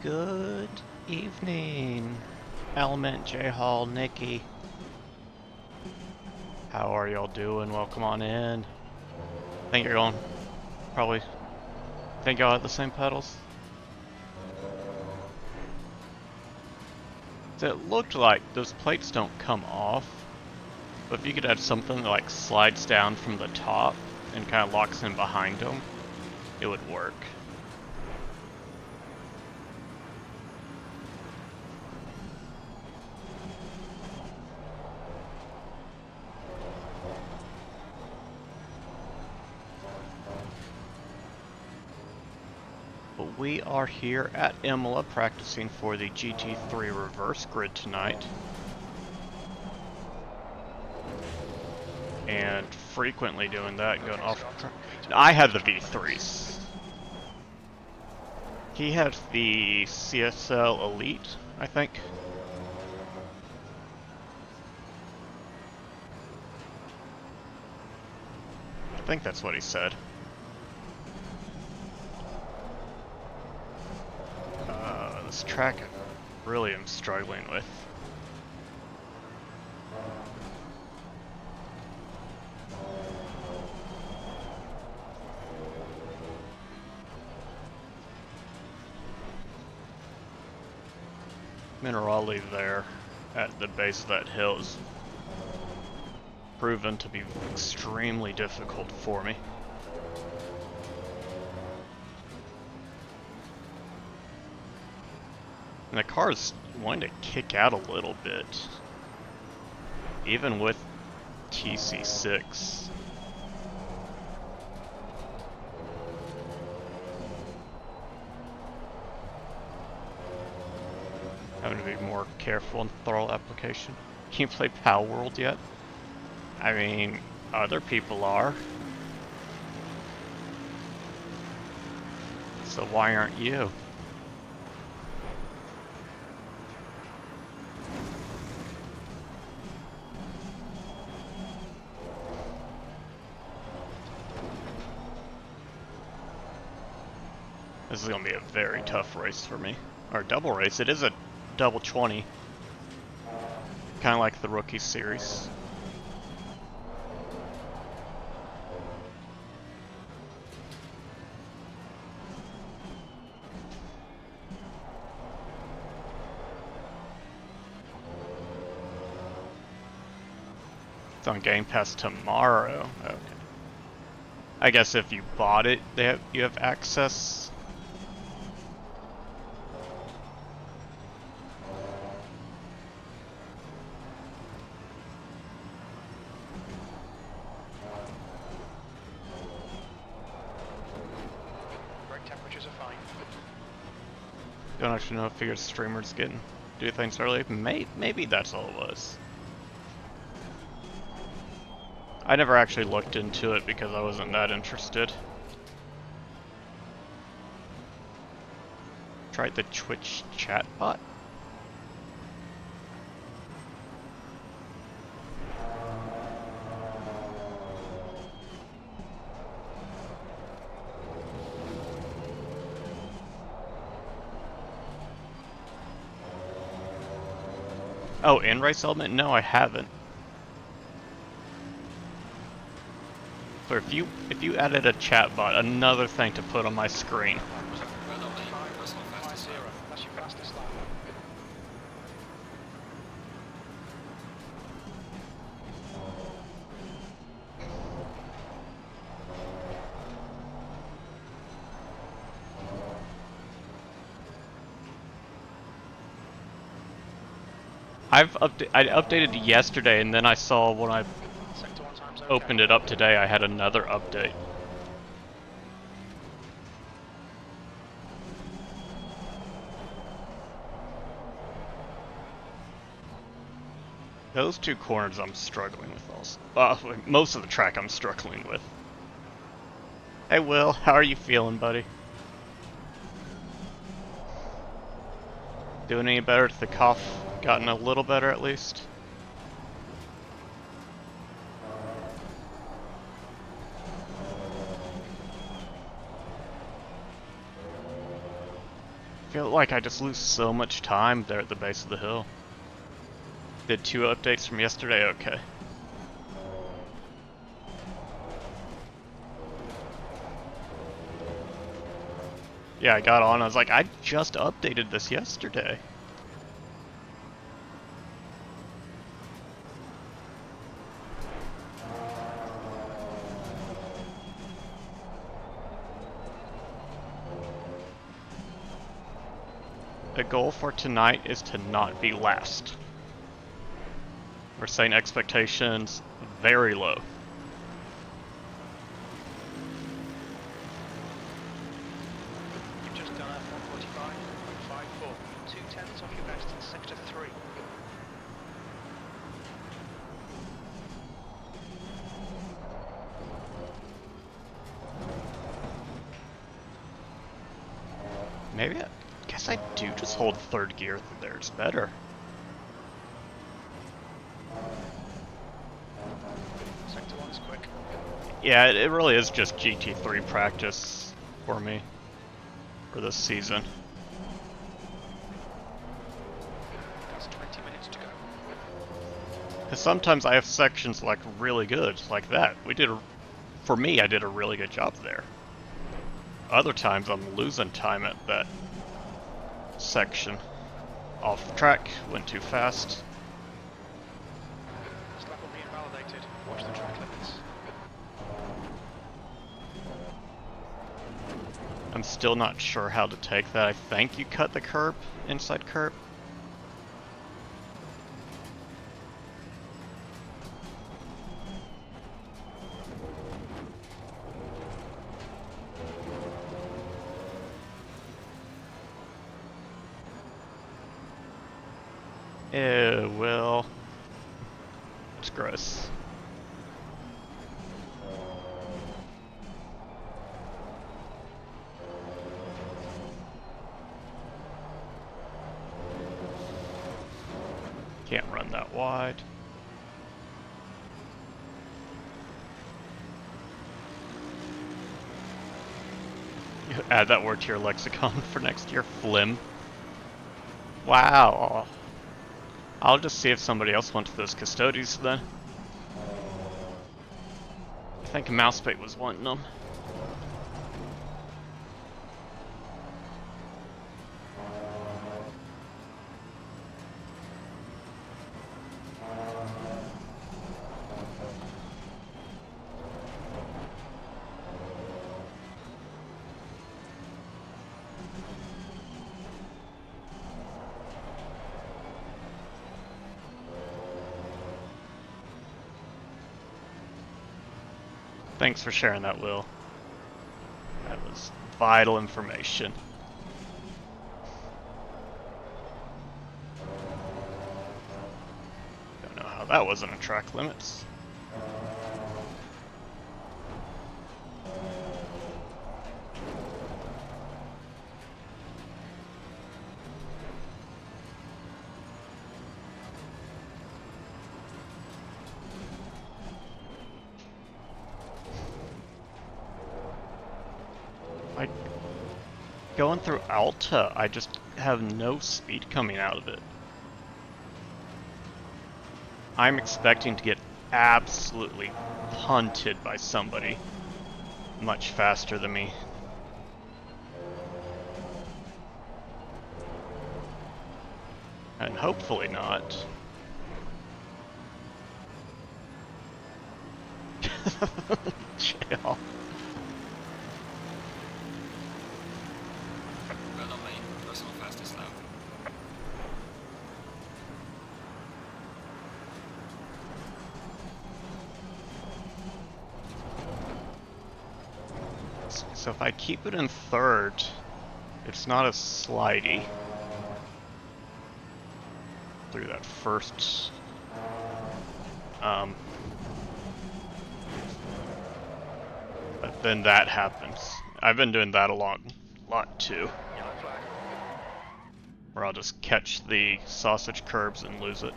Good evening, Element, J Hall, Nikki. How are y'all doing? Welcome on in. I think you're going. Probably. Think y'all have the same pedals? It looked like those plates don't come off, but if you could add something that like slides down from the top and kind of locks in behind them, it would work. But we are here at Imola practicing for the GT3 reverse grid tonight. And frequently doing that, going off track. I had the V3s. He had the CSL Elite, I think. I think that's what he said. This track I really am struggling with. Minerali there at the base of that hill is proven to be extremely difficult for me. And the car is wanting to kick out a little bit, even with TC6. Having to be more careful in throttle application. Can you play Power World yet? I mean, other people are. So why aren't you? This is going to be a very tough race for me. Or double race. It is a double 20. Kind of like the Rookie Series. It's on Game Pass tomorrow. Okay. I guess if you bought it, you have access. Don't actually know if figured streamers do things early. Maybe that's all it was. I never actually looked into it because I wasn't that interested. Tried the Twitch chat bot. Oh, in-race element? No, I haven't. So if you added a chat bot, another thing to put on my screen. I updated yesterday, and then I saw when I opened it up today, I had another update. Those two corners I'm struggling with also. Most of the track I'm struggling with. Hey Will, how are you feeling, buddy? Doing any better? The cough gotten a little better at least? feel like I just lose so much time there at the base of the hill. Did 2 updates from yesterday? Okay. Yeah, I got on, I was like, I just updated this yesterday. The goal for tonight is to not be last. We're setting expectations very low. You've just done a 145.54, 2/10 off your best in sector 3. Maybe I guess I do just hold 3rd gear through there, it's better. Sector 1 is quick. Yeah, it really is just GT3 practice for me for this season. That's 20 minutes to go. Because sometimes I have sections like really good, like that. For me, I did a really good job there. Other times I'm losing time at that section. Off track, went too fast. This lap will be invalidated. Watch the track limits. I'm still not sure how to take that. I think you cut the curb, inside curb. Ew, well, it's gross. Can't run that wide. Add that word to your lexicon for next year. Flim. Wow. I'll just see if somebody else wants those custodies then. I think Mousebait was wanting them. Thanks for sharing that, Will. That was vital information. Don't know how that wasn't a track limits. Going through Alta, I just have no speed coming out of it. I'm expecting to get absolutely punted by somebody much faster than me. And hopefully not. Chill. So if I keep it in 3rd, it's not as slidey through that first but then that happens. I've been doing that a lot too. Yellow flag. Where I'll just catch the sausage curbs and lose it.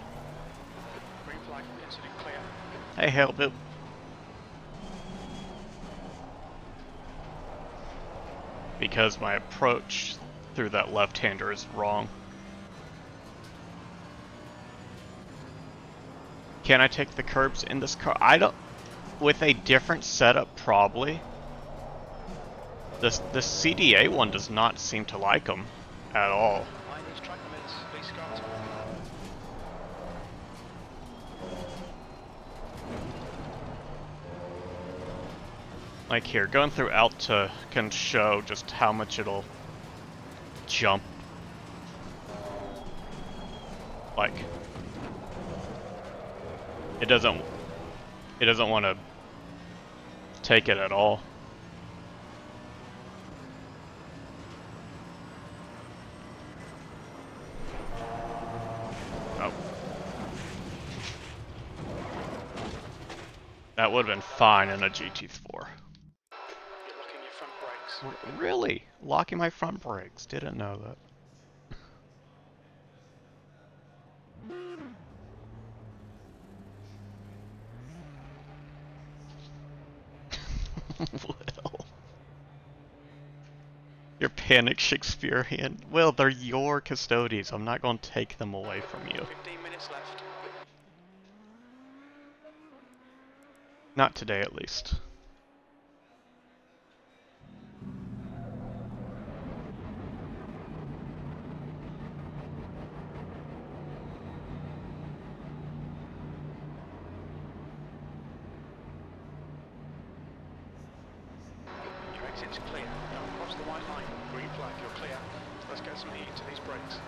Green flag. Incident clear. Hey, help it. Because my approach through that left-hander is wrong. Can I take the curbs in this car? I don't... With a different setup, probably. The CDA one does not seem to like them at all. Track limits, Lee Scott. Like here, going through Alta can show just how much it'll jump. Like, it doesn't want to take it at all. Oh. That would have been fine in a GT3. You're locking your front brakes. Really? Locking my front brakes. Didn't know that. Will. You're panic Shakespearean. Well, they're your custodians. I'm not going to take them away from you. 15 minutes left. Not today, at least. Your exit's clear. Don't cross the white line. Green flag, you're clear. Let's get some heat into these brakes.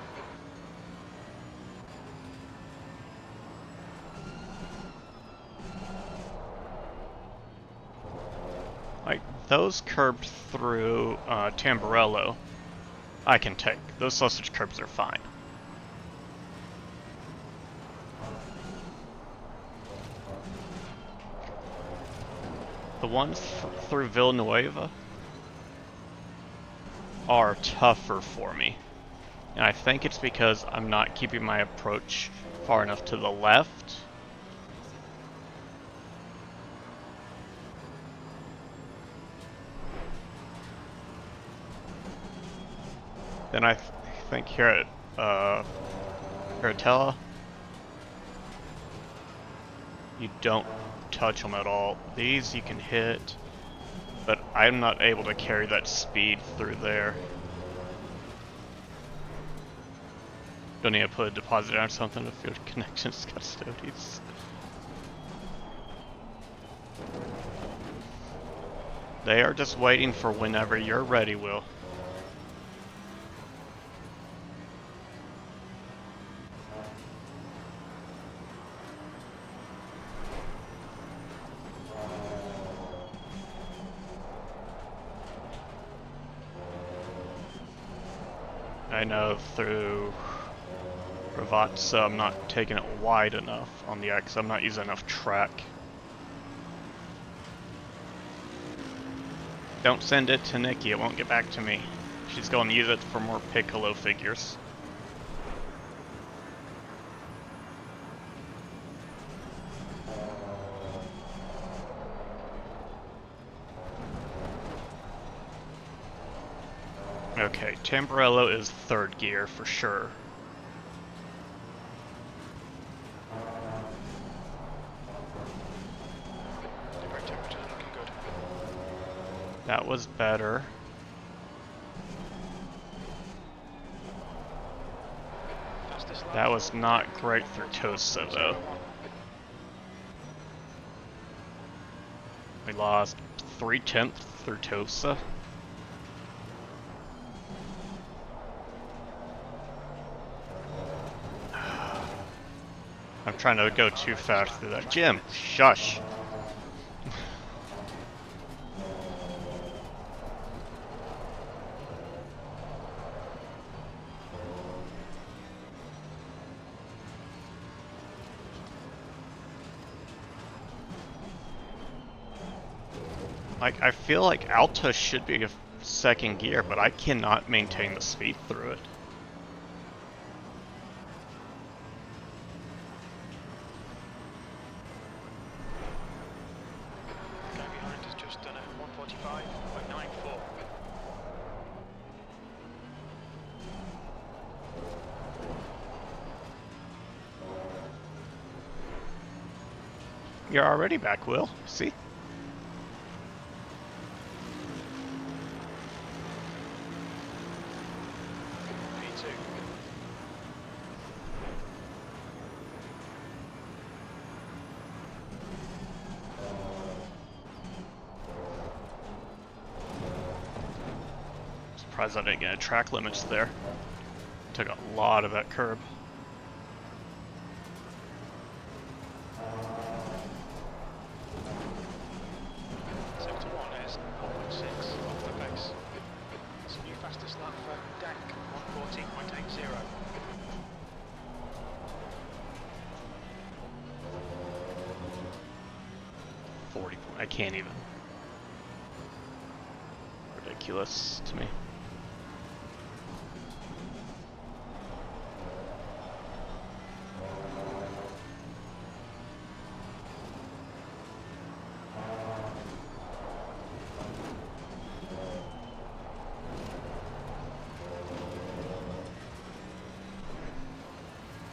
Like, those curbs through Tamburello, I can take. Those sausage curbs are fine. The ones through Villanueva are tougher for me. And I think it's because I'm not keeping my approach far enough to the left. Then I think here at Caratella, you don't touch them at all. These you can hit, but I'm not able to carry that speed through there. Don't need to put a deposit down or something if your connection's custodies. They are just waiting for whenever you're ready, Will. I know through Ravazza I'm not taking it wide enough on the X. I'm not using enough track. Don't send it to Nikki, it won't get back to me. She's going to use it for more Piccolo figures. Okay, Tamburello is third gear for sure. The brake temperature's looking good. That was better. That was not great for Tosa though. We lost 3/10 through Tosa. I'm trying to go too fast through that. Jim, shush. Like, I feel like Alta should be a second gear, but I cannot maintain the speed through it. Guy behind has just done a 145.94. You're already back, Will. See? P2. Surprised I didn't get track limits there. Took a lot of that curb. Sector 1 is 1.6 off the pace. It's a new fastest lap for Dank, 114.80. 40. I can't even. Ridiculous to me.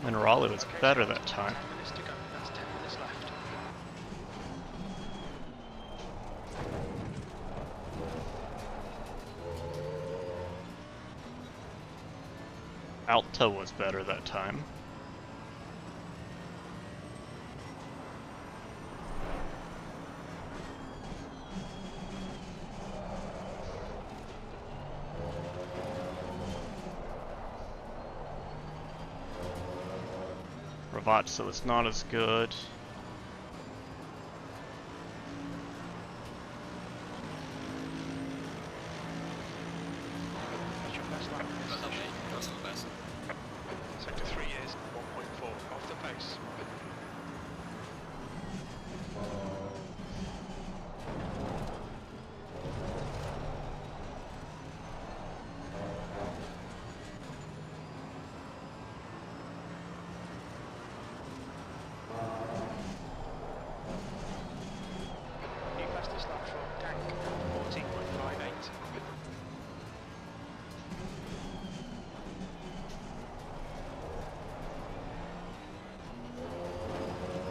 Minerali was better that time. 10 minutes to go. That's 10 minutes left. Alta was better that time. Ravazza was not as good. What's your best lap? Sector 3 is 1.4 off the pace. New fastest lap for Dank, 14.58.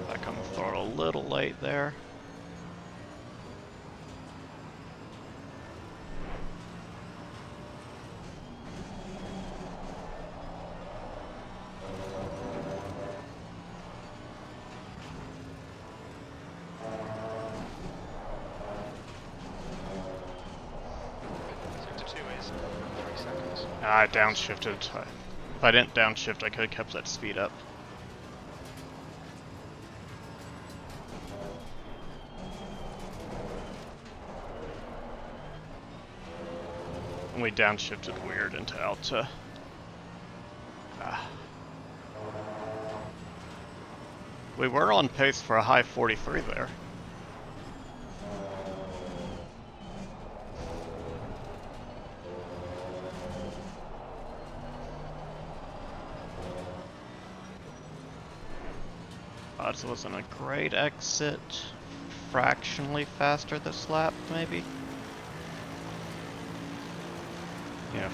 Back on the throttle a little late there. Sector 2 is 3 seconds. I downshifted. If I didn't downshift, I could have kept that speed up. And we downshifted weird into Alta. We were on pace for a high 43 there. This wasn't a great exit. Fractionally faster this lap, maybe? Yeah,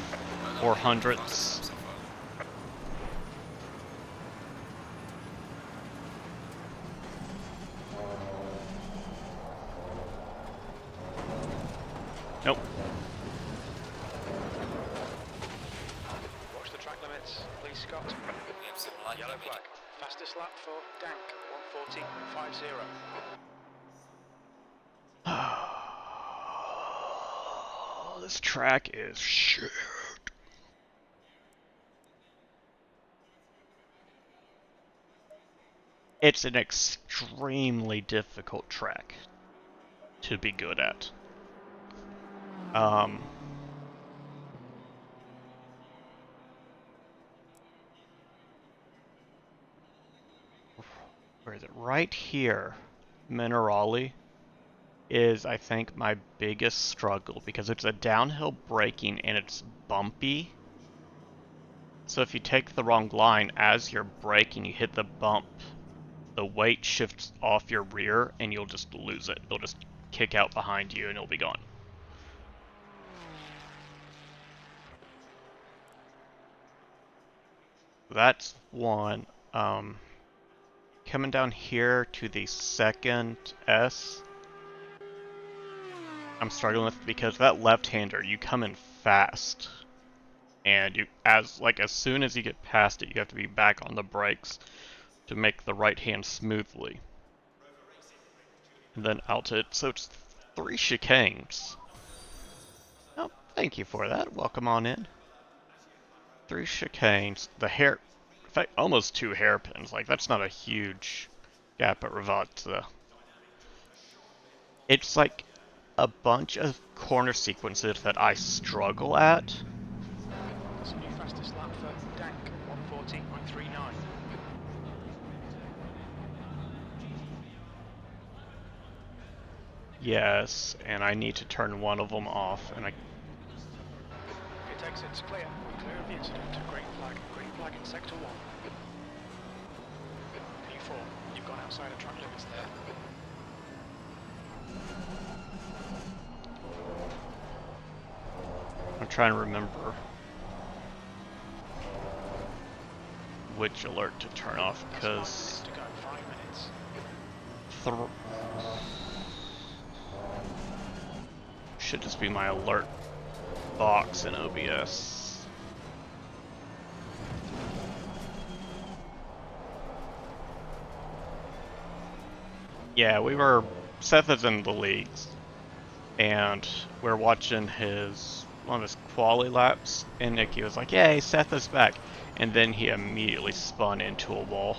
400s. Nope. Watch the track limits, please, Scott. Yellow flag. Fastest lap for Dank, 114.50. This track is shit. It's an extremely difficult track to be good at. Where is it? Right here, Minerali is, I think, my biggest struggle because it's a downhill braking and it's bumpy. So if you take the wrong line as you're braking, you hit the bump, the weight shifts off your rear and you'll just lose it. It'll just kick out behind you and it'll be gone. That's one. coming down here to the second S, I'm struggling with because that left-hander, you come in fast. And you, as soon as you get past it, you have to be back on the brakes to make the right hand smoothly. And then out it, so it's 3 chicanes. Oh, thank you for that. Welcome on in. 3 chicanes. The hair, in fact, almost 2 hairpins. Like, that's not a huge gap at Rivazza. It's like a bunch of corner sequences that I struggle at. That's a new fastest lap for Dank, 1:14.39. Yes, and I need to turn one of them off, and I... Pit exit's clear. We're clear of the incident. Green flag. Green flag in sector 1. P4, you've gone outside of track limits there. I'm trying to remember which alert to turn off, because... That's 5 minutes to go. 5 minutes. Should just be my alert box in OBS. Yeah, Seth is in the leagues, and we're watching one of his quali laps, and Nikki was like, "Yay, Seth is back," and then he immediately spun into a wall.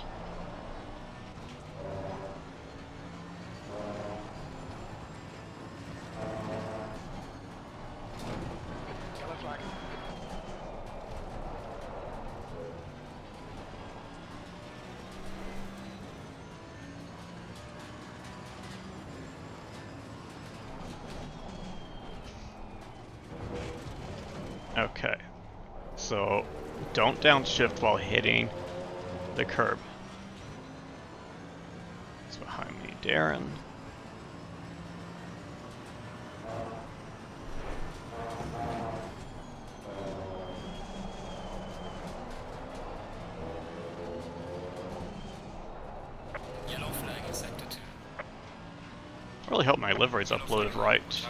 Yellow flag. Okay, so don't downshift while hitting the curb. It's behind me, Darren. Yellow flag in sector 2. I really hope my livery's uploaded right.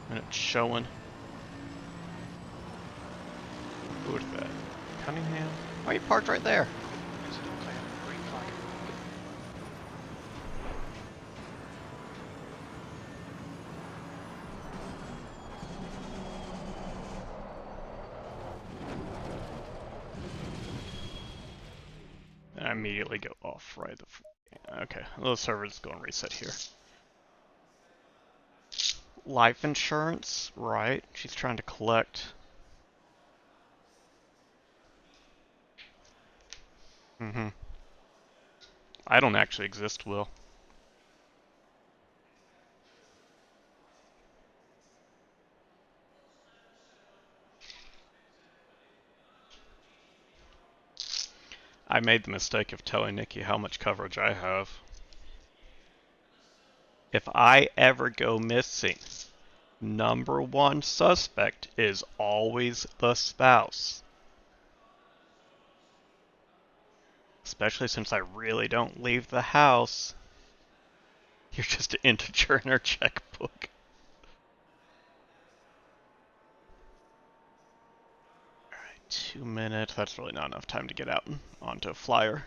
And it's showing. Who is that? Cunningham? Oh, you parked right there. Incident clear. Green flag. And I immediately go off right. Okay, the server's going to reset here. Life insurance, right? She's trying to collect. I don't actually exist, Will. I made the mistake of telling Nikki how much coverage I have. If I ever go missing, #1 suspect is always the spouse. Especially since I really don't leave the house. You're just an integer in her checkbook. Alright, 2 minutes. That's really not enough time to get out and onto a flyer.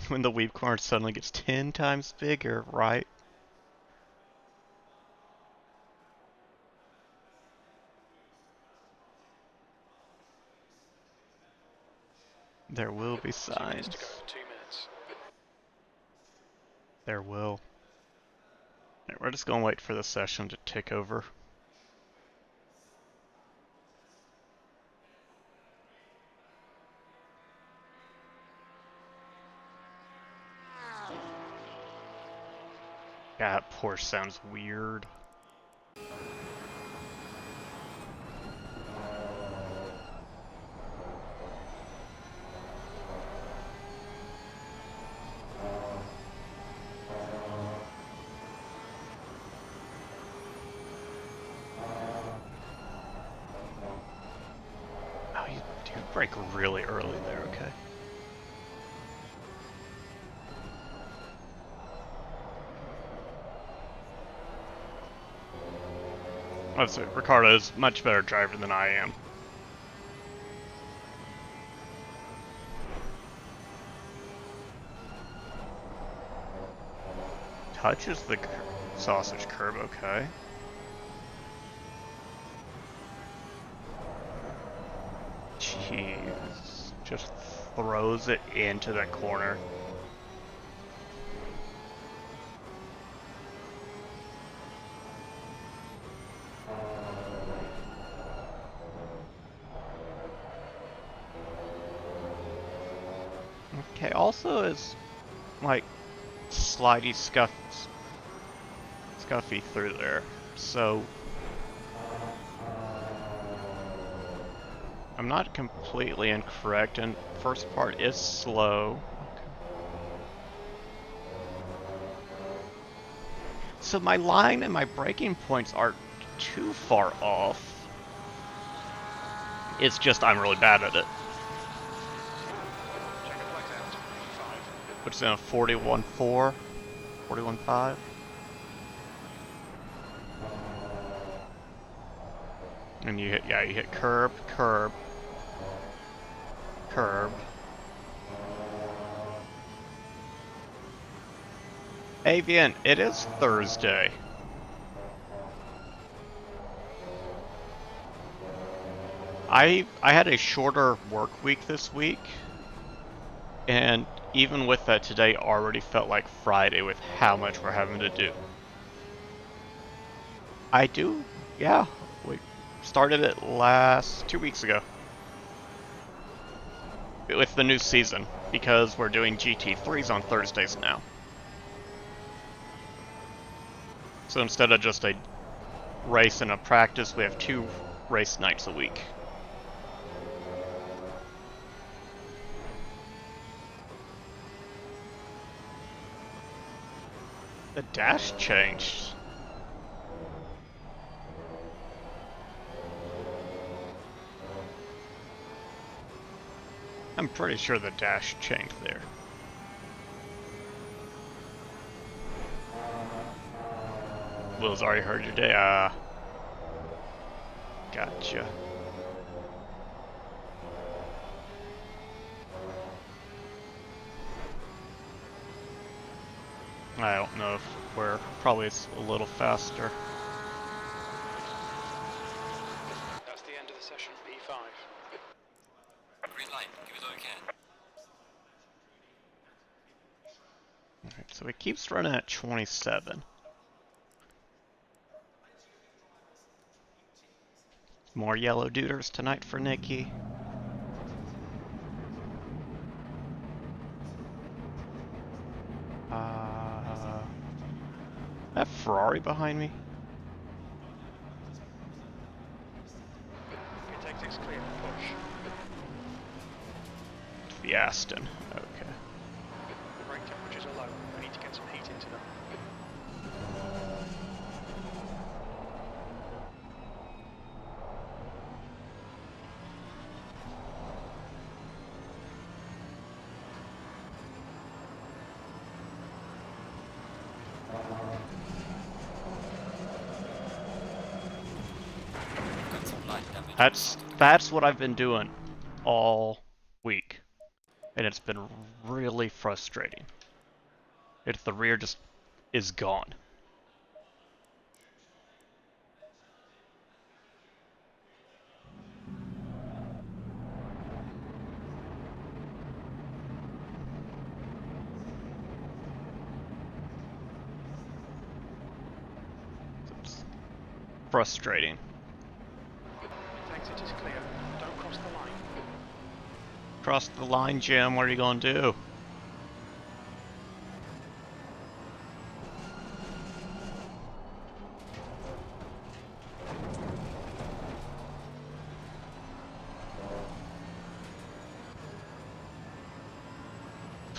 When the weave corner suddenly gets 10 times bigger, right? There will be 2 minutes signs. to go. 2 minutes. There will. Right, we're just gonna wait for the session to tick over. That Porsche sounds weird. Oh, you brake really early there, okay. Ricardo's much better driver than I am. Touches the sausage curb, okay. Jeez. Just throws it into that corner. Okay, also is like slidey scuffy through there, so I'm not completely incorrect, and first part is slow. Okay. So my line and my braking points aren't too far off. It's just I'm really bad at it. Check the flags out. P5. Which is in a 41.4, 41.5. And you hit curb, curb, curb. Avian, it is Thursday. I had a shorter work week this week, and even with that, today already felt like Friday with how much we're having to do. I do, yeah. We started it 2 weeks ago with the new season because we're doing GT3s on Thursdays now. So instead of just a race and a practice, we have 2 race nights a week. The dash changed. I'm pretty sure the dash changed there. Will's already heard your day. Gotcha. I don't know if we're probably a little faster. That's the end of the session. P5. Green light, give it all you can. Alright, so it keeps running at 27. More yellow duders tonight for Nikki. That Ferrari behind me? Intake 6 clear. Push. It's the Aston. Okay. The brake temperatures are low. We need to get some heat into them. Got some light damage. That's what I've been doing all week. And it's been really frustrating. If the rear just is gone. It's frustrating. Intake 6 is clear. Don't cross the line. Cross the line, Jim. What are you gonna do?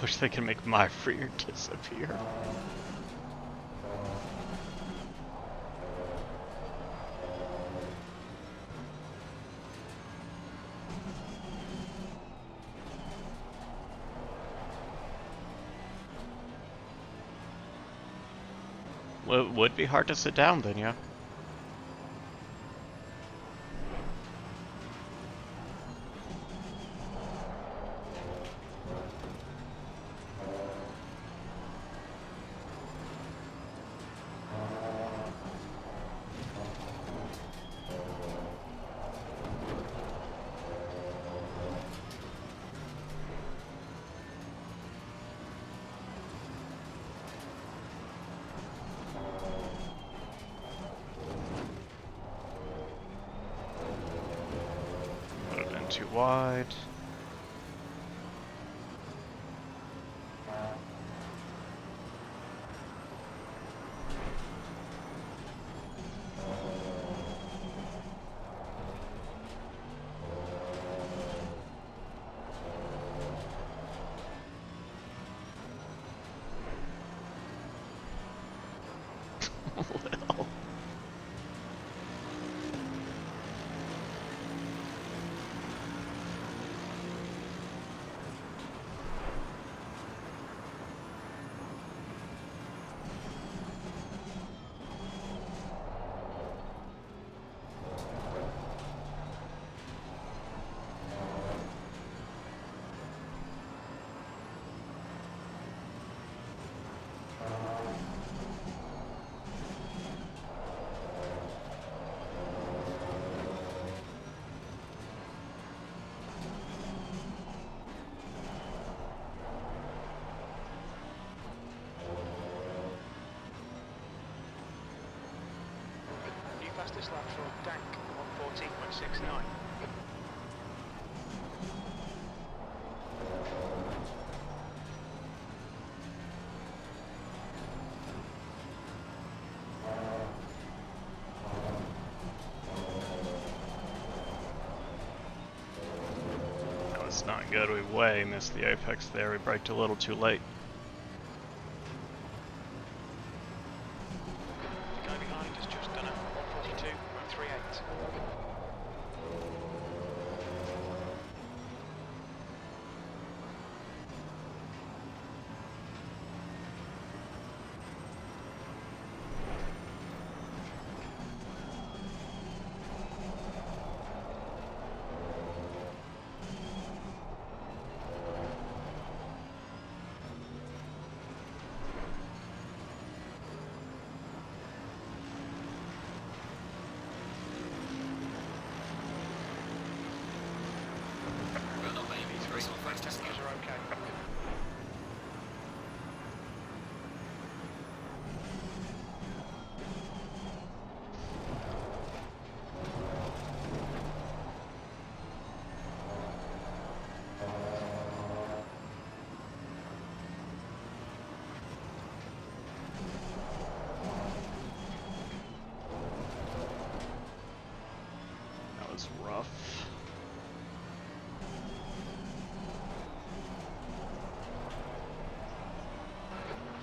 Wish they can make my rear disappear. Well, it would be hard to sit down then, yeah. too wide. Well. New fastest lap for Dank, 1:14.69. That was not good. We way missed the apex there. We braked a little too late. The guy behind has just done a 1:42.38. Well done, baby. Three That's all first fastest temperatures lap. are okay. That was rough.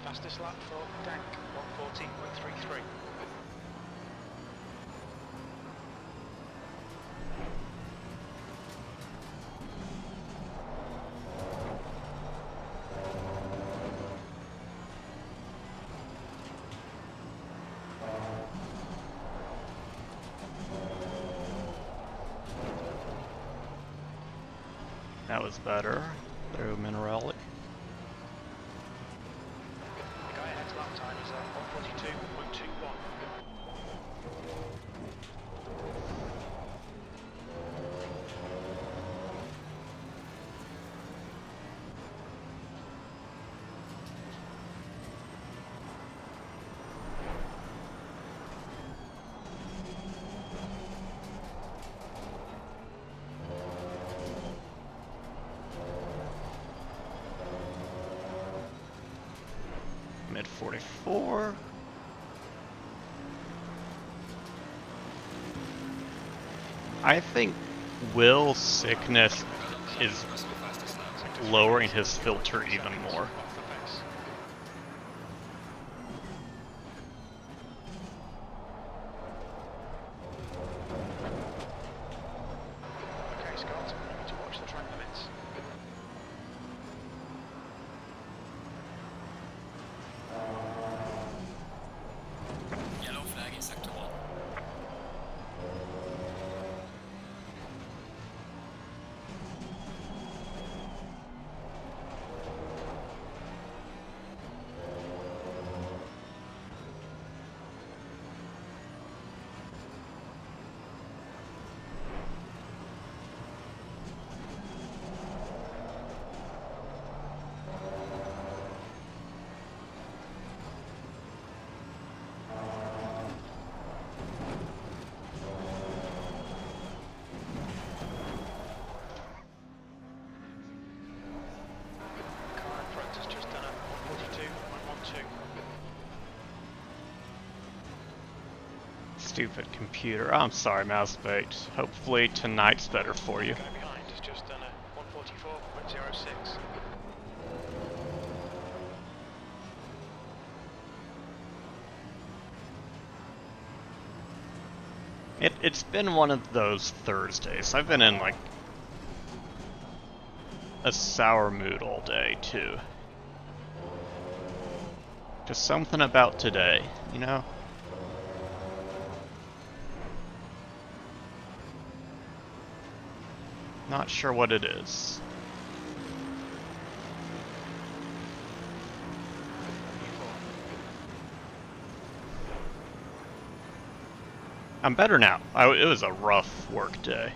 Fastest lap for Dank, 1:14.33. That was better. Through Mineralic. The guy ahead's lap time is 1:42.21. Mid 44. I think Will's sickness is That's all fastest lap. lowering his filter even more. Off the pace. Okay, Scott, remember to watch the track limits. Yellow flag in sector 1. Stupid computer. I'm sorry, Mousebait. Hopefully tonight's better for you. Guy behind has just done a 144.06. It's been one of those Thursdays. I've been in like a sour mood all day too. Just something about today, you know? Not sure what it is. I'm better now. It was a rough work day.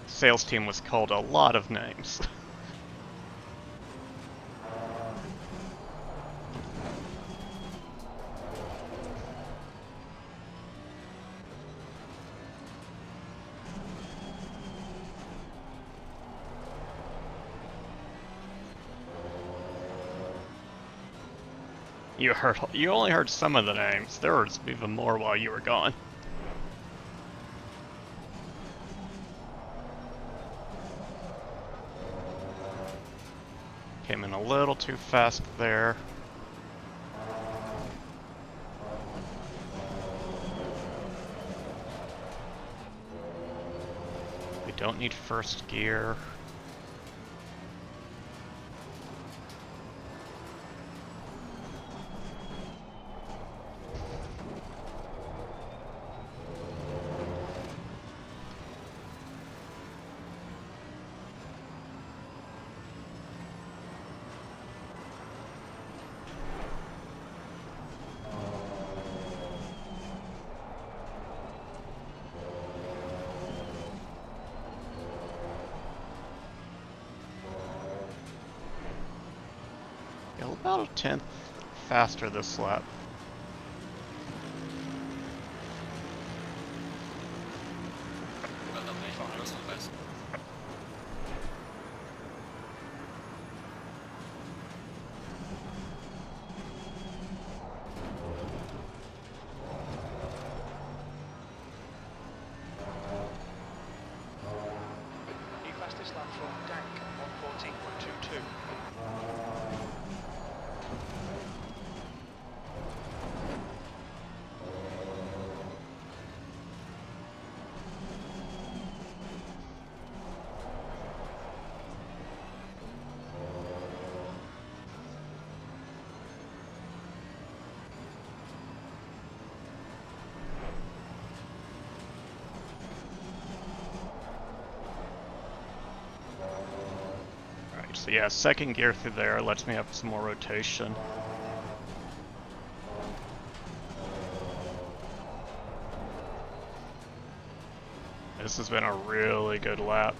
Sales team was called a lot of names. You only heard some of the names. There was even more while you were gone. Came in a little too fast there. We don't need first gear. About a tenth faster this lap. Well done, mate. Yours was best. New fastest lap from Dank, 114.22. So yeah, second gear through there lets me have some more rotation. This has been a really good lap.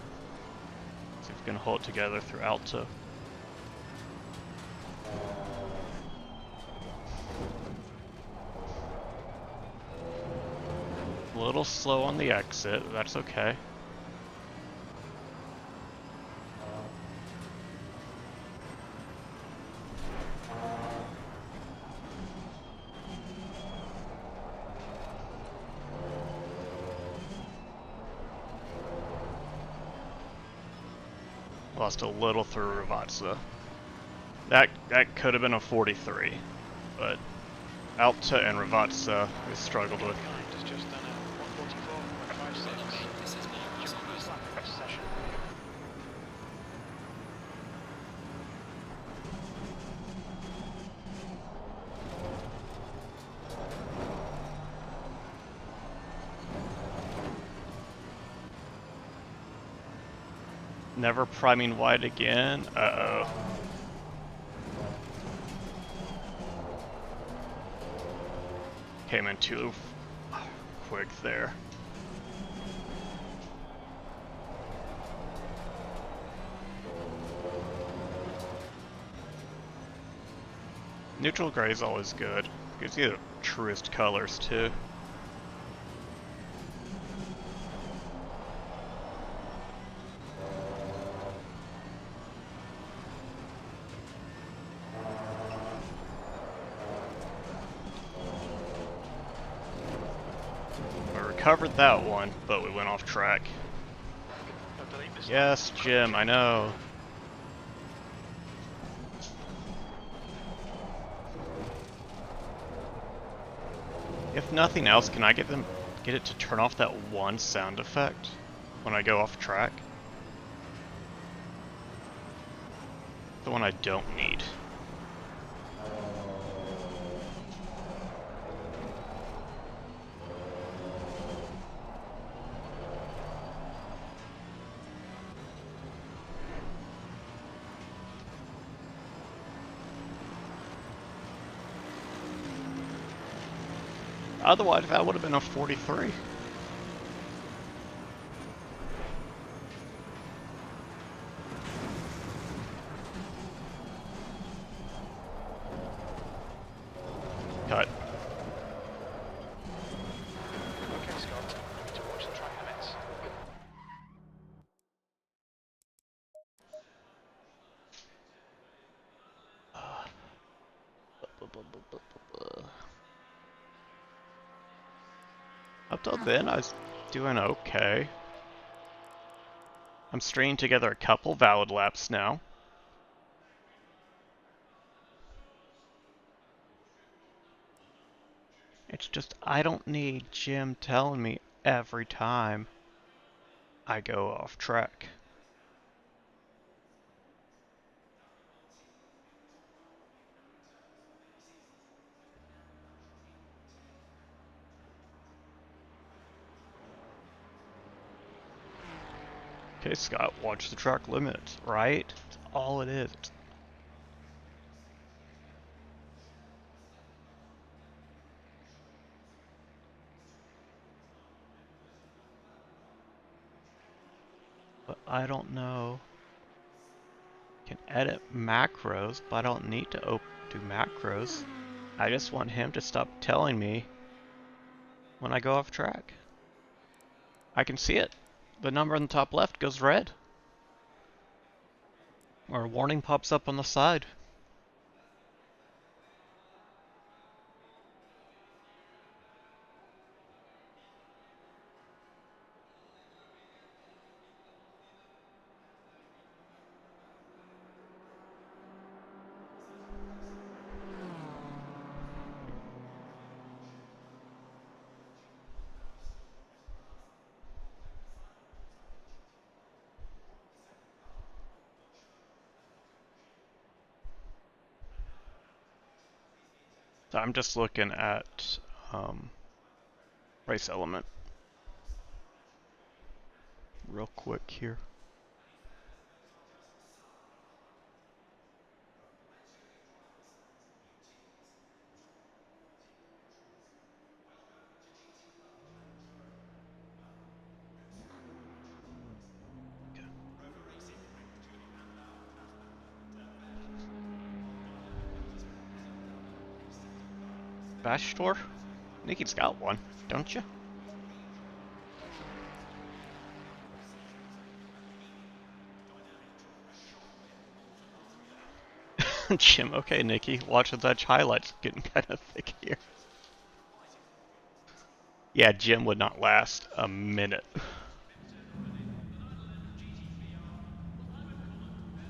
See if we can hold it together through Alta. A little slow on the exit, that's okay. Lost a little through Ravazza. That could have been a 43, but Alta and Ravazza we struggled with. Behind has just done a 144.56. This is more Your first lap in this session. Never priming wide again. Uh-oh. Came in too quick there. Neutral gray is always good. Gives you the truest colors too. covered that one, but we went off track. No, delete this Yes, line. Jim, I know. If nothing else, can I get it to turn off that one sound effect when I go off track? The one I don't need. Otherwise, that would have been a 43. Cut. Okay, Scott, you need to watch the track limits. Up till then, I was doing okay. I'm stringing together a couple valid laps now. It's just, I don't need Jim telling me every time I go off track. Okay, Scott, watch the track limits, right? That's all it is. But I don't know. Can edit macros, but I don't need to do macros. I just want him to stop telling me when I go off track. I can see it. The number in the top left goes red. Or a warning pops up on the side. So I'm just looking at race element real quick here. Bash store? Nikki's got one, don't you? Jim, okay, Nikki. Watch the Dutch highlights getting kind of thick here. Yeah, Jim would not last a minute.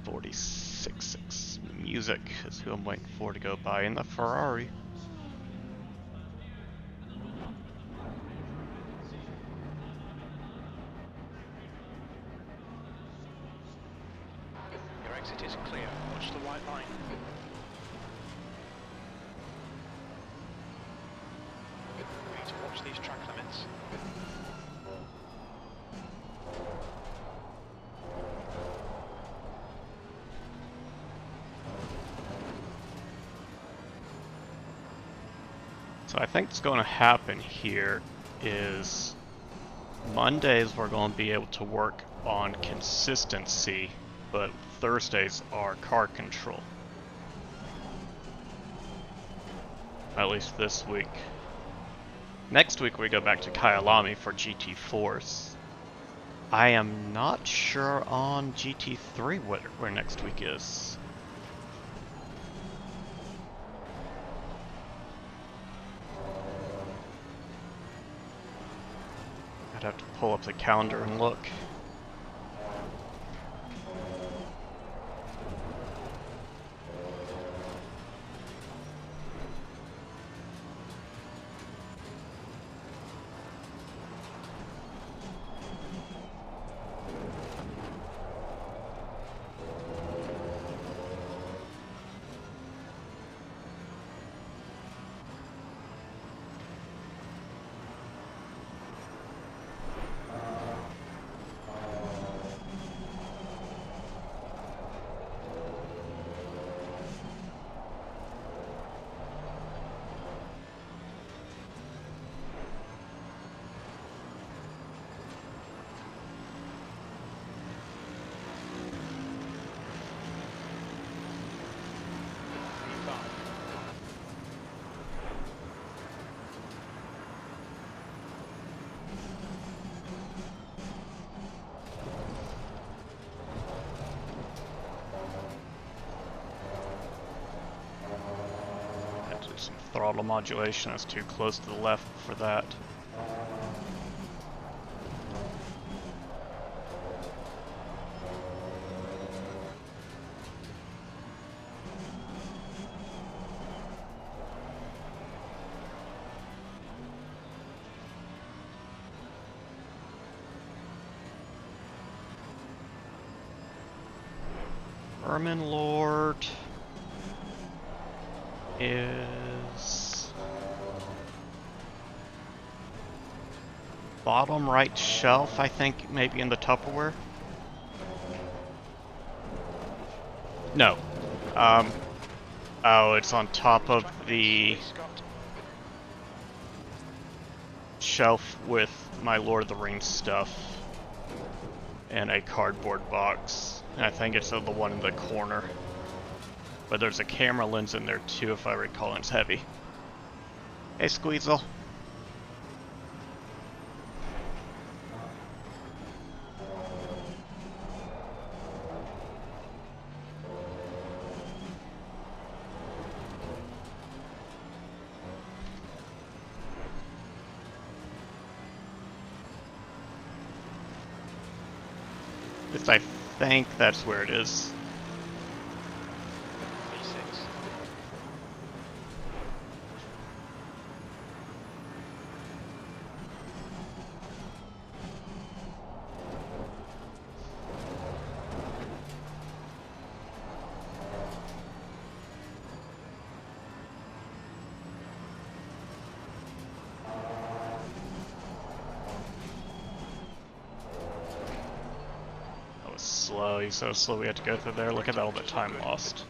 46.6 music is who I'm waiting for to go by in the Ferrari. Your exit is clear. Watch the white line. You need to watch these track limits. So I think what's going to happen here is Mondays we're going to be able to work on consistency, but Thursdays are car control. At least this week. Next week we go back to Kyalami for GT4s. I am not sure on GT3 where next week is. have to pull up the calendar and look. Some throttle modulation. That's too close to the left for that. Vermin Lord is bottom right shelf, I think, maybe in the Tupperware. No. Oh, it's on top of the shelf with my Lord of the Rings stuff and a cardboard box. And I think it's the one in the corner. But there's a camera lens in there too, if I recall, and it's heavy. Hey, Squeezel. I think that's where it is. Slow, he's so slow we had to go through there. Look at all the time lost.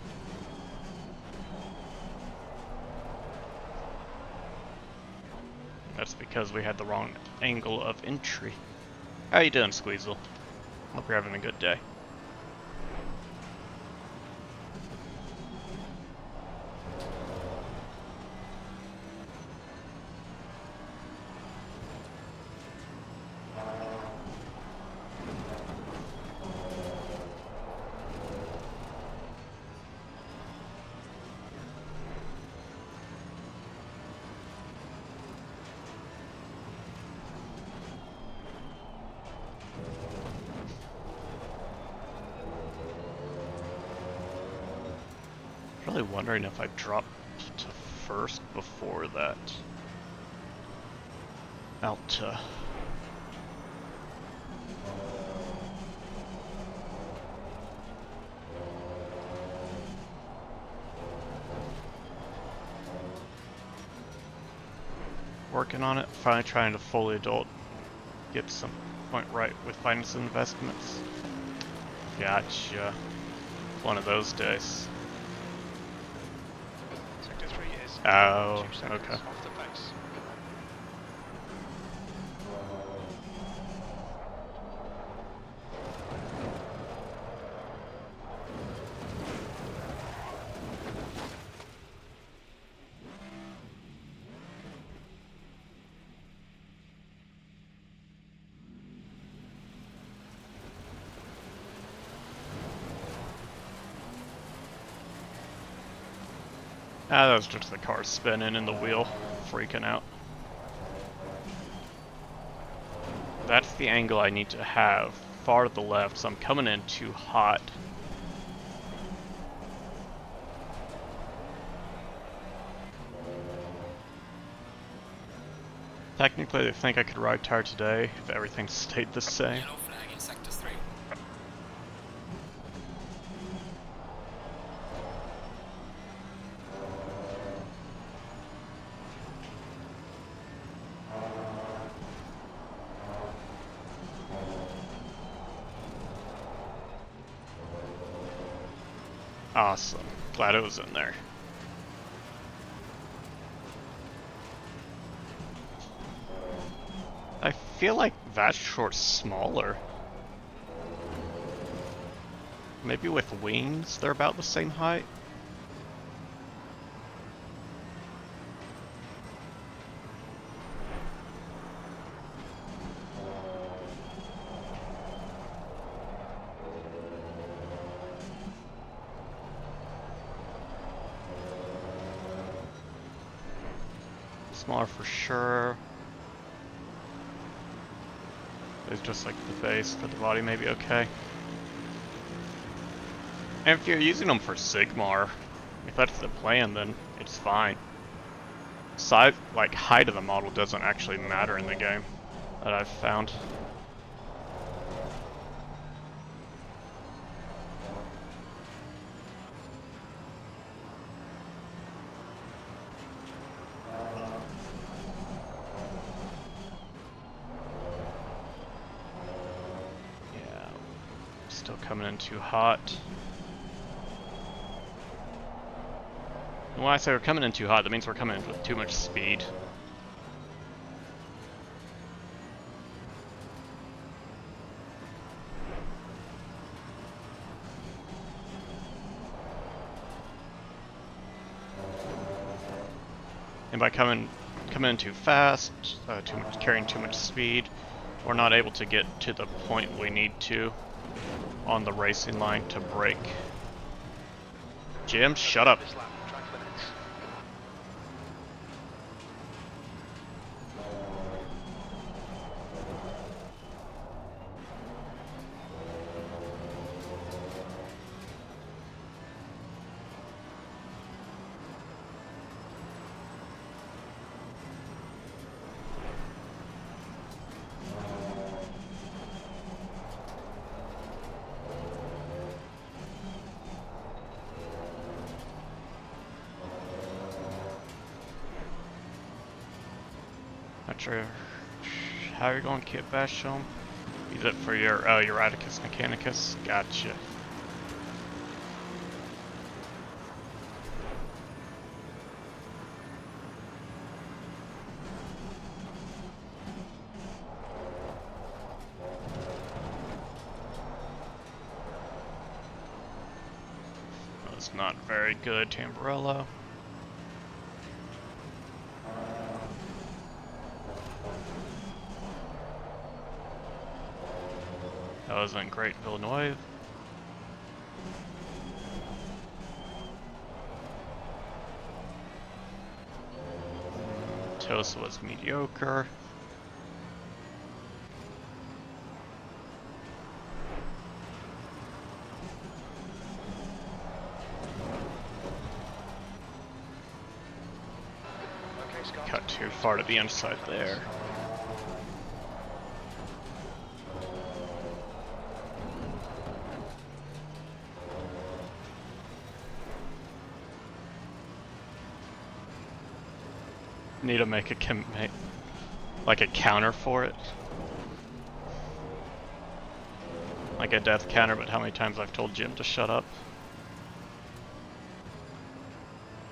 That's because we had the wrong angle of entry. How you doing, Squeezel? Hope you're having a good day. Really wondering if I dropped to first before that. Alta. Working on it, finally trying to fully adult, get some point right with finance investments. Gotcha. One of those days. Sector 3 is Oh, 2 seconds okay. off the pace. Ah, that was just the car spinning and the wheel freaking out. That's the angle I need to have, far to the left, so I'm coming in too hot. Technically, they think I could ride tire today if everything stayed the same. Yellow flag in sector 3. Awesome. Glad it was in there. I feel like that short's smaller. Maybe with wings, they're about the same height. Smaller for sure. It's just like the base for the body, maybe okay. And if you're using them for Sigmar, if that's the plan, then it's fine. Size, like height of the model doesn't actually matter in the game, that I've found. Still coming in too hot. And when I say we're coming in too hot, that means we're coming in with too much speed. And by coming in too fast, carrying too much speed, we're not able to get to the point we need to on the racing line to brake. Jim, shut up. This lap, track limits. Not sure how you're going to kit bash them. Use it for your Euraticus Mechanicus. Gotcha. That's not very good, Tamburello. That wasn't great, Villeneuve. Toast was mediocre. Okay, Scott. Cut too far to the inside there. Need to make like a counter for it. Like a death counter, but how many times I've told Jim to shut up.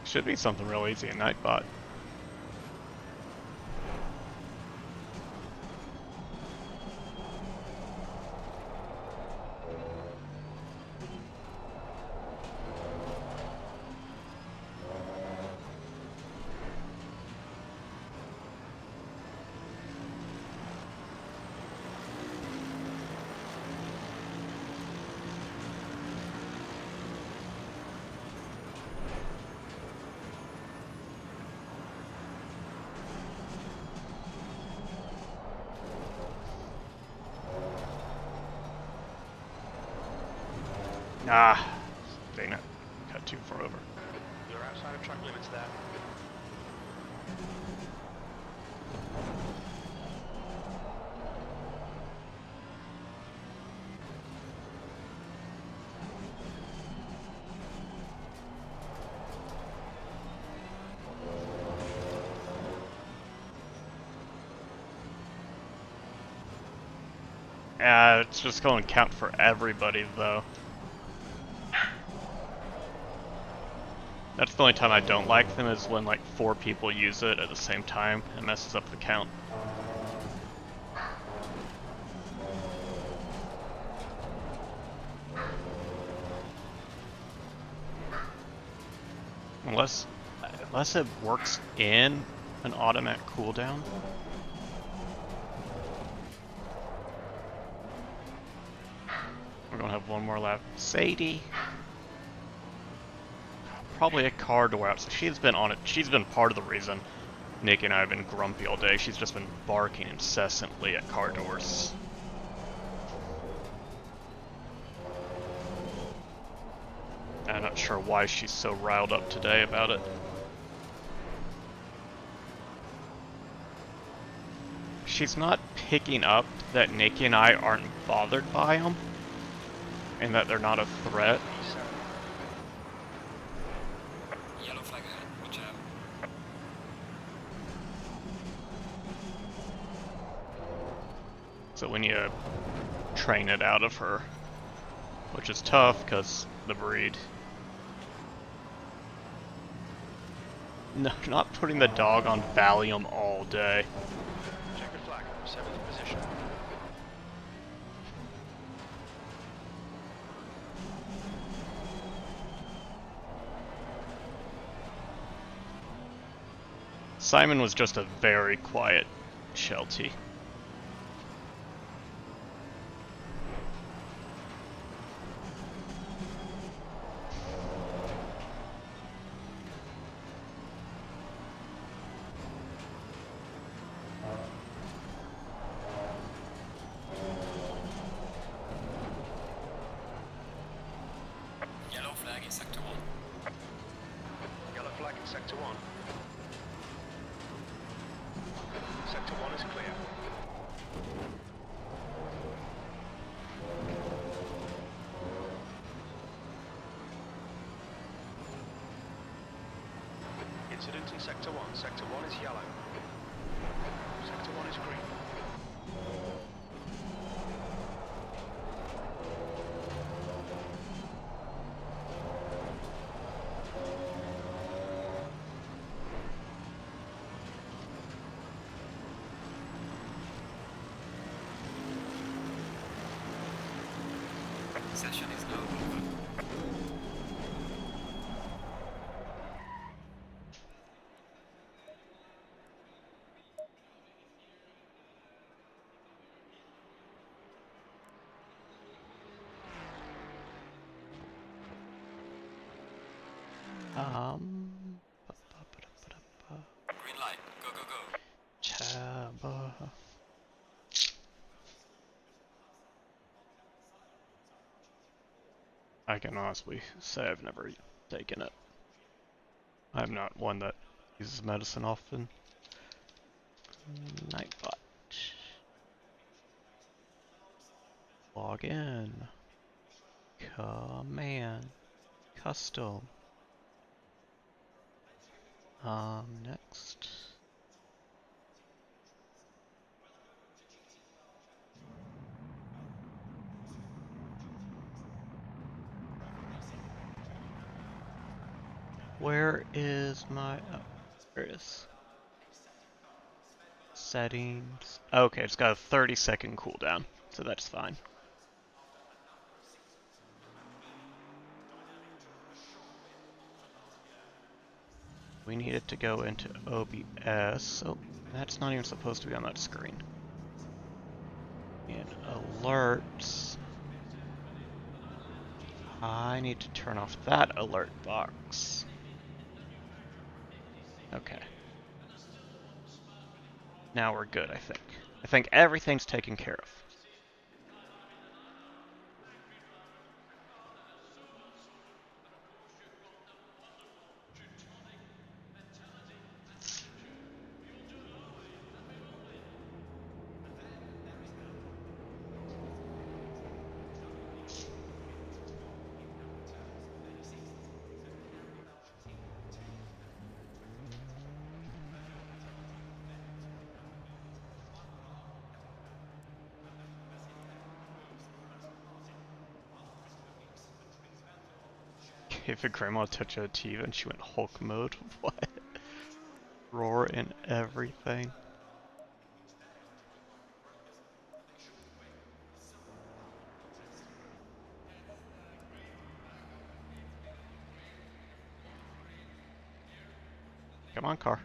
Should be something real easy in Nightbot. Ah, dang it. Got too far over. You're outside of track limits there. It's just going to count for everybody, though. That's the only time I don't like them, is when, like, 4 people use it at the same time. It messes up the count. Unless it works in an automatic cooldown. We're gonna have one more lap. Sadie! Probably a car door out, so she's been on it. She's been part of the reason Nick and I have been grumpy all day. She's just been barking incessantly at car doors. I'm not sure why she's so riled up today about it. She's not picking up that Nikki and I aren't bothered by them, and that they're not a threat. Yellow flag ahead, watch out. So we need to train it out of her, which is tough because the breed. No, not putting the dog on Valium all day. Checkered flag, 7th position. Simon was just a very quiet Sheltie. Yellow flag in sector 1. Yellow flag in sector 1. Sector 1 is clear. Incident in sector 1. Sector 1 is yellow. Sector 1 is green. Session is now over. Green light, go, go, go. Chaba. I can honestly say I've never taken it. I'm not one that uses medicine often. Nightbot. Log in. Command. Custom. Next. Where is my... Oh, there it is. Settings. Okay, it's got a 30-second cooldown, so that's fine. We need it to go into OBS. Oh, that's not even supposed to be on that screen. And alerts. I need to turn off that alert box. Okay. Now we're good, I think. I think everything's taken care of. If your grandma touched a TV and she went Hulk mode, what? Roar and everything. Come on, car.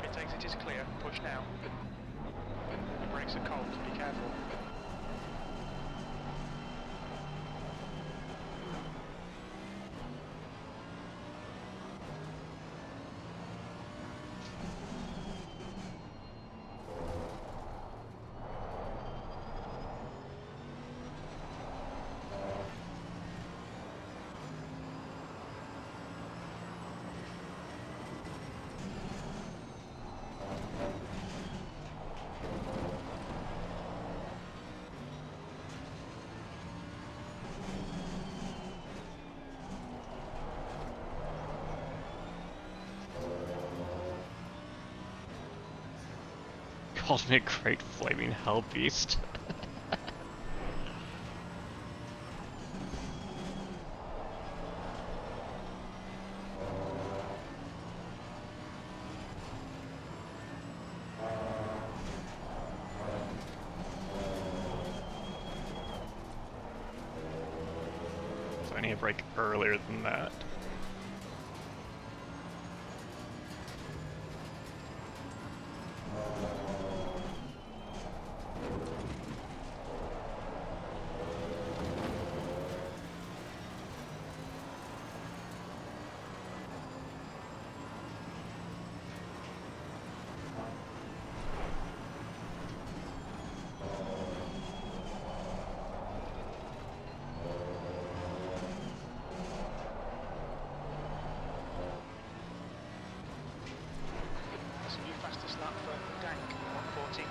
Pit exit is clear. Push now. The brakes are cold. Be careful. Called me a great flaming hell beast. So I need to brake earlier than that. That's a new fastest lap for Dank. 114.74.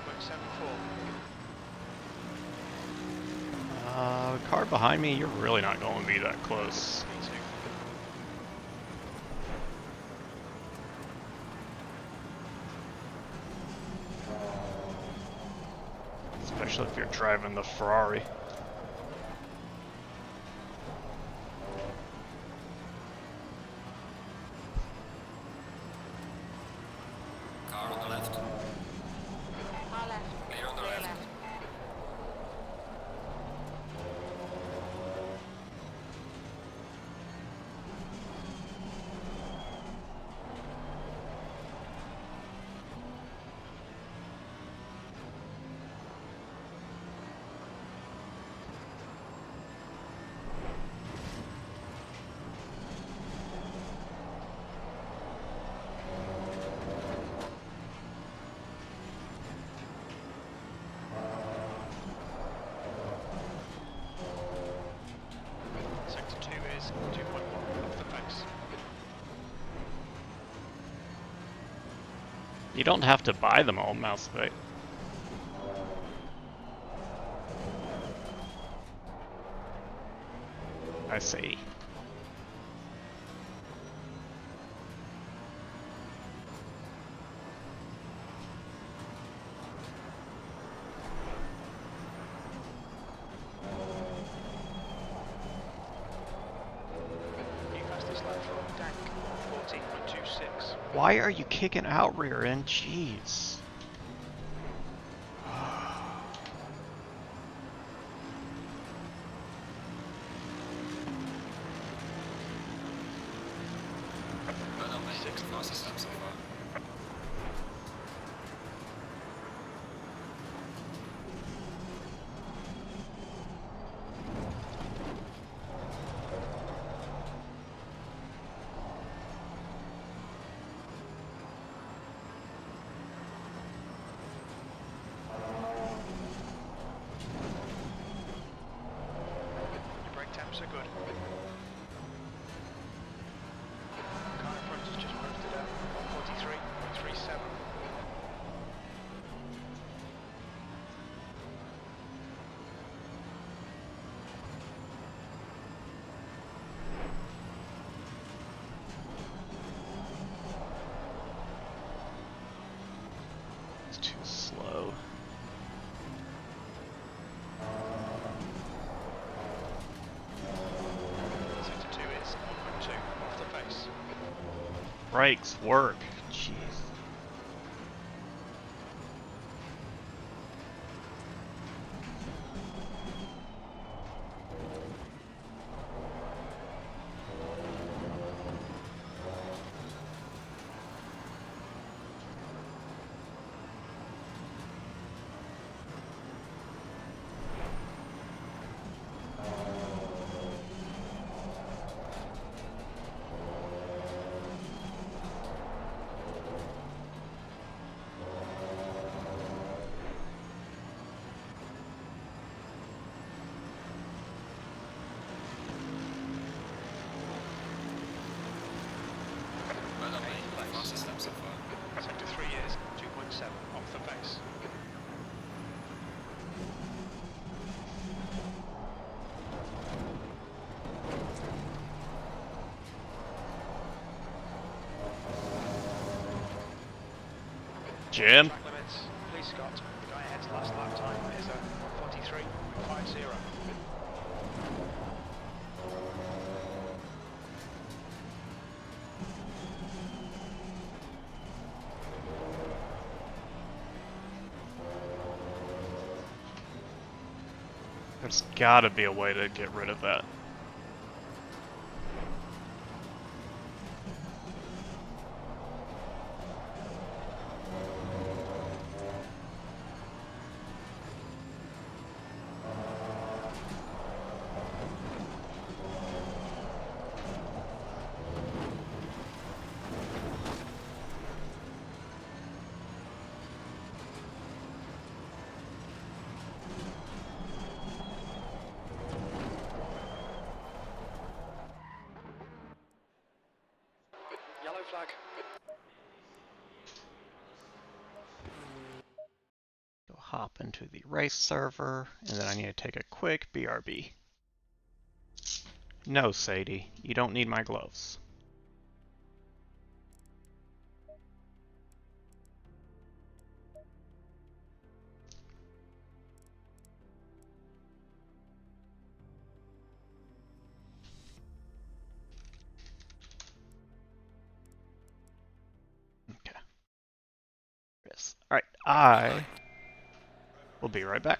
Car behind me, you're really not going to be that close. P2. Especially if you're driving the Ferrari. Car on the left. Far left. Clear on the Clear left. Sector 2 is 2.1 off the pace. You don't have to buy them all, mouse bait. I see. New fastest lap for Dank. 14.26. Why are you kicking out rear end? Jeez. Well done, mate. Sixth fastest lap so far. Your brake temps are good. Car in front has just posted at 143.37. Brakes work. Jeez. Well done, mate. Fastest lap so far. Sector 3 is 2.7 off the pace. Jim? Track limits, please Scott. The guy ahead's last lap time is a 1:43.50. There's gotta be a way to get rid of that. Yellow flag. Go hop into the race server, and then I need to take a quick BRB. No, Sadie, you don't need my gloves. Okay. Yes. Alright, I will be right back.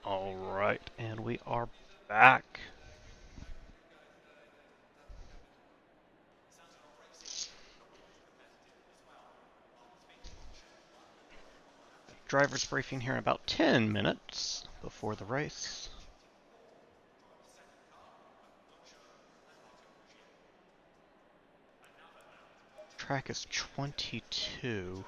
Alright, and we are back. Driver's briefing here in about 10 minutes before the race. Track is 22.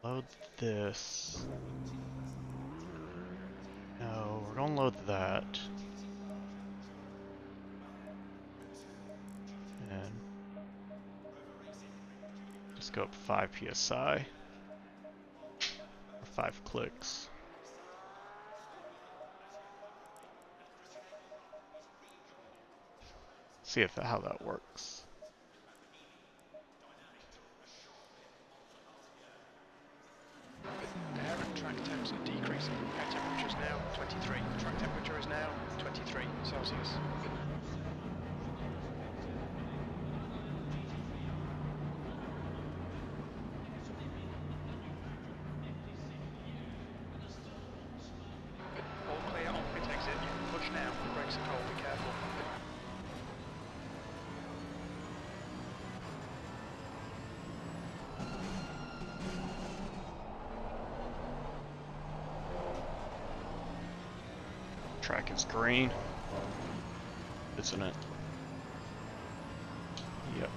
Load this. No, we're gonna load that. And just go up 5 psi. Or 5 clicks. See if how that works. Air and track temps are decreasing. Air temperature is now 23. Track temperature is now 23 Celsius. All clear on pit exit. You can push now. The brakes are cold. Be careful. Track is green, isn't it? Yep.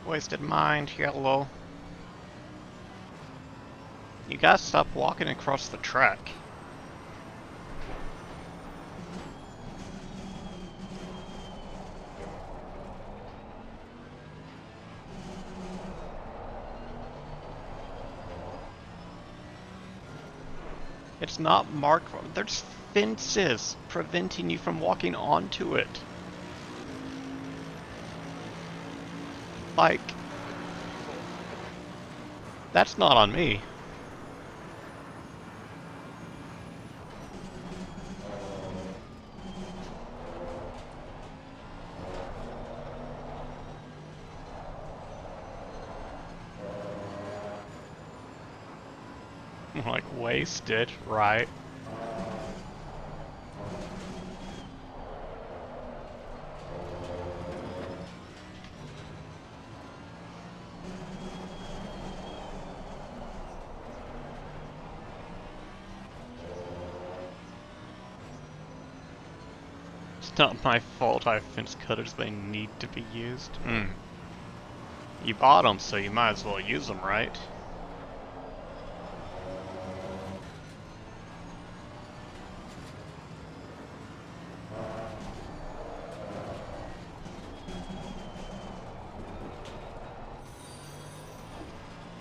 Wasted mind, yellow. You gotta stop walking across the track. It's not marked. There's fences preventing you from walking onto it. Like, that's not on me. Like, wasted, right? It's not my fault I have fence cutters, they need to be used. You bought them, so you might as well use them, right?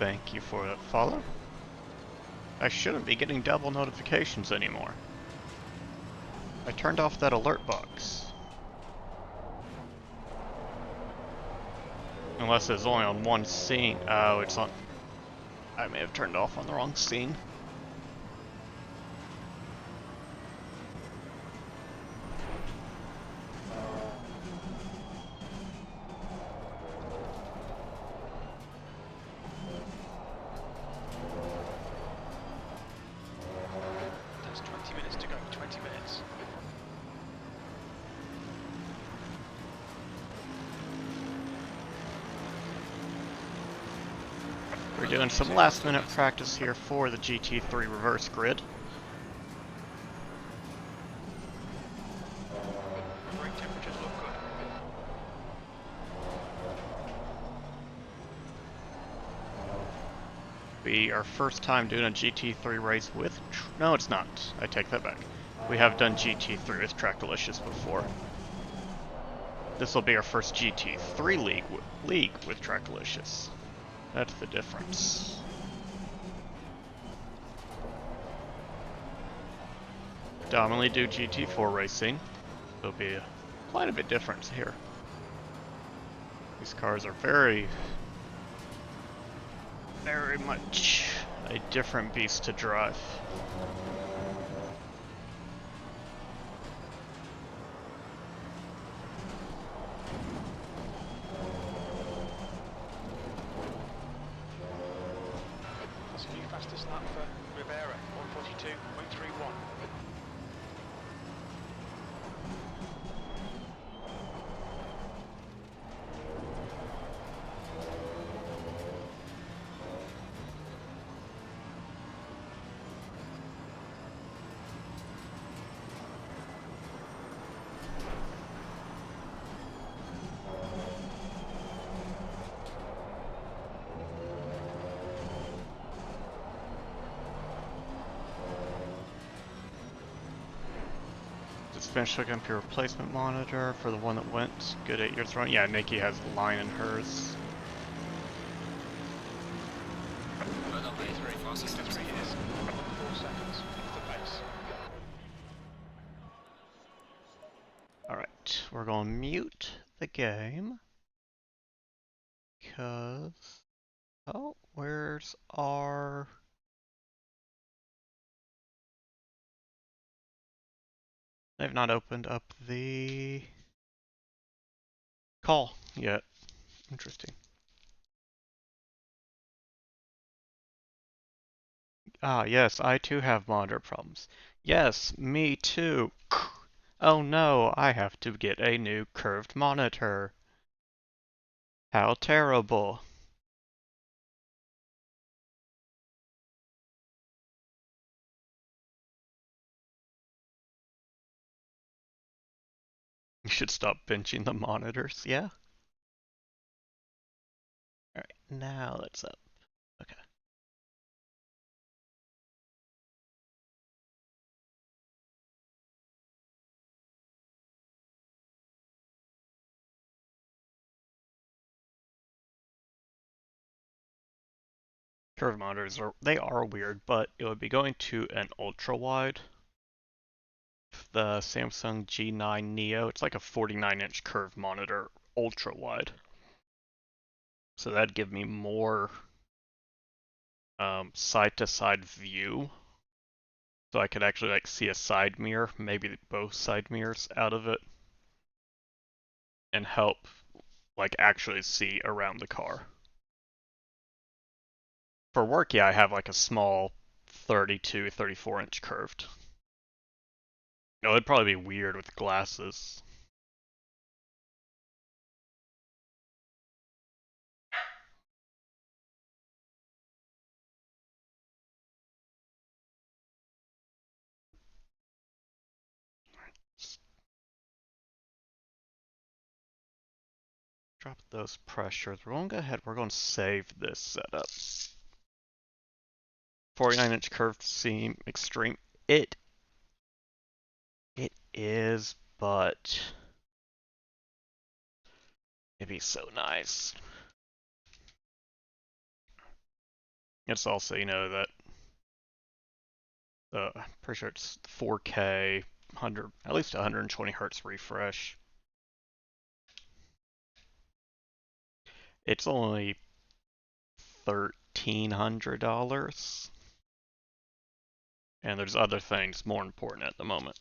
Thank you for that follow. I shouldn't be getting double notifications anymore. I turned off that alert box. Unless it's only on one scene. Oh, it's on... I may have turned off on the wrong scene. There's 20 minutes to go. 20 minutes. We're doing some last minute practice here for the GT3 reverse grid. Brake temperatures look good. Be our first time doing a GT3 race with... No, it's not. I take that back. We have done GT3 with Trackalicious before. This will be our first GT3 league with Trackalicious. That's the difference. predominantly do GT4 racing. It'll be quite a bit different here. These cars are very much a different beast to drive. That's a new fastest lap for Rivera, 142.31. Just finished hooking up your replacement monitor for the one that went. Good 8 years run. Yeah, Nikki has the line in hers. Well done, mate. Fastest GT3 lap so is far. 4 seconds off the pace. Alright, we're gonna mute the game. Cause... Oh, where's our... They've not opened up the... call yet. Interesting. Ah, yes, I too have monitor problems. Yes, me too. Oh no, I have to get a new curved monitor. How terrible. You should stop pinching the monitors, yeah? Alright, now it's up. Okay. Curved monitors are weird, but it would be going to an ultra wide. The Samsung G9 Neo, it's like a 49-inch curved monitor, ultra wide. So that'd give me more side-to-side view. So I could actually like see a side mirror, maybe both side mirrors out of it, and help like actually see around the car. For work, yeah, I have like a small 32, 34-inch curved. No, it'd probably be weird with glasses. Drop those pressures. We're going to go ahead, we're going to save this setup. 49-inch curved seam extreme. It is, but it'd be so nice. It's also, you know, that I'm pretty sure it's 4K, 100, at least 120 hertz refresh. It's only $1,300, and there's other things more important at the moment.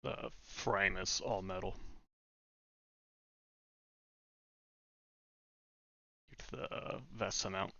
The frame is all metal. Due to the vest amount.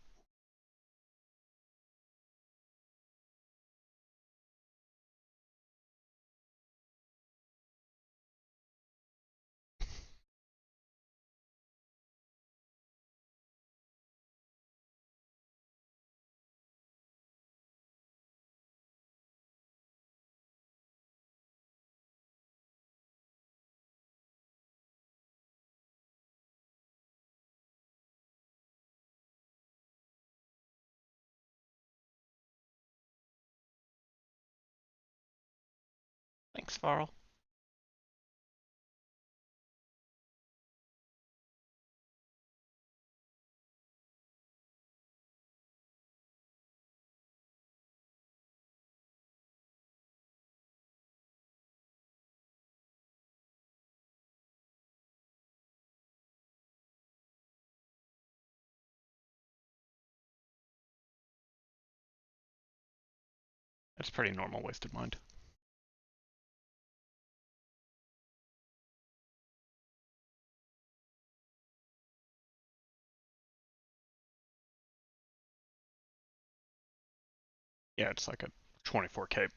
Thanks, Farrell. That's pretty normal wasted mind. Yeah, it's like a 24K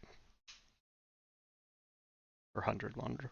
or 100 monitor.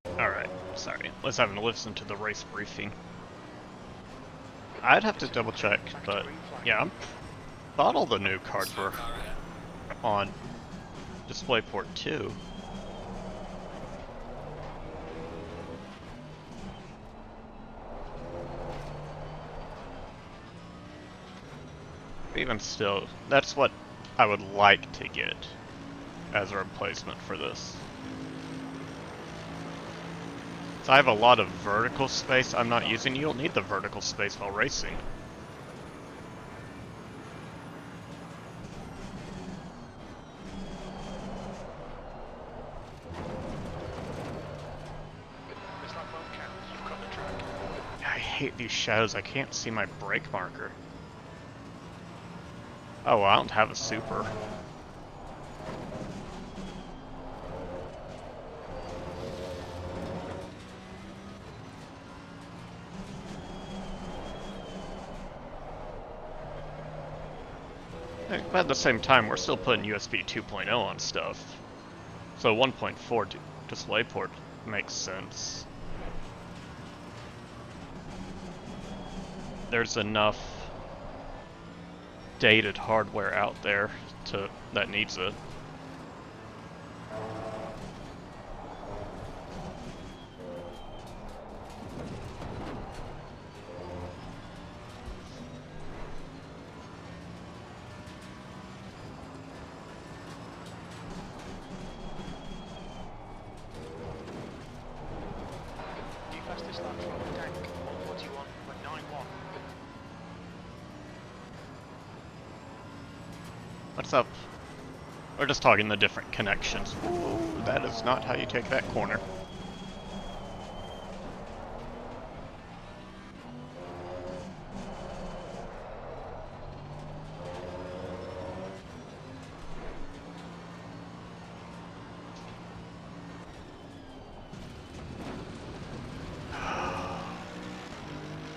Alright, sorry. Let's have a listen to the race briefing. I'd have to double check, but yeah, thought all the new cards Slow were car ahead. on DisplayPort 2. Even still, that's what I would like to get as a replacement for this. So I have a lot of vertical space I'm not using. You'll need the vertical space while racing. It's like won't count. You've got the track. I hate these shadows. I can't see my brake marker. Oh, well, I don't have a super. But at the same time, we're still putting USB 2.0 on stuff. So 1.4 DisplayPort makes sense. There's enough dated hardware out there that needs it. New fastest lap from Dank, 141.91. What's up? We're just talking the different connections. Ooh, that is not how you take that corner.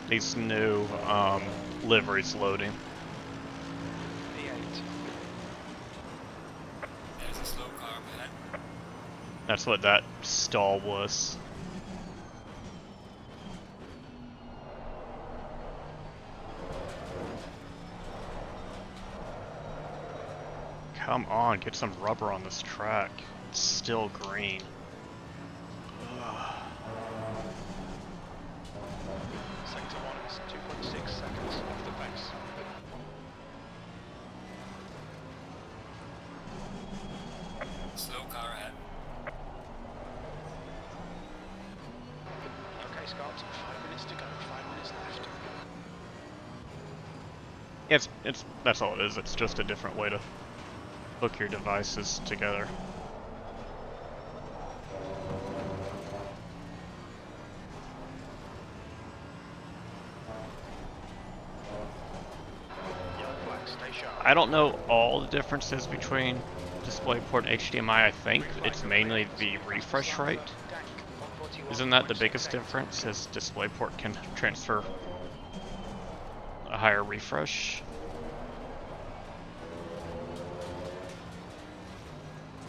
These new liveries loading. V8. There's a slow car up ahead. That's what that stall was. Come on, get some rubber on this track. It's still green. Ugh. Sector 1 is 2.6 seconds off the pace. Slow car ahead. Okay, Scott, 5 minutes to go, 5 minutes left. That's all it is. It's just a different way to hook your devices together. Yellow flag, stay sharp. I don't know all the differences between DisplayPort and HDMI. I think it's mainly the refresh rate. Dank, Isn't that the 141.68. biggest difference? Is DisplayPort can transfer a higher refresh?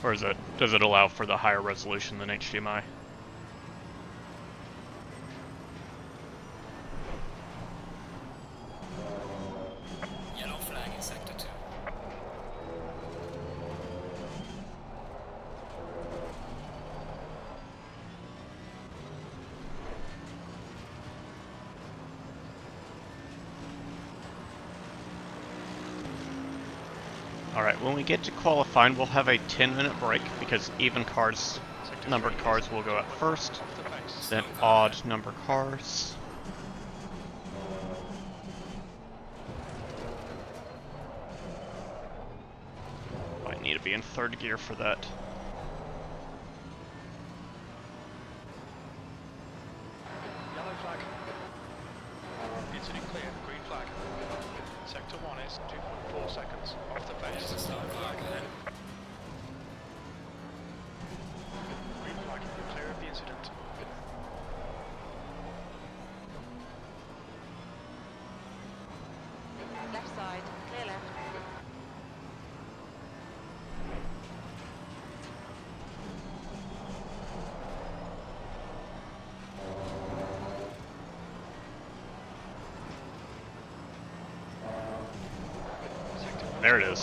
Or does it allow for the higher resolution than HDMI? Yellow flag in sector 2. Alright, when we get to qualifying, we'll have a 10-minute break because even cars, Sector numbered 3 cars is will go at 2.4 first, off the pace. then odd number cars. I need to be in third gear for that. Yellow flag. Incident clear, green flag. Sector 1 is 2.4 seconds off the There's a pace. slow car up ahead. Green flag, you're clear of the incident. Left side, clear left. There it is.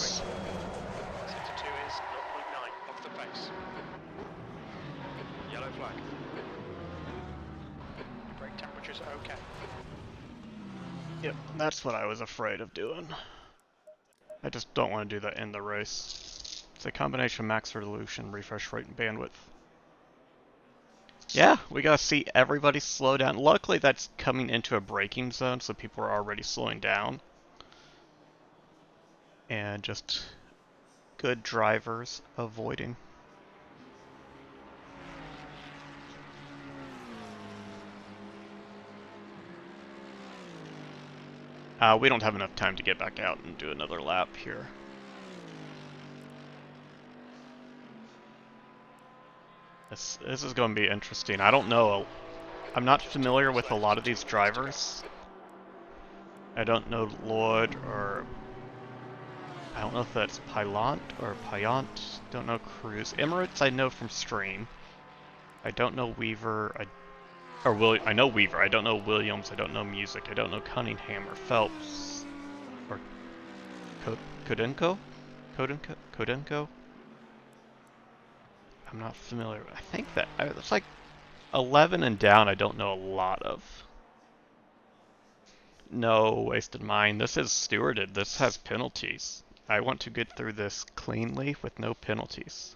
Sector 2 is 0.9 off the pace. Yellow flag. Brake temperatures are okay. Yep, that's what I was afraid of doing. I just don't want to do that in the race. It's a combination of max resolution, refresh rate, and bandwidth. Yeah, we gotta see everybody slow down. Luckily, that's coming into a braking zone, so people are already slowing down. And just good drivers avoiding. We don't have enough time to get back out and do another lap here. This is going to be interesting. I don't know. I'm not familiar with a lot of these drivers. I don't know Lloyd or... I don't know if that's Pylant or Pyant. Don't know Cruz. Emirates I know from stream. I don't know Weaver. I know Weaver. I don't know Williams. I don't know Music. I don't know Cunningham or Phelps. Or Kodenko? Kodenko? I'm not familiar. I think that it's like 11 and down. I don't know a lot of. No, wasted mine. This is stewarded. This has penalties. I want to get through this cleanly with no penalties.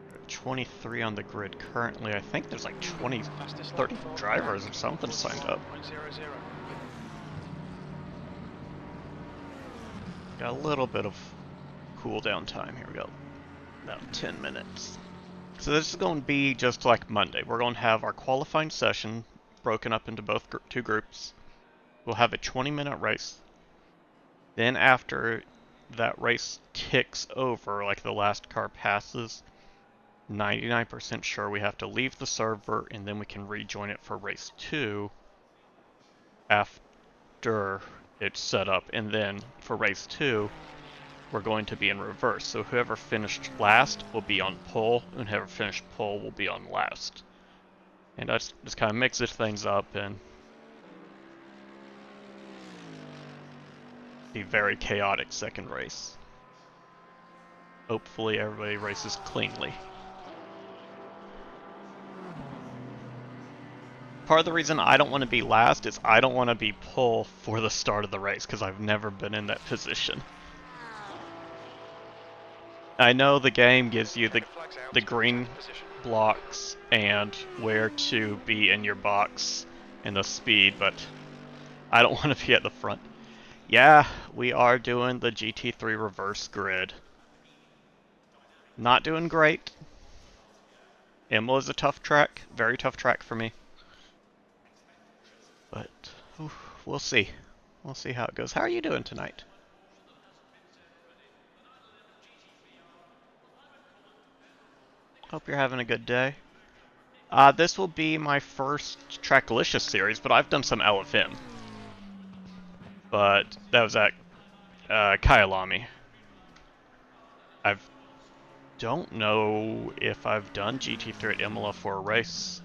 There are 23 on the grid currently. I think there's like 30 drivers or something signed up. Got a little bit of cooldown time. Here we go. About 10 minutes. So this is going to be just like Monday. We're going to have our qualifying session broken up into two groups. We'll have a 20-minute race. Then after that race ticks over, like the last car passes, 99% sure we have to leave the server and then we can rejoin it for race 2 after it's set up. And then for race 2, we're going to be in reverse. So whoever finished last will be on pole, and whoever finished pole will be on last. And that just kind of mixes things up and be very chaotic second race. Hopefully everybody races cleanly. Part of the reason I don't want to be last is I don't want to be pole for the start of the race because I've never been in that position. I know the game gives you the green blocks and where to be in your box and the speed, but I don't want to be at the front. Yeah, we are doing the GT3 reverse grid. Not doing great. Imola is a tough track, very tough track for me. But we'll see. We'll see how it goes. How are you doing tonight? Hope you're having a good day. This will be my first Tracklicious series, but I've done some LFM. But that was at Kyalami. I don't know if I've done GT3 at Imola for a race.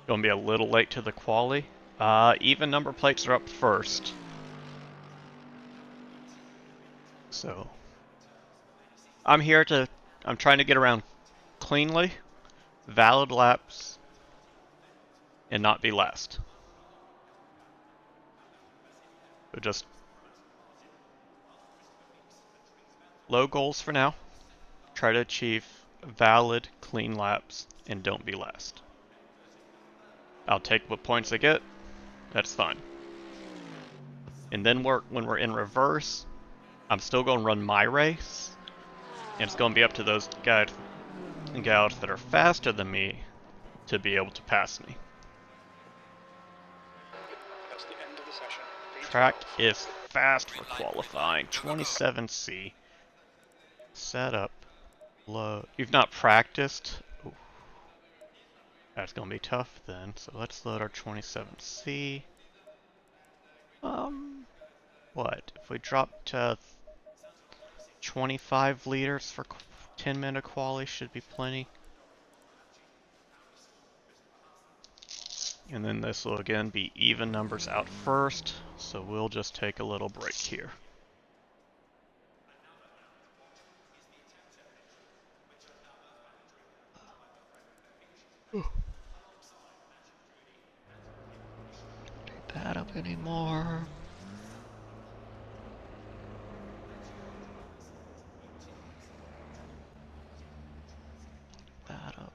Gonna be a little late to the quali. Even number plates are up first. So I'm trying to get around cleanly, valid laps, and not be last. So just low goals for now. Try to achieve valid, clean laps, and don't be last. I'll take what points I get. That's fine. And then when we're in reverse, I'm still going to run my race. And it's going to be up to those guys and gals that are faster than me to be able to pass me. That's the end of the session. Track is fast for qualifying. 27C. Setup. Low. You've not practiced? Ooh. That's going to be tough then. So let's load our 27C. What? If we drop to 25 liters for 10-minute quali, should be plenty. And then this will again be even numbers out first, so we'll just take a little break here. Need that up anymore. That up.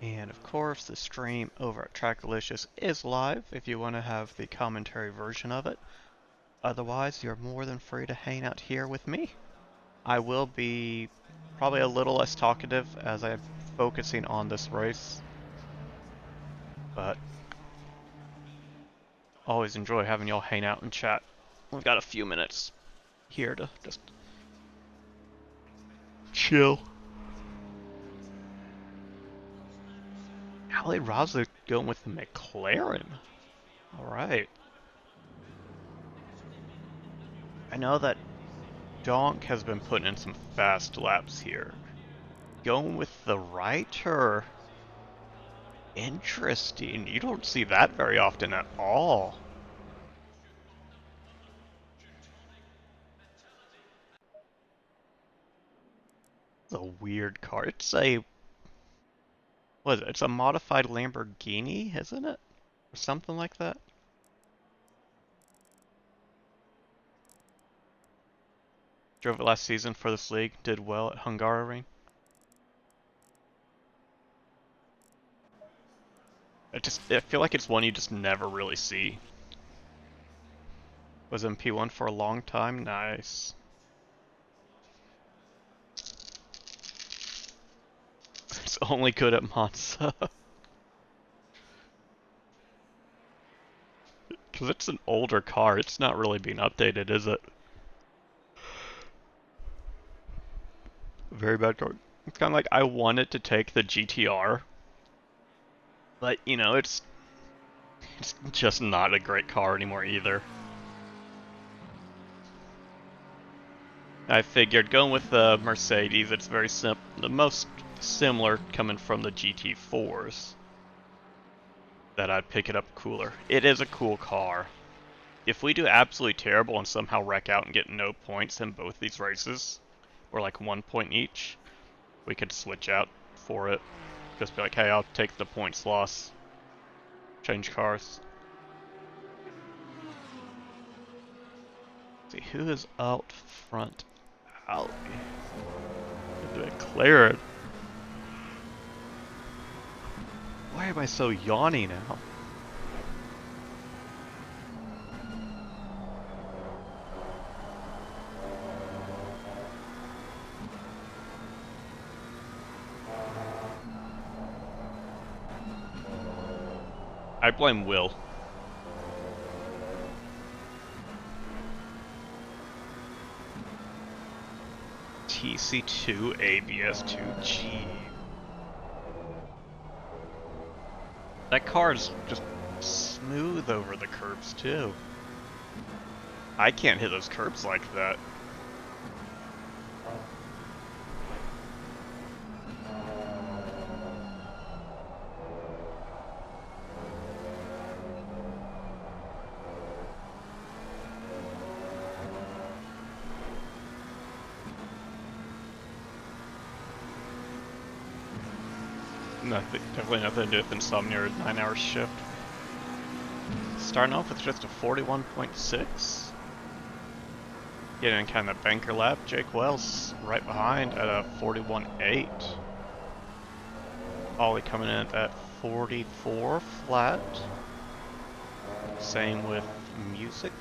And of course, the stream over at Trackalicious is live if you want to have the commentary version of it. Otherwise, you're more than free to hang out here with me. I will be probably a little less talkative as I'm focusing on this race, but always enjoy having y'all hang out and chat. We've got a few minutes here to just chill. Ali Raza going with the McLaren. Alright. I know that Donk has been putting in some fast laps here. Going with the Writer. Interesting. You don't see that very often at all. It's a weird car. It's a... what is it? It's a modified Lamborghini, isn't it? Or something like that? Drove it last season for this league. Did well at Hungaroring. I feel like it's one you just never really see. Was in P1 for a long time. Nice. It's only good at Monza. Because it's an older car. It's not really being updated, is it? Very bad car. It's kind of like I wanted to take the GTR. But, you know, it's just not a great car anymore either. I figured going with the Mercedes, it's very simple. The most similar coming from the GT4s. That I'd pick it up cooler. It is a cool car. If we do absolutely terrible and somehow wreck out and get no points in both these races, or like 1 point each, we could switch out for it. Just be like, hey, I'll take the points loss. Change cars. Let's see, who is out front? Ali. The McLaren. Why am I so yawny now? I blame Will. TC2 ABS2G. That car is just smooth over the curbs too. I can't hit those curbs like that. Nothing, definitely nothing to do with insomnia or 9-hour shift. Starting off with just a 41.6. Getting kind of banker lap. Jake Wells right behind at a 41.8. Ollie coming in at 44 flat. Same with music.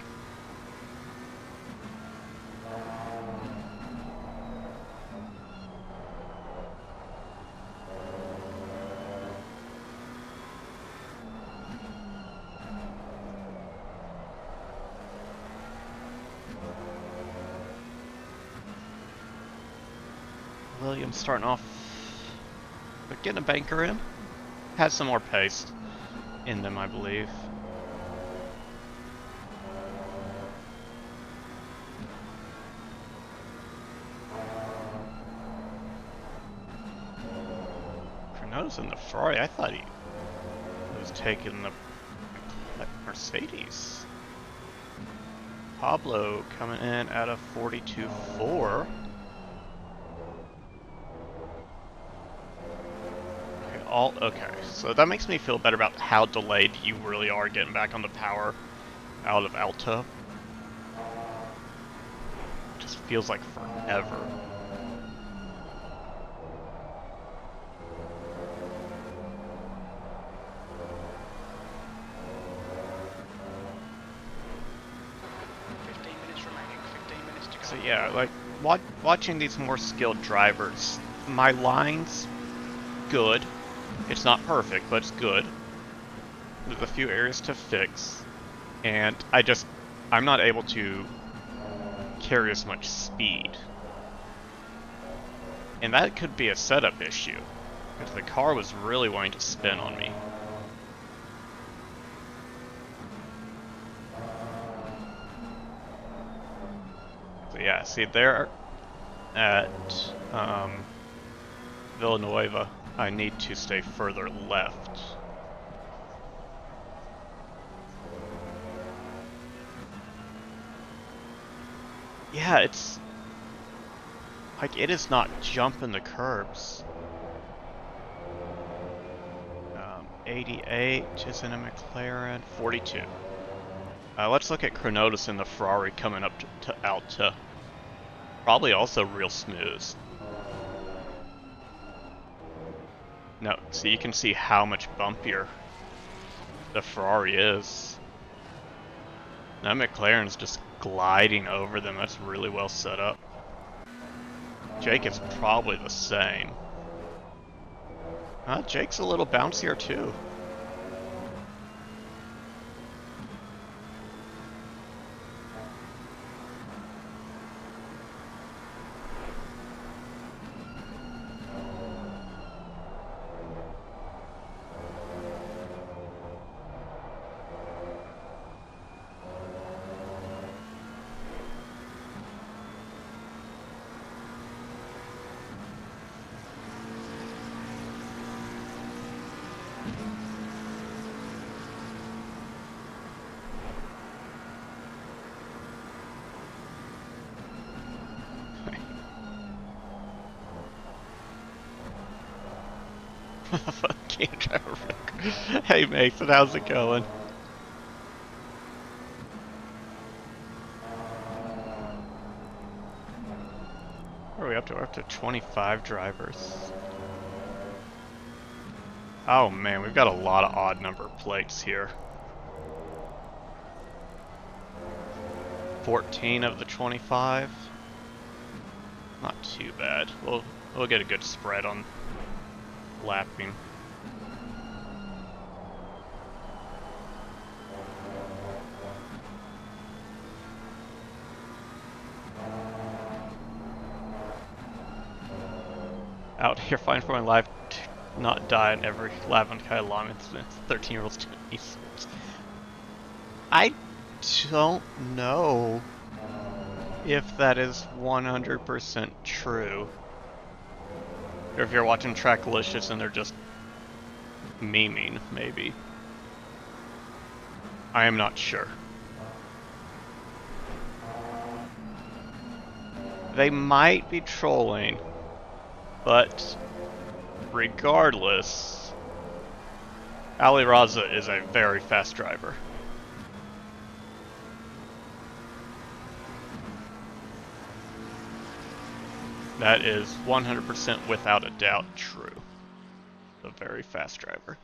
Williams starting off, but getting a banker in. Has some more pace in them, I believe. For noticing the Ferrari, I thought he is taking the Mercedes. Pablo coming in at a 42.4. Okay, so that makes me feel better about how delayed you really are getting back on the power out of Alta. It just feels like forever. So yeah, like watching these more skilled drivers, my line's good. It's not perfect, but it's good. There's a few areas to fix, and I'm not able to carry as much speed. And that could be a setup issue, because the car was really wanting to spin on me. So yeah, see there at Villanueva, I need to stay further left. Yeah, it's like it is not jumping the curbs. 88 is in a McLaren, 42. Let's look at Chronotis in the Ferrari coming up to Alta. Probably also real smooth. No, so you can see how much bumpier the Ferrari is. That McLaren's just gliding over them. That's really well set up. Jake is probably the same. Jake's a little bouncier too. Can't drive a wreck. Hey Mason, how's it going? What are we up to? We're up to 25 drivers. Oh man, we've got a lot of odd number plates here. 14 of the 25. Not too bad. We'll get a good spread on lapping. Out here fighting for my life to not die in every lap on Kai Long incident. 13-year-olds doing esports. I don't know if that is 100% true. Or if you're watching Tracklicious and they're just memeing, maybe. I am not sure. They might be trolling, but regardless, Ali Raza is a very fast driver. That is 100% without a doubt true. A very fast driver.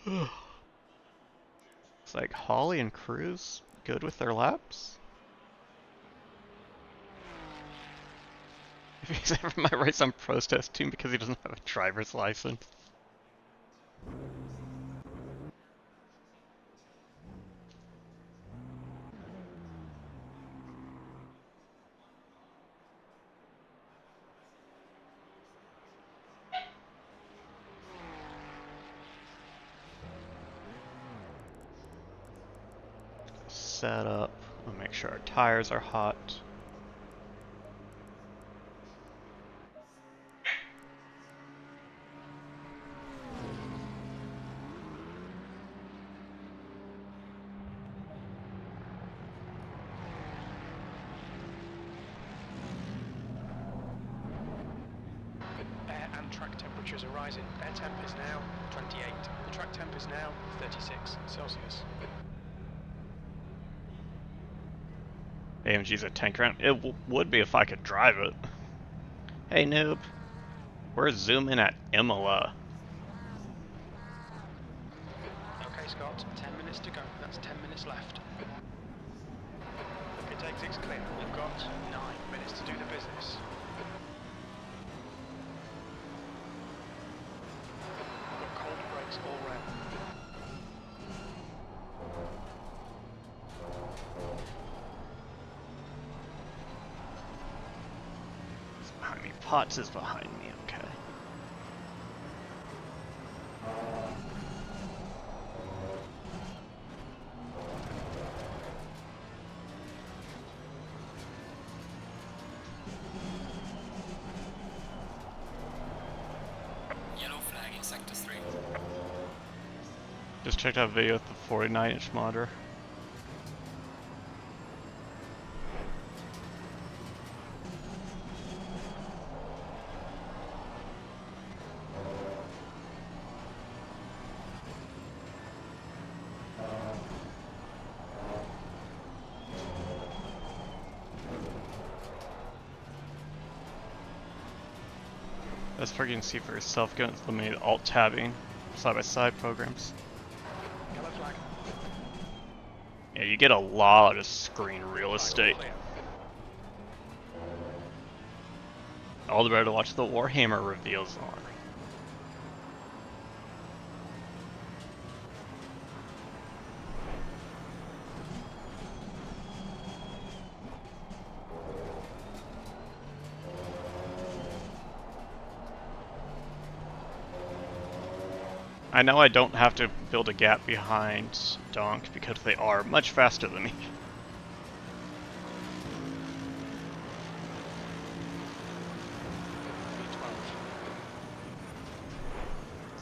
It's like Holly and Cruz good with their laps. If he's ever my race on protest team because he doesn't have a driver's license. Set up. We'll make sure our tires are hot. track temperatures are rising. Air temp is now 28. The track temp is now 36 Celsius. AMG's a tank round. It would be if I could drive it. Hey noob, we're zooming at Imola. Okay Scott, 10 minutes to go. That's 10 minutes left. Pit exit's clear. We've got 9 minutes to do the business. We've got cold brakes all round. It's behind me. Potts is behind me, okay. Yellow flag in sector 3. Just checked out a video with the 49-inch monitor. That's for you can see for yourself. Get eliminated alt-tabbing, side-by-side programs. Yellow flag. Yeah, you get a lot of screen real estate. Clear. All the better to watch the Warhammer reveals on. I know I don't have to build a gap behind Donk because they are much faster than me.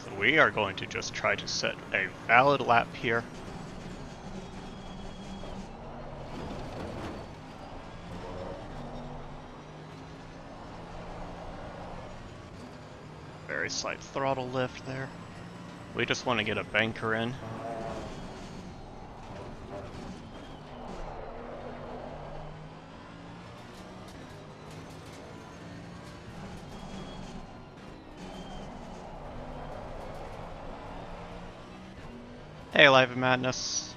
So we are going to just try to set a valid lap here. Very slight throttle lift there. We just want to get a banker in. Hey, Live of Madness.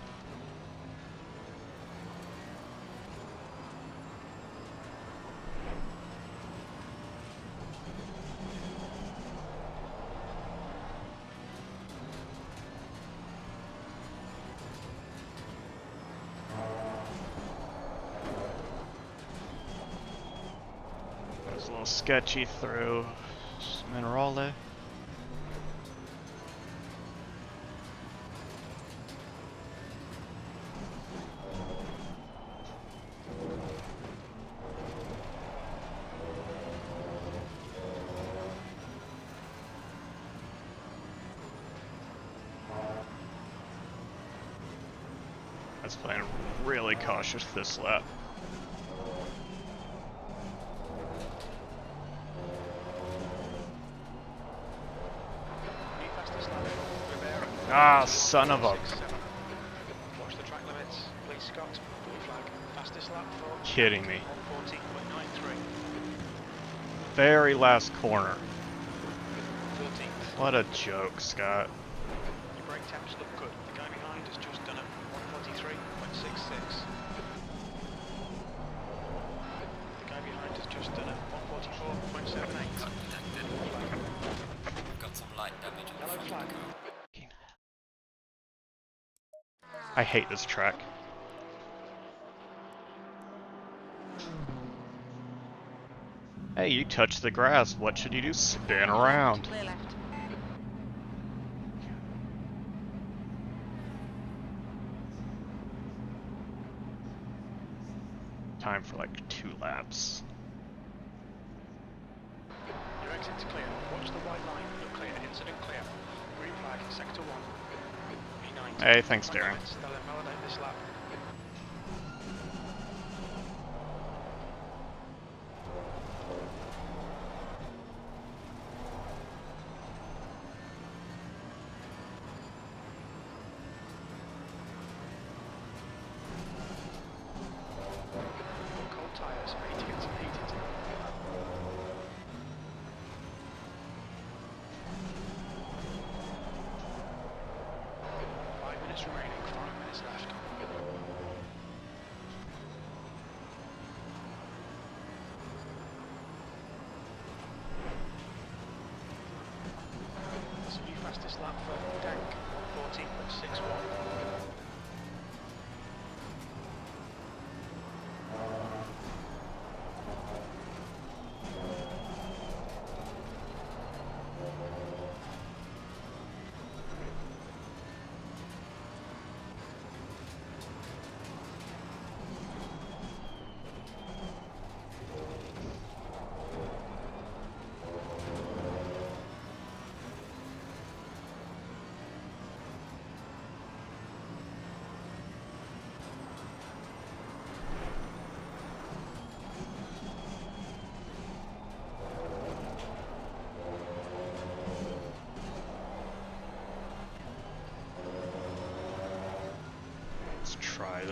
It's a little sketchy through Minerale. I was playing really cautious this lap. New fastest lap. Rivera. Ah, son of a... 6-7. Watch the track limits. Please Scott. Blue flag. Fastest lap for Kidding me. 140.93. Very last corner. 13th. What a joke, Scott. Your brake temps look good. The guy behind has just done a 143.66. The guy behind has just done a 144.78. Cut detected. We've got some light damage on the Yellow front of flag. the car. I hate this track. Hey, you touched the grass. What should you do? Spin around. Clear left. Time for like 2 laps. Your exit's clear. Watch the white line. Look clear. Incident clear. Green flag. Sector 1. P90. Hey, thanks, Track Darren. limits. They'll invalidate this lap.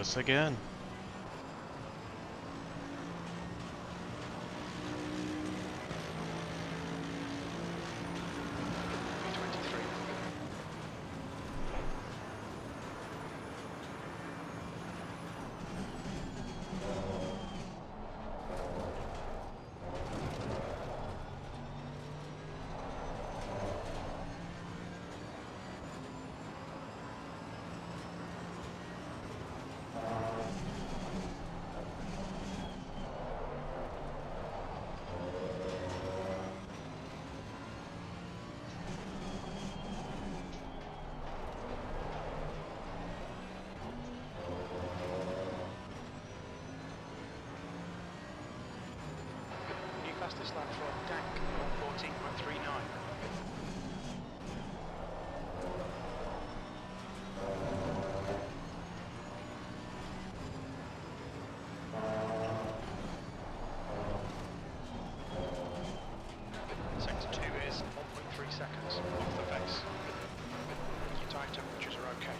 this again. V23. New fastest lap from Dank, 1:14.39. Sector 2 is 1.3 seconds off the pace. Your tyre temperatures are okay.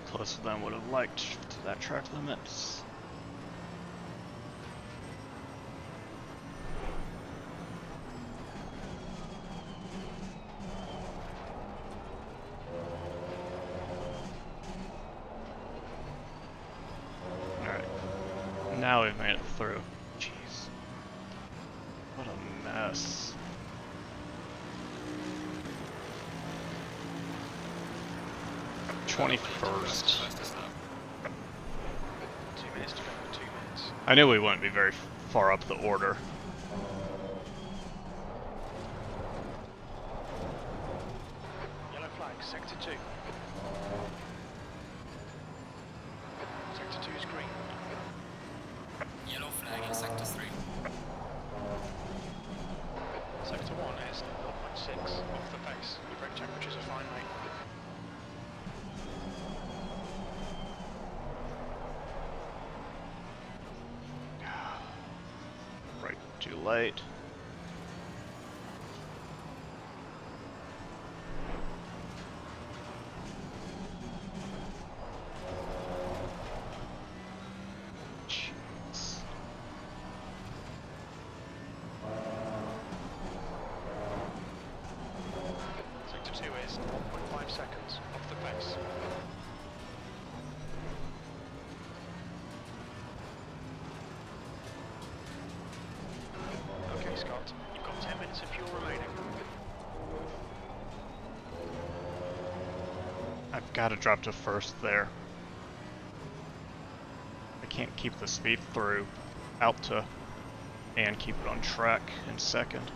Closer than I would have liked to that track limits. Alright. Now we've made it through. Jeez. What a mess. Fastest 21st. lap. 2 minutes to go, 2 minutes. I knew we wouldn't be very far up the order. Yellow flag, sector 2. Sector 2 is green. Yellow flag in sector 3. Sector 1 is 0.6 off the pace. Your brake temperatures are fine, mate. Right, too late. Jeez. Sector 2 is 1.5 seconds off the pace. Okay, Scott, you've got 10 minutes of fuel remaining. I've got to drop to first there. I can't keep the speed through Alta and keep it on track in second.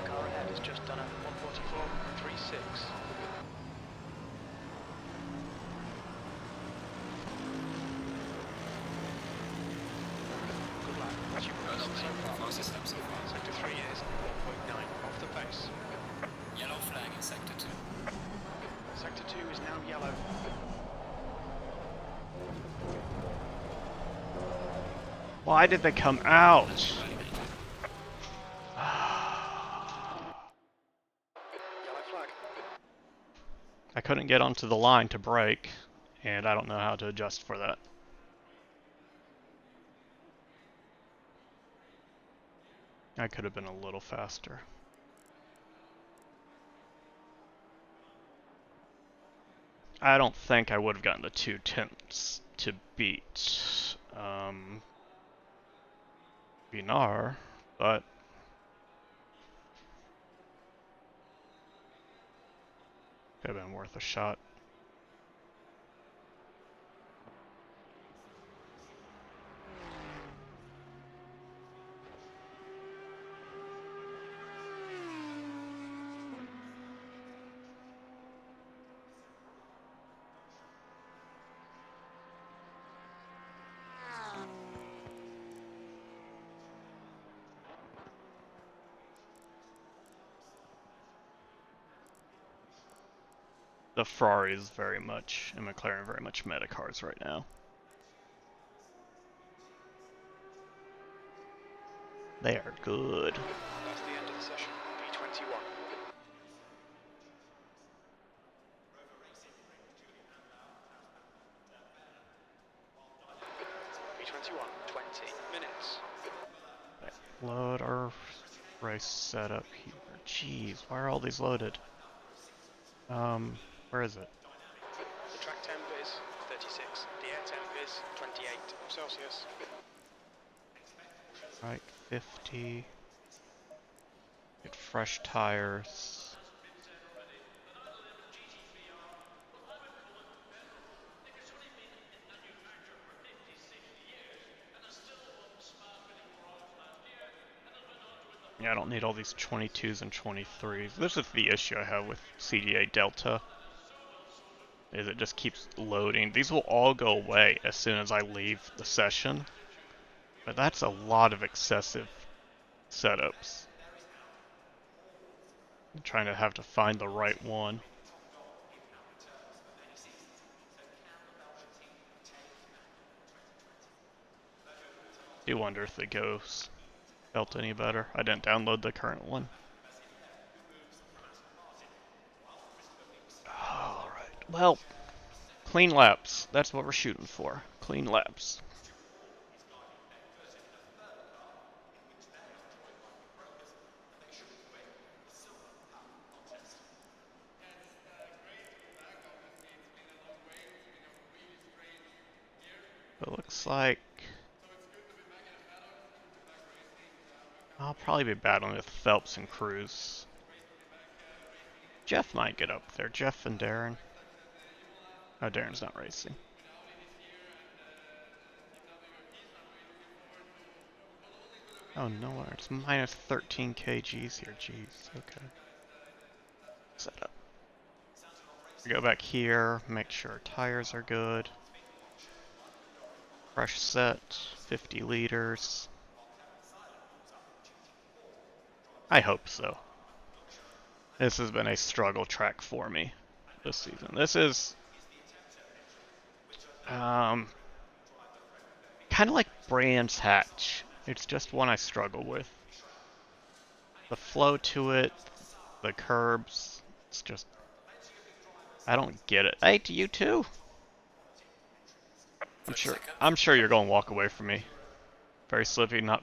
Car ahead has just done a 1:44.36. Good luck. What's your Well pace done, so mate. far? Fastest lap so far. Sector 3 is 1.9 off the pace. Yellow flag in sector 2. Sector 2 is now yellow. Why did they come out? Yellow flag. I couldn't get onto the line to brake, and I don't know how to adjust for that. I could have been a little faster. I don't think I would have gotten the 2/10 to beat Binar, but could have been worth a shot. The Ferraris very much, and McLaren very much meta cars right now. They are good. That's the end of the session. P21. P21, 20 minutes. Load our race setup here. Jeez, why are all these loaded? Where is it? The track temp is 36. The air temp is 28 Celsius. Right, 50. Get fresh tires. Yeah, I don't need all these 22s and 23s. This is the issue I have with CDA Delta. Is it just keeps loading. These will all go away as soon as I leave the session. But that's a lot of excessive setups. I'm trying to have to find the right one. Do wonder if it goes Delta any better. I didn't download the current one. Alright, well, clean laps. That's what we're shooting for. Clean laps. It looks like I'll probably be battling with Phelps and Cruz. Jeff might get up there. Jeff and Darren. Oh, Darren's not racing. Oh no, it's minus 13 kgs here. Jeez, okay. Set up. Go back here, make sure tires are good. Fresh set, 50 liters. I hope so. This has been a struggle track for me this season. This is kind of like Brands Hatch. It's just one I struggle with. The flow to it, the curbs, it's just, I don't get it. Hey, to you too. I'm sure you're going to walk away from me. Very slippy, not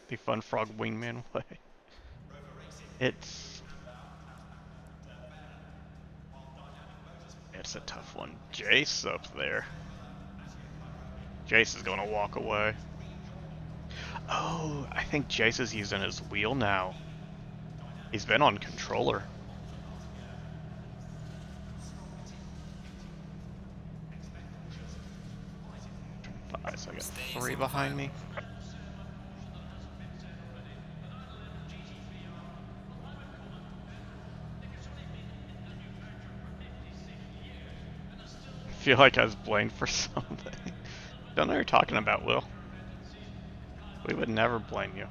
the Fun Frog Wingman way. It's a tough one. Jace up there. Jace is going to walk away. Oh, I think Jace is using his wheel now. He's been on controller. So I got 3 behind me. I feel like I was blamed for something. Don't know what you're talking about, Will. We would never blame you.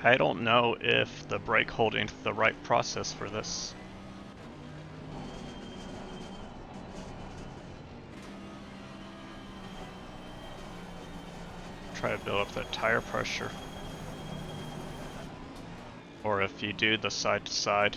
I don't know if the brake holding's the right process for this. Try to build up that tire pressure. Or if you do the side to side.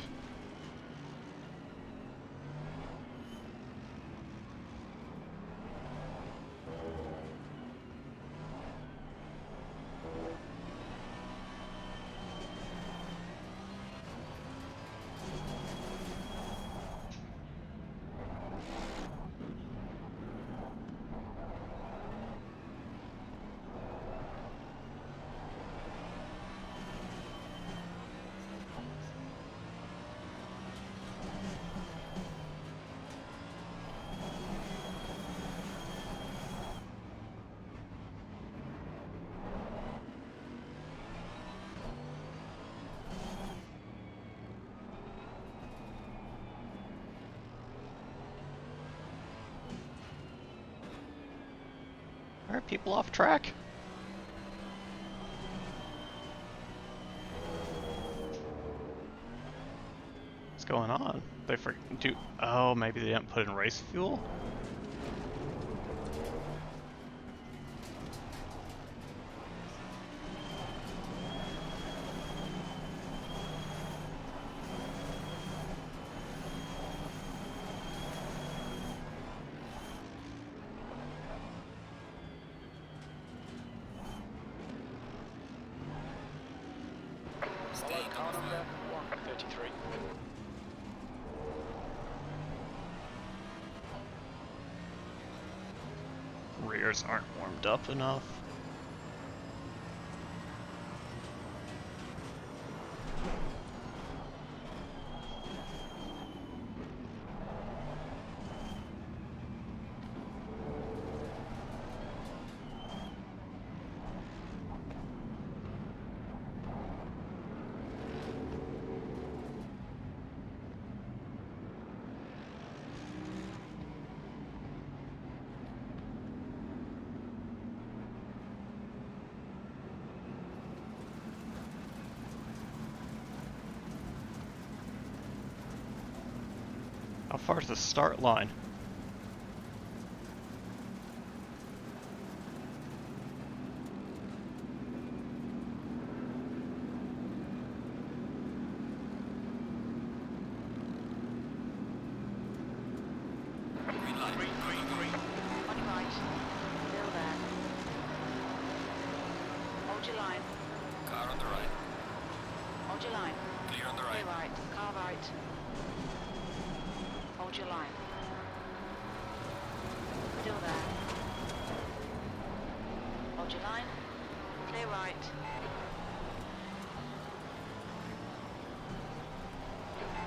are people off track? What's going on? They do. Oh, maybe they didn't put in race fuel? Stay Follow in car number number 5. 133. Rears aren't warmed up enough. How far is the start line? Green light. Green, green, green. On your right. Still there. Hold your line. Car on the right. Hold your line. Clear on the Clear right. right. Car right. Hold your line. Still there. Hold your line. Clear right.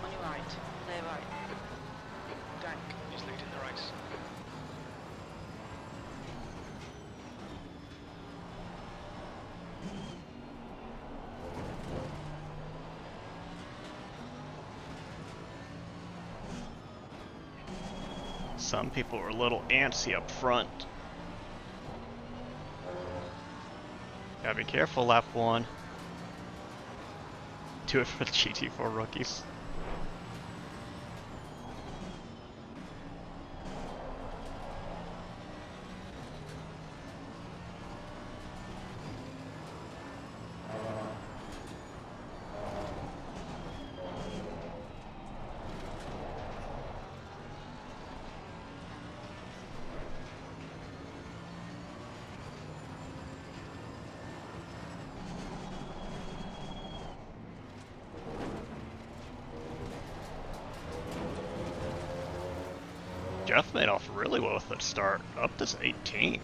On your right. Clear right. Dank is leading the race. Some people are a little antsy up front. Gotta be careful, lap 1. Do it for the GT4 rookies. Jeff made off really well with that start, up to 18th.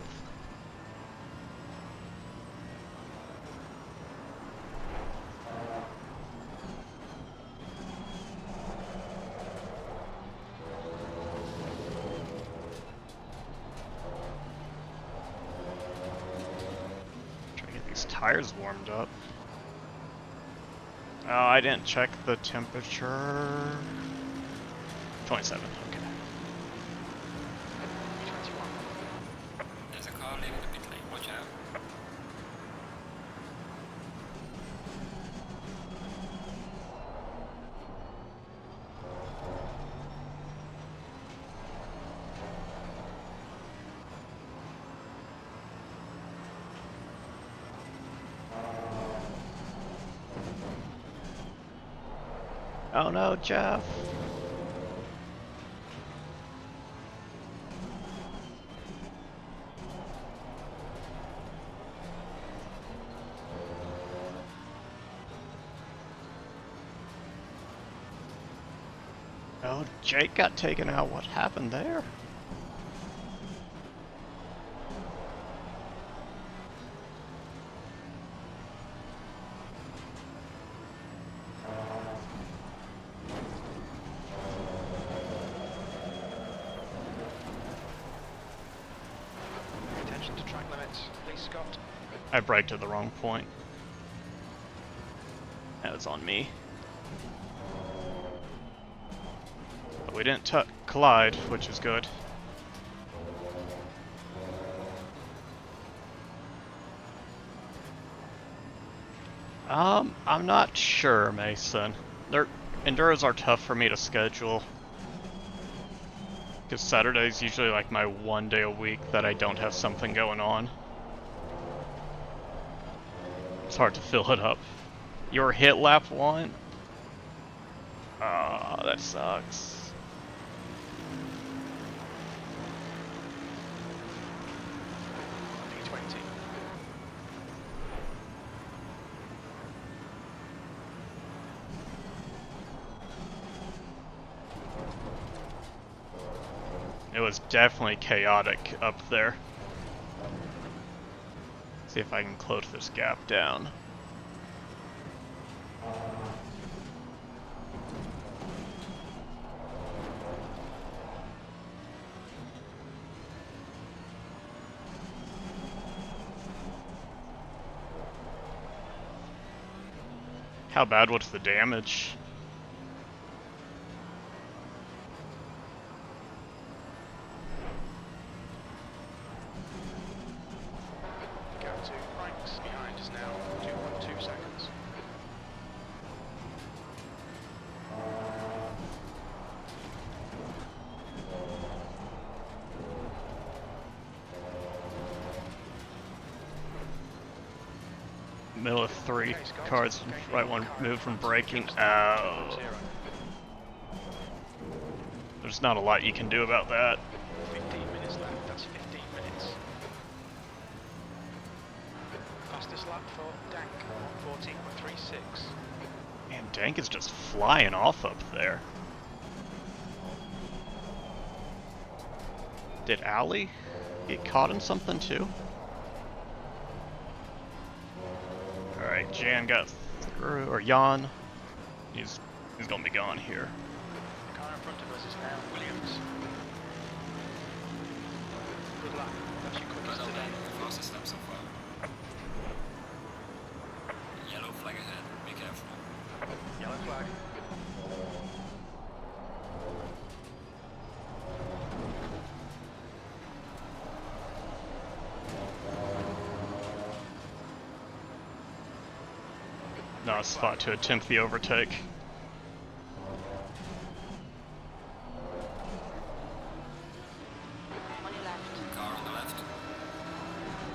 Try to get these tires warmed up. Oh, I didn't check the temperature. 27, okay. 21. There's a car leaving the pit lane. Watch out. Oh no, Jeff. Oh, Jake got taken out. What happened there? Attention to track limits. Please, Scott. I braked at the wrong point. That was on me. But we didn't collide, which is good. I'm not sure, Mason. Enduros are tough for me to schedule. Because Saturday's usually like my one day a week that I don't have something going on. It's hard to fill it up. Your hit lap 1? Ah, that sucks. P20. It was definitely chaotic up there. See if I can close this gap down. How bad was the damage? Go to Franks behind us now, 2.2 seconds. Middle of 3 Okay, Scott, cars, gain right one one car move in from front, braking. keep Oh. zero. There's not a lot you can do about that. 15 minutes left, that's 15 minutes. Fastest lap for Dank, 1:14.36. Man, Dank is just flying off up there. Did Ali get caught in something too? Alright, Jan got through, or Jan. He's gonna be gone here. The car in front of us is now Williams. Good lap, that's your quickest Well today. done, the fastest lap so far. Yellow flag ahead, be careful. Yellow flag. Not a spot to attempt the overtake. On your left. Car on the left,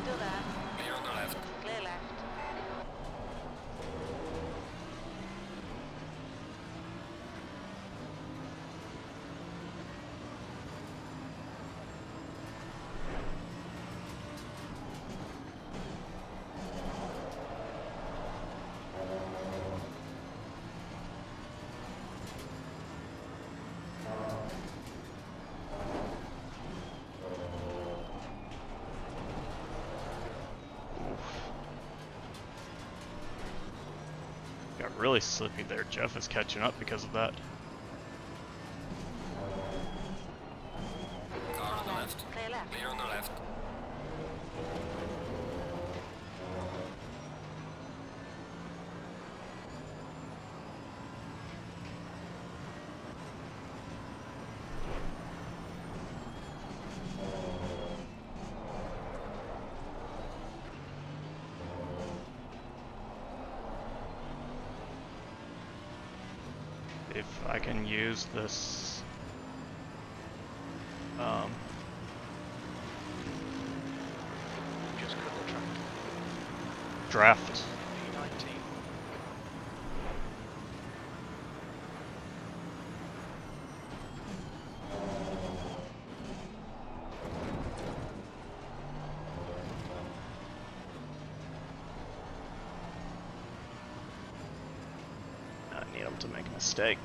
Still there. clear on the left. Clear left. Got really slippy there. Jeff is catching up because of that. Car on the left, Clear left. clear on the left. If I can use this Just cut the track. draft. P19. I need him to make a mistake.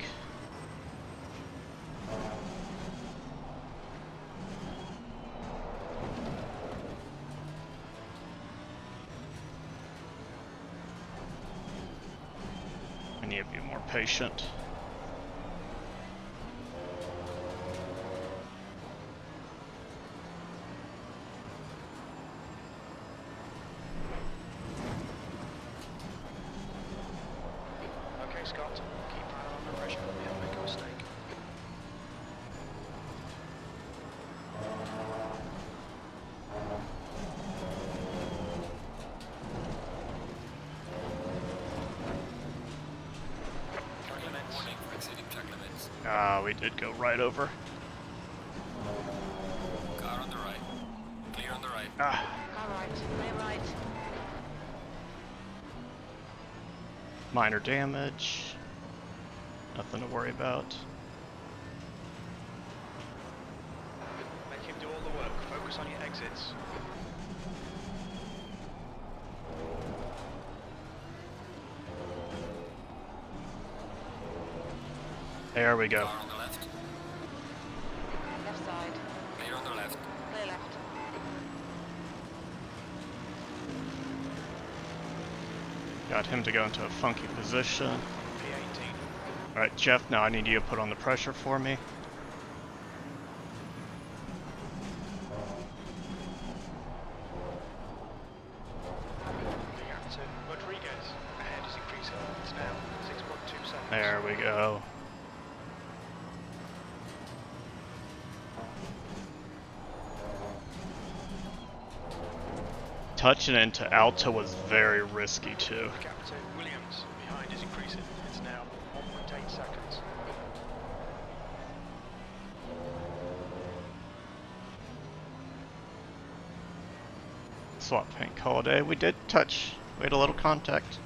I need to be more patient. Okay, Scott, keep an eye on the pressure. Don't make a mistake. Ah, we did go right over. Car on the right. Clear on the right. Ah, All right. Lay right. minor damage. Nothing to worry about. Make him do all the work. Focus on your exits. There we go. Car on the left. Left side. Clear on the left. Clear left. Got him to go into a funky position. P18. Alright, Jeff, now I need you to put on the pressure for me. The gap to Rodriguez. Ahead is increasing. It's now 6.2 seconds. There we go. Touching into Alta was very risky too. The gap to Williams behind is increasing. It's now 1.8 seconds. Swap paint call day. We did touch. We had a little contact.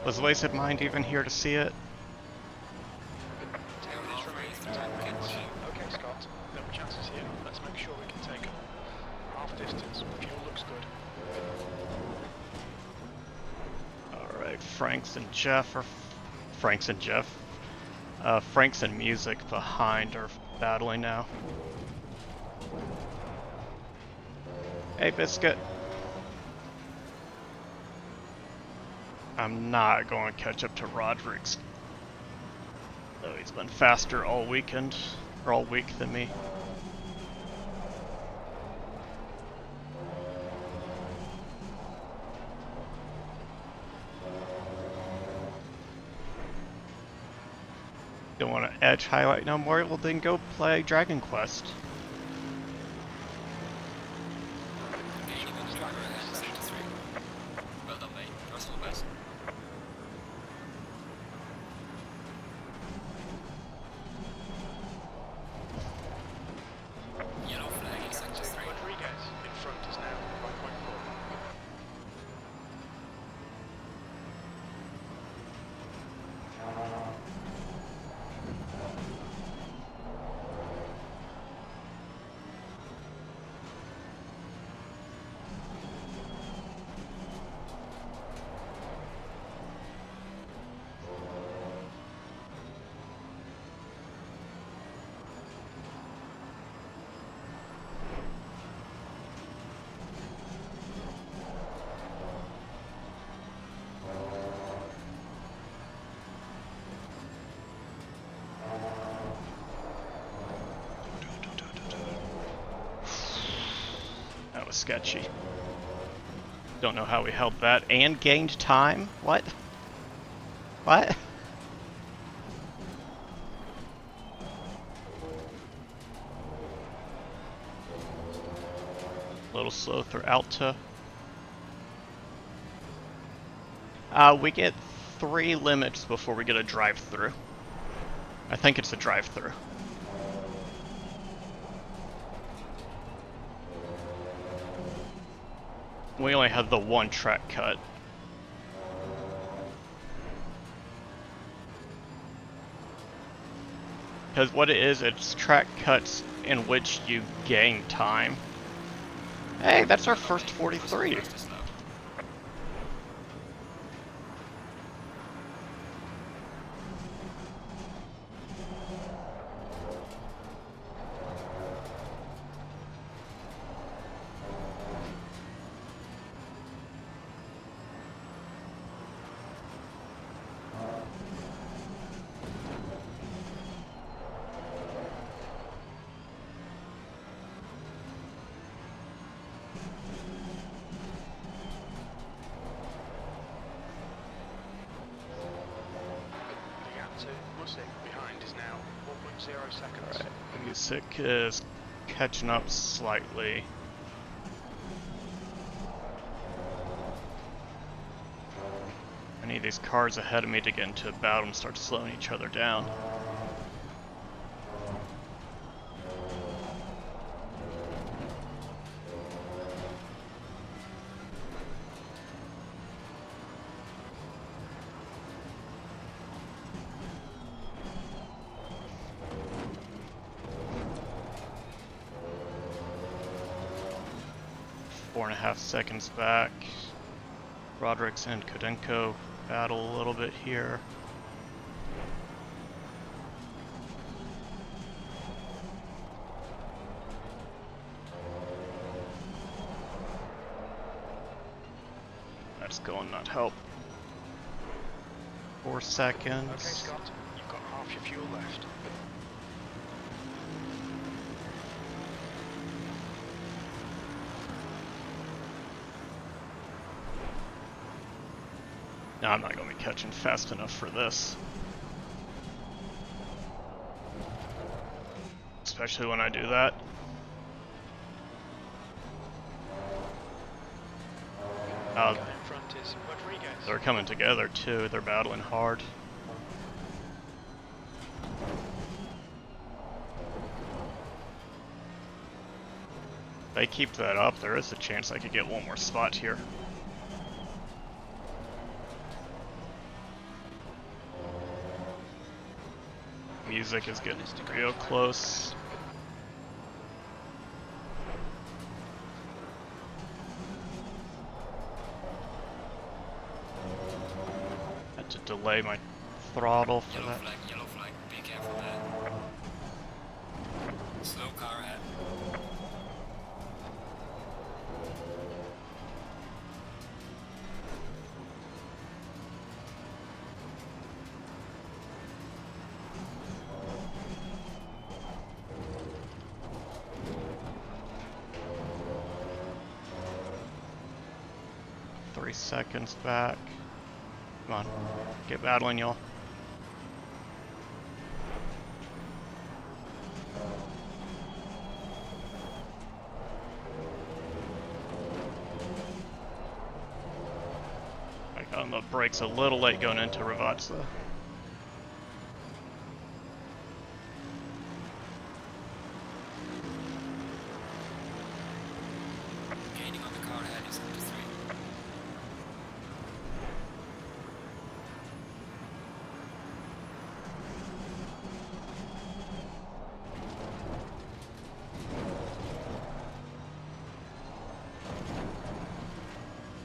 Was Wasted Mind even here to see it? 10 minutes remaining for 10 minutes. Okay, Scott. No chances here. Let's make sure we can take them. Half distance. Fuel looks good. Alright, Franks and Jeff Franks and Music behind are battling now. Hey, Biscuit. I'm not going to catch up to Rodriguez. Though he's been faster all weekend, or all week than me. Don't want to edge highlight no more? Well, then go play Dragon Quest. Gaining on the driver ahead, sector 3. Well done, mate. Personal best. Yellow flag in sector 3. Rodriguez in front is now 1.4. That was sketchy. Don't know how we held that and gained time. What? What? A little slow through Alta. We get 3 limits before we get a drive-through. I think it's a drive-through. We only had the 1 track cut. Because what it is, it's track cuts in which you gain time. Hey, that's our first 43. Fastest lap. The gap to Music behind is now 1.0 seconds. Alright, Music is catching up slightly. I need need these cars ahead of me to get into a battle and start slowing each other down. Four and a half seconds back. Roderick's and Kodenko battle a little bit here. That's going not help. 4 seconds. Okay, Scott, you've got half your fuel left. No, I'm not going to be catching fast enough for this. Especially when I do that. Guy in front is Rodriguez. They're coming together too, they're battling hard. If they keep that up, there is a chance I could get one more spot here. Music is getting real close. Had to delay my throttle for that. Yellow flag, be careful there. Slow car ahead. Seconds back. Come on, get battling, y'all. I got on the brakes a little late going into Ravazza. Gaining on the car ahead is GT3.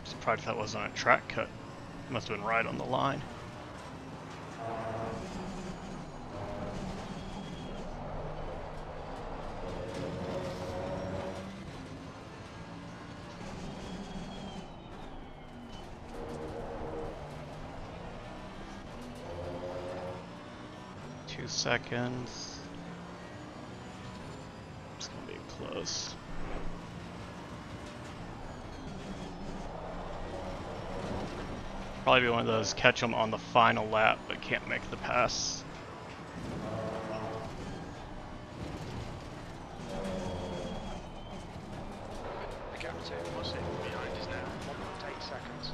Surprised that wasn't a track cut. Must have been right on the line. Two seconds. It's gonna be close. Probably be one of those catch them on the final lap but can't make the pass. The gap to Mossy behind is now 1.8 seconds.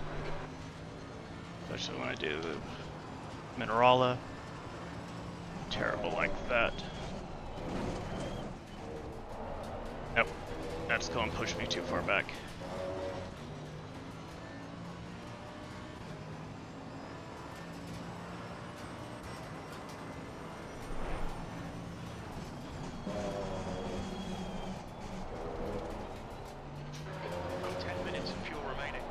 Especially when I do Minerala. Terrible like that. Nope. That's going to push me too far back. Got 10 minutes of fuel remaining.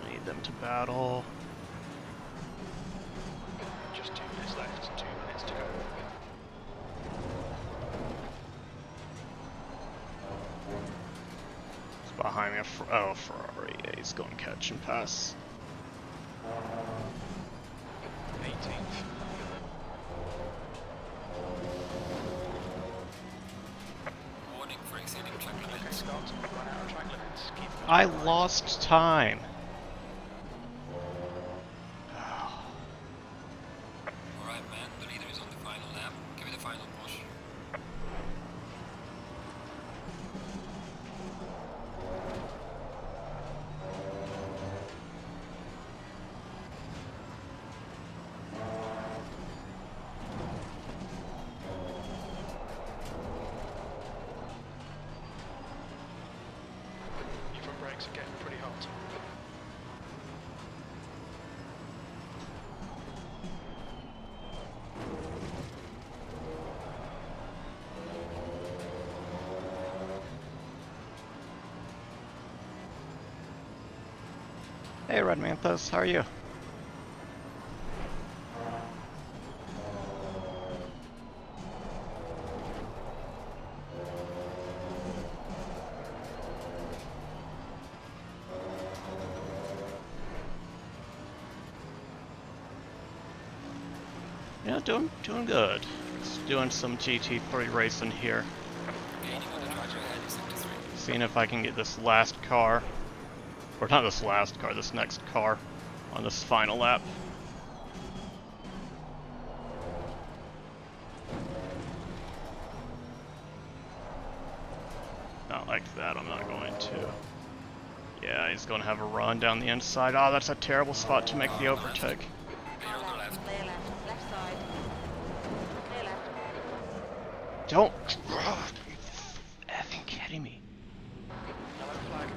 Need them to battle. Just 2 minutes left, 2 minutes to go. It's behind me. Oh, Ferrari. Yeah, he's going to catch and pass. 18th. Warning for exceeding track Okay, limits. Scott, run out of track limits. Keep I lost time. Things are getting pretty hot. Hey, Red Manthos, how are you? Yeah, doing good. Just doing some GT3 racing here. Gaining on the driver ahead in sector 3. Seeing if I can get this last car, or not this last car, this next car on this final lap. Not like that, I'm not going to. Yeah, he's going to have a run down the inside. Oh, that's a terrible spot to make the overtake. Clear on the left. Clear left. Left side. Clear left. Don't. Oh, you effing kidding me. Yellow flag.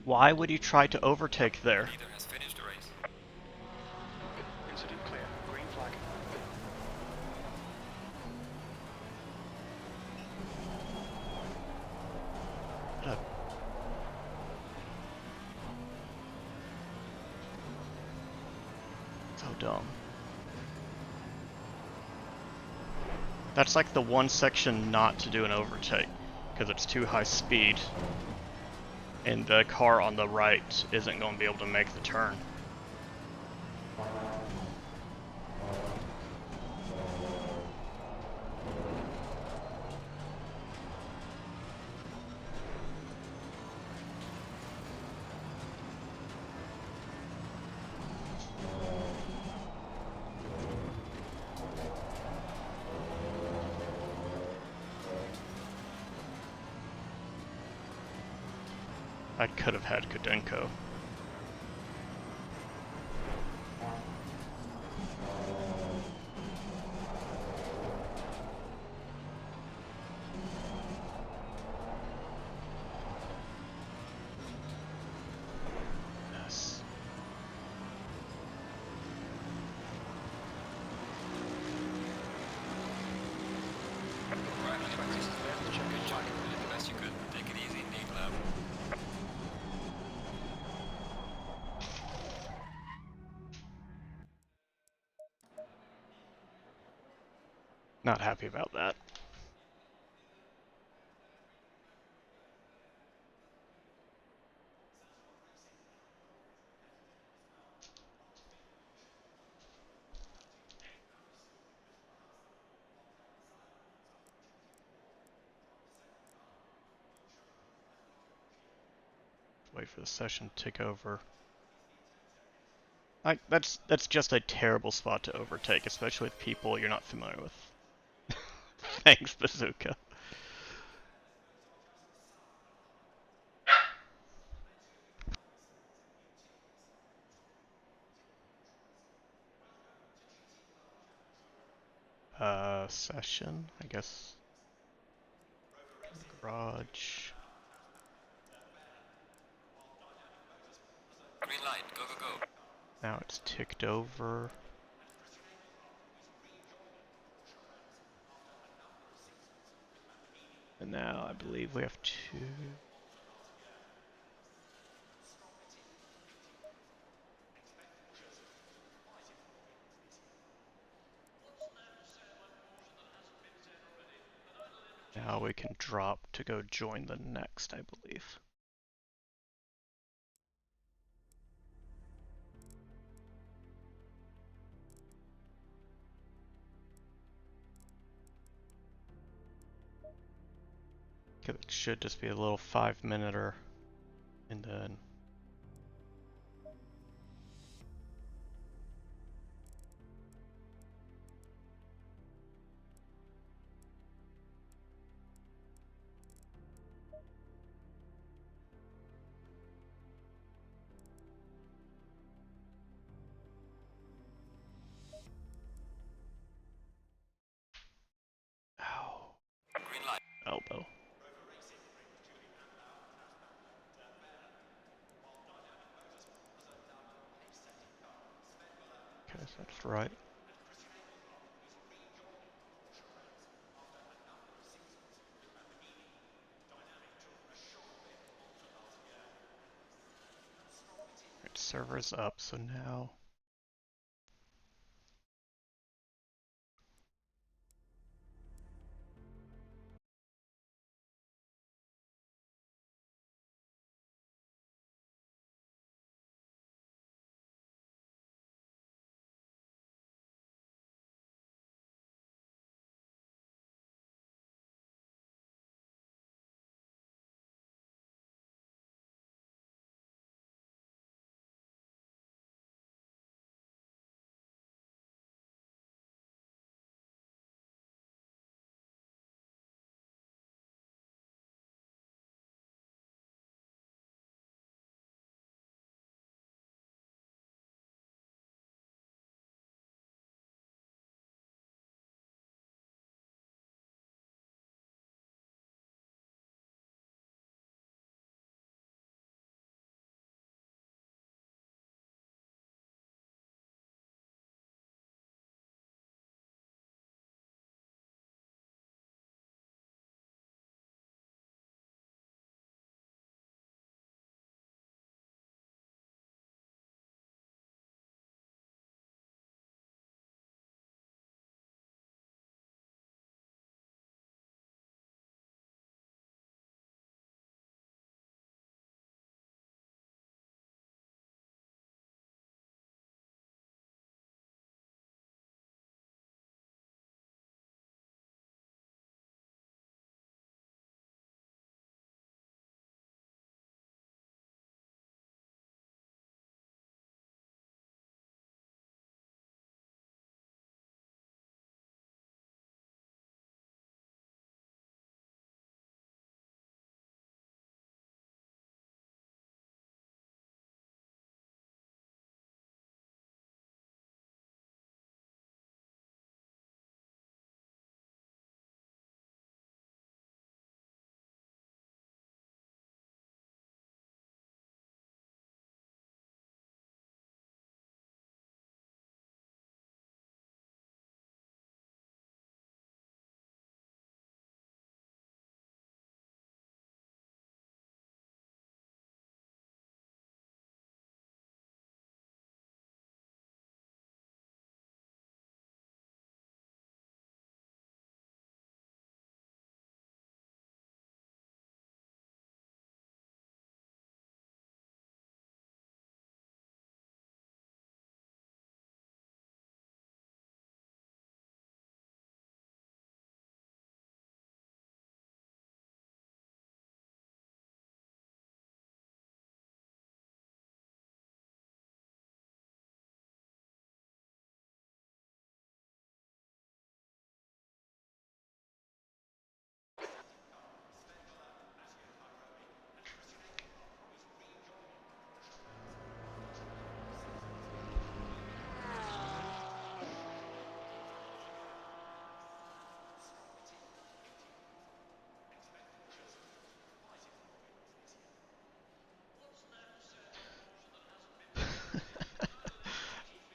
Why would he try to overtake there? Leader has finished the race. Incident clear. Green flag. What a- So dumb. That's like the one section not to do an overtake, because it's too high speed, and the car on the right isn't going to be able to make the turn. I could have had Kudenko. Yes. Right, good job. You did the best you could. Take it easy indeed, lab. Not happy about that. Wait for the session to take over. That's just a terrible spot to overtake, especially with people you're not familiar with. Thanks, Bazooka. Session, I guess. Garage. Green light. Go, go, go. Now it's ticked over. And now I believe we have two. Now we can drop to go join the next, I believe. It should just be a little 5-minute-er, and then ow, Green light. elbow. left, right. Right, server's up, so now...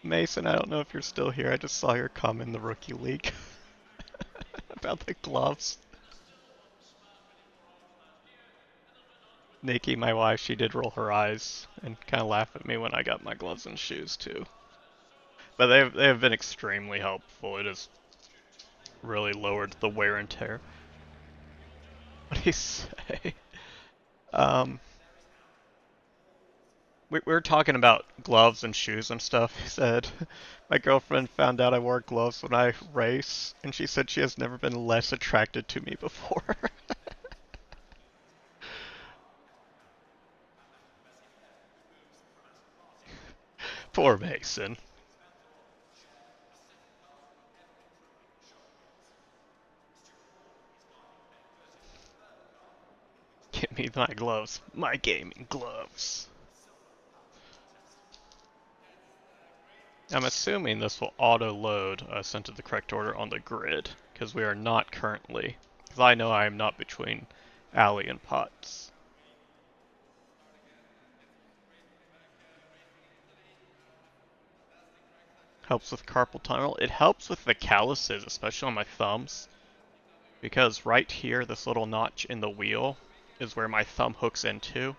Mason, I don't know if you're still here. I just saw your comment in the Rookie League about the gloves. Nikki, my wife, she did roll her eyes and kind of laugh at me when I got my gloves and shoes too. But they have been extremely helpful. It has really lowered the wear and tear. What do you say? Um, we were talking about gloves and shoes and stuff. He said, my girlfriend found out I wore gloves when I race, and she said she has never been less attracted to me before. Poor Mason. Give me my gloves. My gaming gloves. I'm assuming this will auto-load us into the correct order on the grid, because we are not currently, because I know I am not between Alley and Potts. Helps with carpal tunnel. It helps with the calluses, especially on my thumbs. Because right here, this little notch in the wheel is where my thumb hooks into.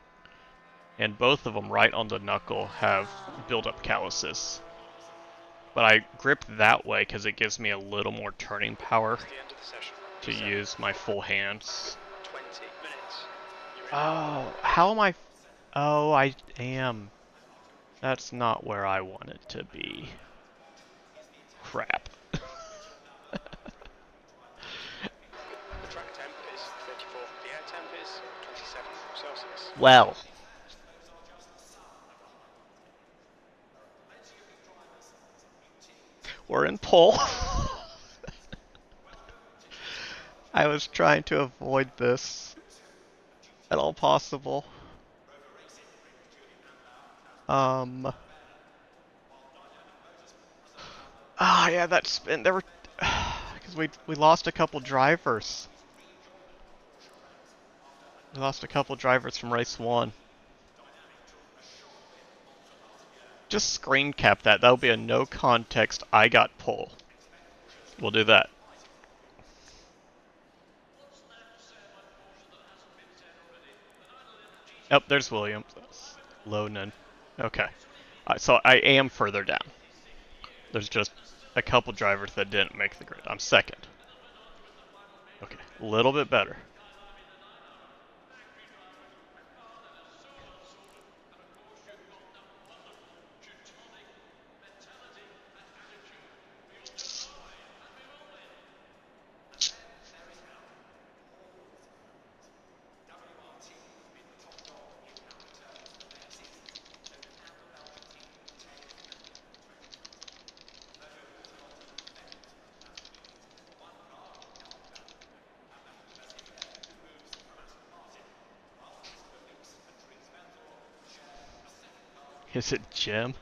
And both of them right on the knuckle have built-up calluses. But I grip that way because it gives me a little more turning power It's the end of the session. to use my full hands. 20 minutes. You're in. Oh, how am I? Oh, I am. That's not where I want it to be. Crap. The track temp is 34. The air temp is 27 Celsius. Well. We're in pole. I was trying to avoid this at all possible. Yeah, that spin. There were, because we lost a couple drivers. We lost a couple drivers from race 1. Just screen cap that. That'll be a no context. I got pole. We'll do that. Oh, there's Williams. Lonan. Okay. So I am further down. There's just a couple drivers that didn't make the grid. I'm second. Okay, a little bit better. Is it Jim?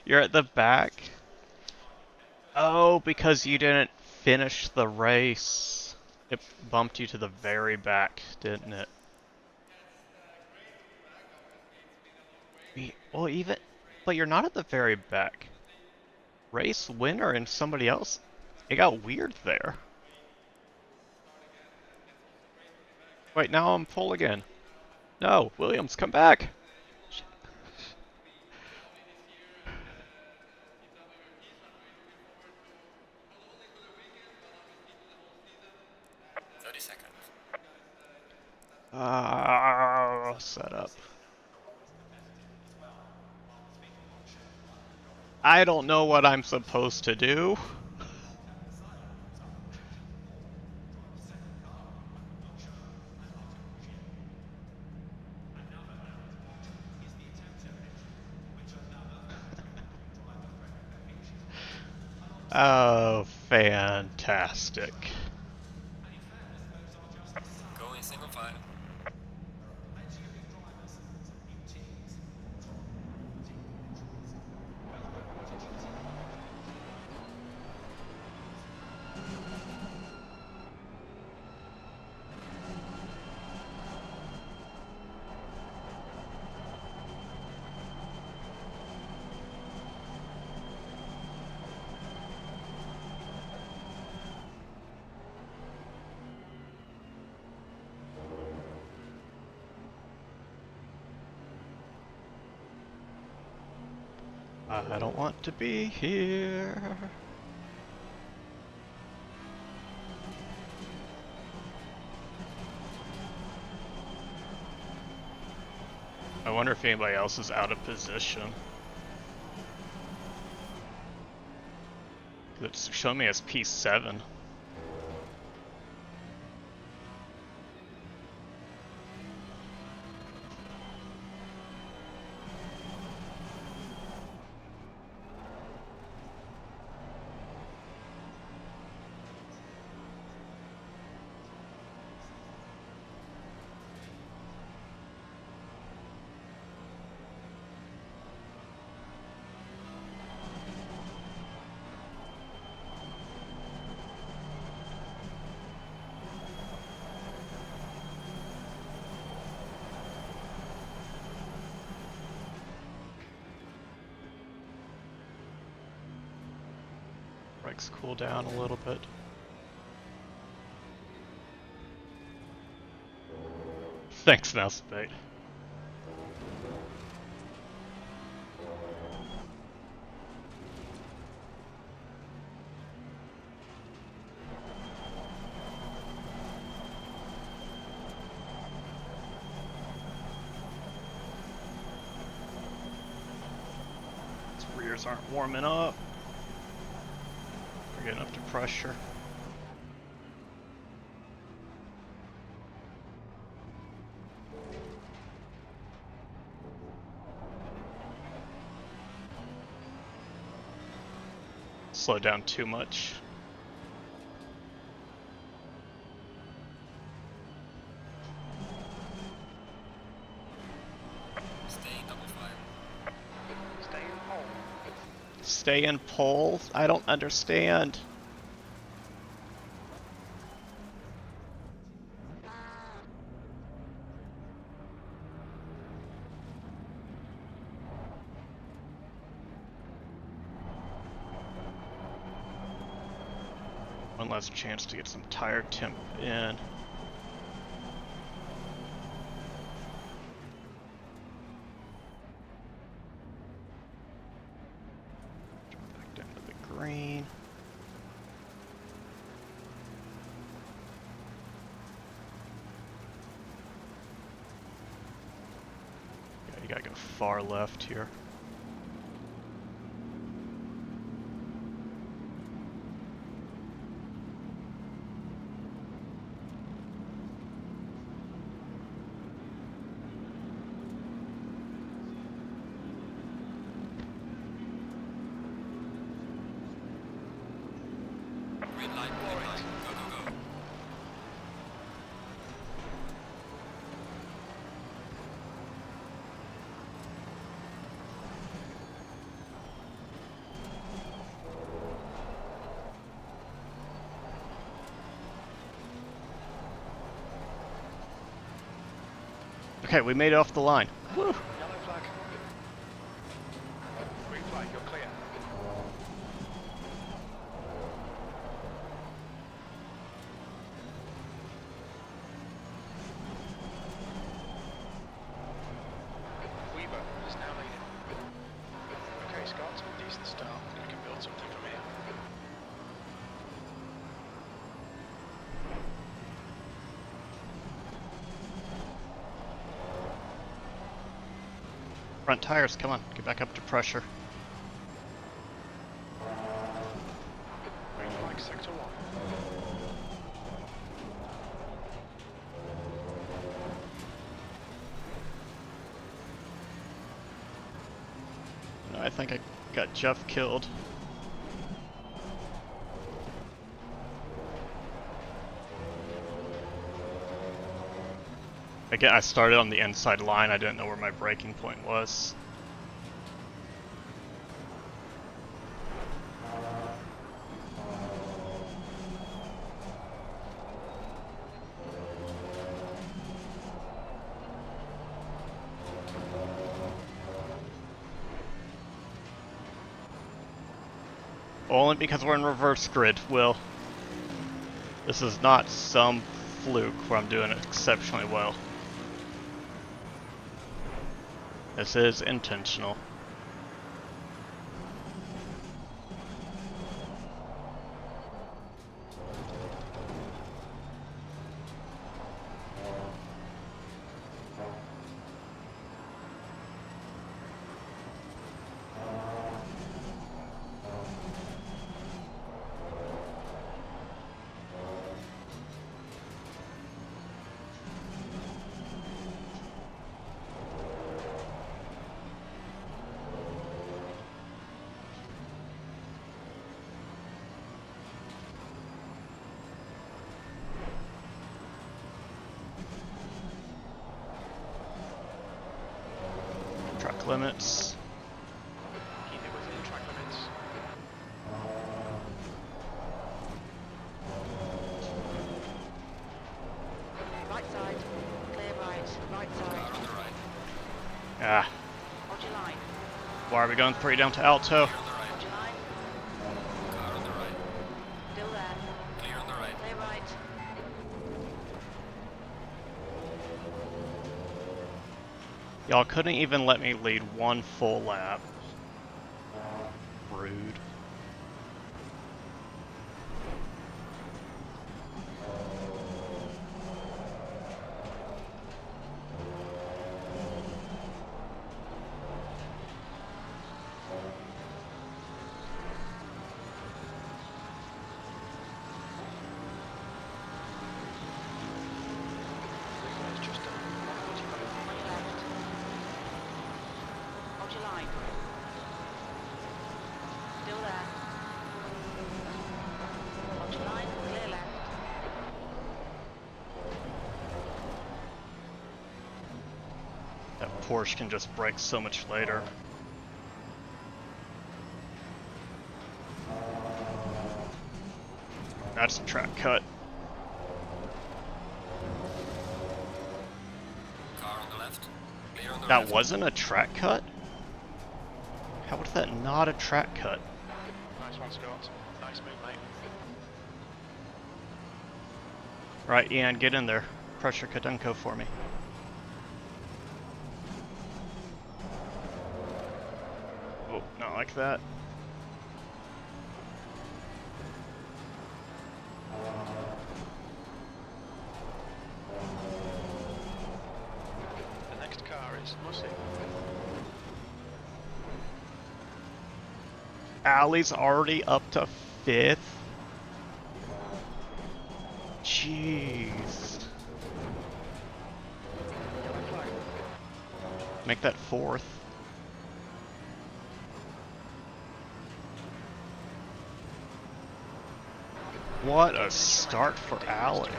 You're at the back? Oh, because you didn't finish the race. It bumped you to the very back, didn't it? Well, even... But you're not at the very back. Race winner and somebody else? It got weird there. Wait, now I'm full again. No, Williams, come back! 30 seconds. Set up. I don't know what I'm supposed to do. Oh, fantastic. Go in single file. I don't want to be here. I wonder if anybody else is out of position. It's showing me as P7. Brakes cool down a little bit. Thanks, Mousebait. Rears aren't warming up. We're getting up to pressure. Slow down too much. Stay double file. Stay in pole. Stay in pole? I don't understand. One last chance to get some tire temp in. Back down to the green. Yeah, you gotta go far left here. Green light, go, go, go. Okay, we made it off the line. Woo. Yellow flag. Green flag, you're clear. Weaver is now leading. Okay, Scott, decent start. We can build something from here. Front tires, come on, get back up to pressure. Green flag, sector 1. No, I think I got Jeff killed. Again, I started on the inside line, I didn't know where my braking point was. Only because we're in reverse grid, Will. This is not some fluke where I'm doing exceptionally well. This is intentional. Truck limits. Keep it within track limits. Right side. Clear right. Right Car side. on the right. Ah, Hold your line. why are we going 3 down to Alto? Clear on the right. Hold your line. Car on the right. Y'all couldn't even let me lead one full lap. Rude. It's just done 145. On your left. Hold your line. Still there. Hold your line, clear left. That Porsche can just brake so much later. That's a track cut. Car on the left. Clear on the That left. wasn't a track cut? How was that not a track cut? Nice one, Scott. Nice move, mate. Right, Ian, get in there. Pressure Kadunko for me. Oh, not like that. The next car is Mussy. Allie's already up to 5th. Jeez. Yellow flag. Make that 4th. What a start for Allie.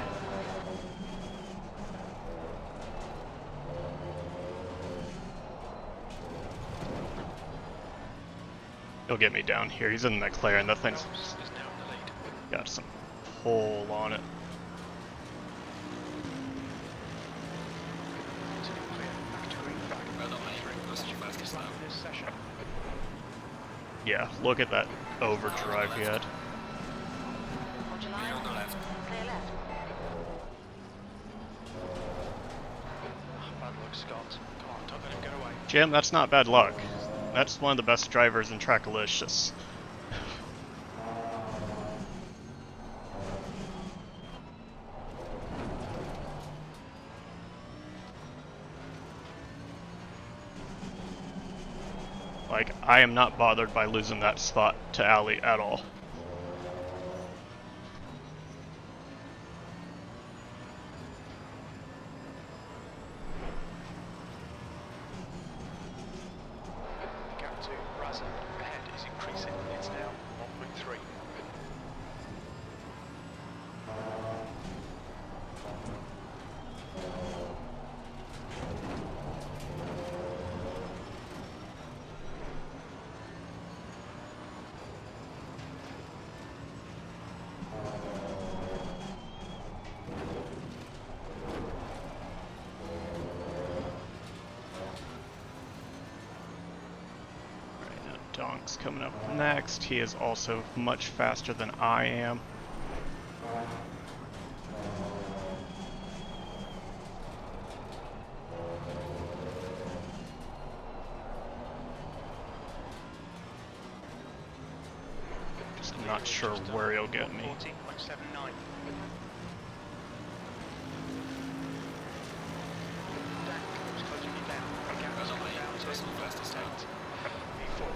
He'll get me down here. He's in the McLaren. That thing's Phelps is now in the lead. got some pull on it. Continue clear. Back to green flag. Well done, mate. That's your fastest Flag lap. this session. Yeah, look at that overdrive he had. Hold your Clear line, on the left. clear left. Bad luck, Scott. Come on, don't let him get away. Jim, that's not bad luck. That's one of the best drivers in Trackalicious. Like, I am not bothered by losing that spot to Allie at all. The gap to Raza ahead is increasing. It's now 1.3. Right, now Donk's coming up next. He is also much faster than I am. Just not sure where he'll get me. 14.79. Dak was closing you down. The gap has Well done, come mate. down to That's your fastest lap. 8. V4.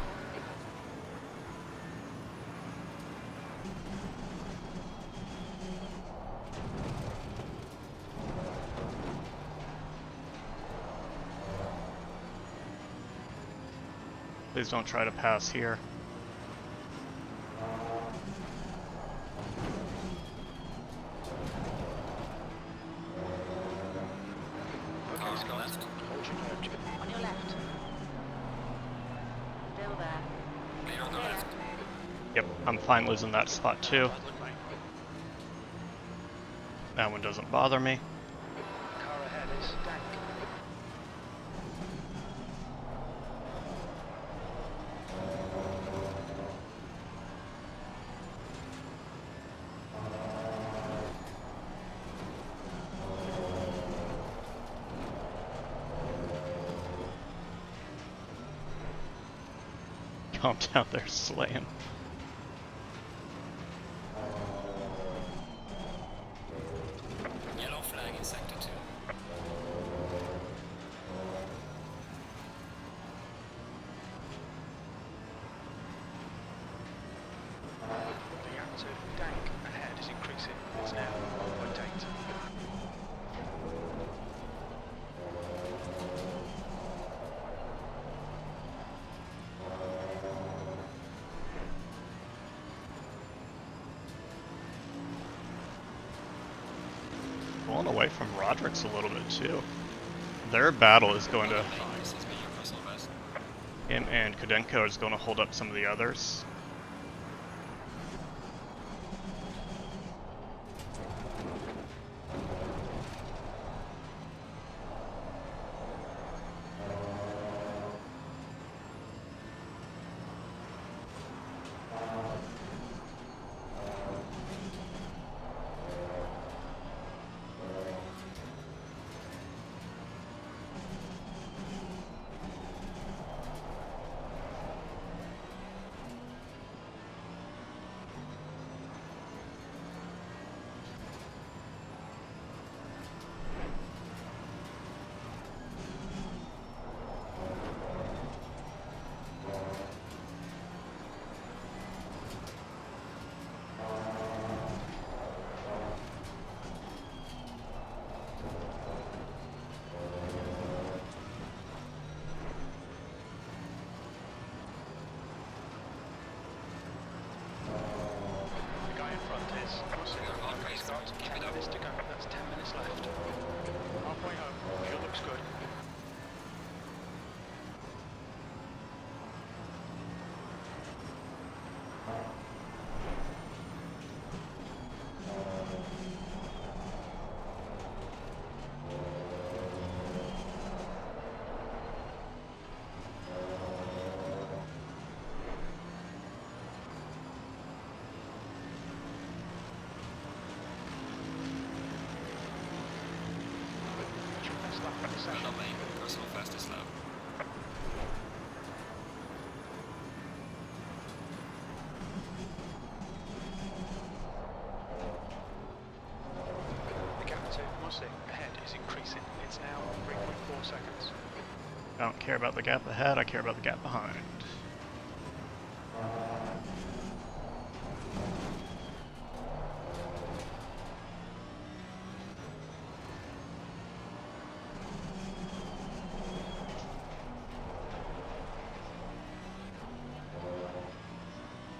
Please don't try to pass here. Okay, Car on the Scott. left. Hold your nerve. On your left. Still there. Clear on the left. Yep, I'm fine losing that spot too. Bad luck, mate. That one doesn't bother me. Car ahead is Dak. calm down there, Slam. Yellow flag in sector 2. The gap to Dank ahead is increasing. It's now 1.8. Pulling away from Roderick's a little bit too. Their battle is going to... This is me, your personal best. Him and Kudenko is going to hold up some of the others. The guy in front is crossing the halfway start. 10 minutes to go. That's 10 minutes left. Halfway home. Fuel looks good. Best lap of the Well session. done, mate. Personal fastest lap. The gap to Mossy ahead is increasing. It's now 3.4 seconds. I don't care about the gap ahead, I care about the gap behind.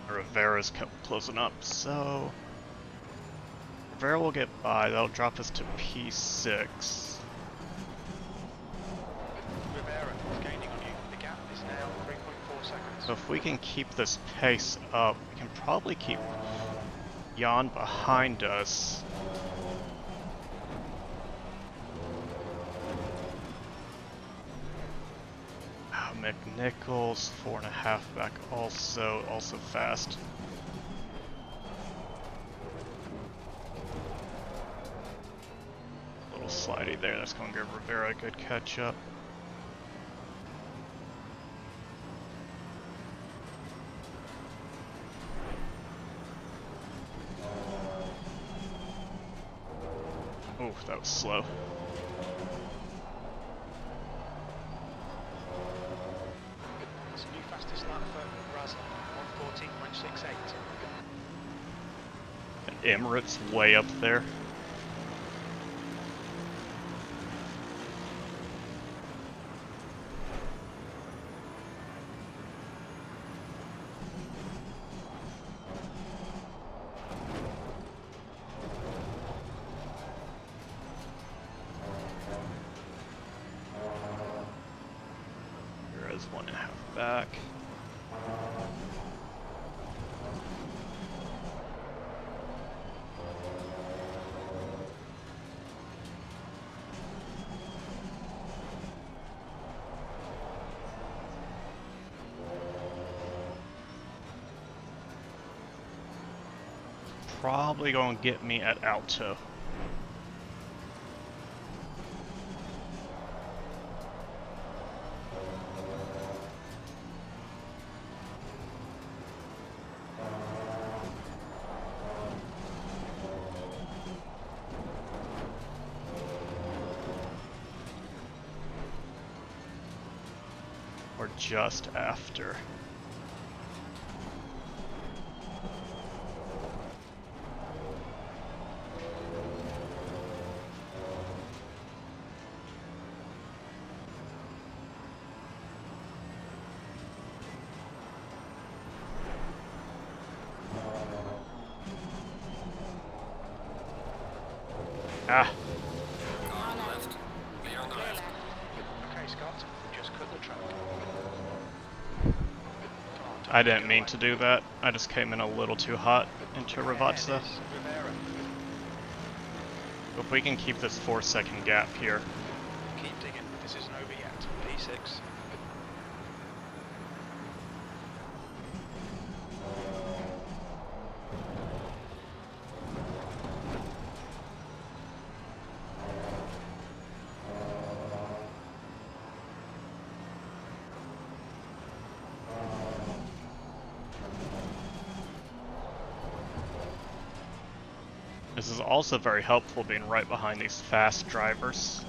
Rivera's closing up, so Rivera will get by. That'll drop us to P6. Rivera is gaining on you. The gap is now 3.4 seconds. So if we can keep this pace up, we can probably keep Jan behind us. McNichols, 4.5 back, also fast. A little slidey there, that's going to give Rivera a good catch up. Ooh, that was slow. It's a new fastest lap for Raza. 1:14.68. And Emirates way up there. There is 1.5 back. Probably gonna get me at Alto. or just after. Ah, Car on the left. Clear on the Clear left. left. Okay, Scott, just cut the track. I didn't mean to do that. I just came in a little too hot into Ravazza. Rivera. If we can keep this 4-second gap here. Keep digging. This isn't over yet. P6. This is also very helpful being right behind these fast drivers.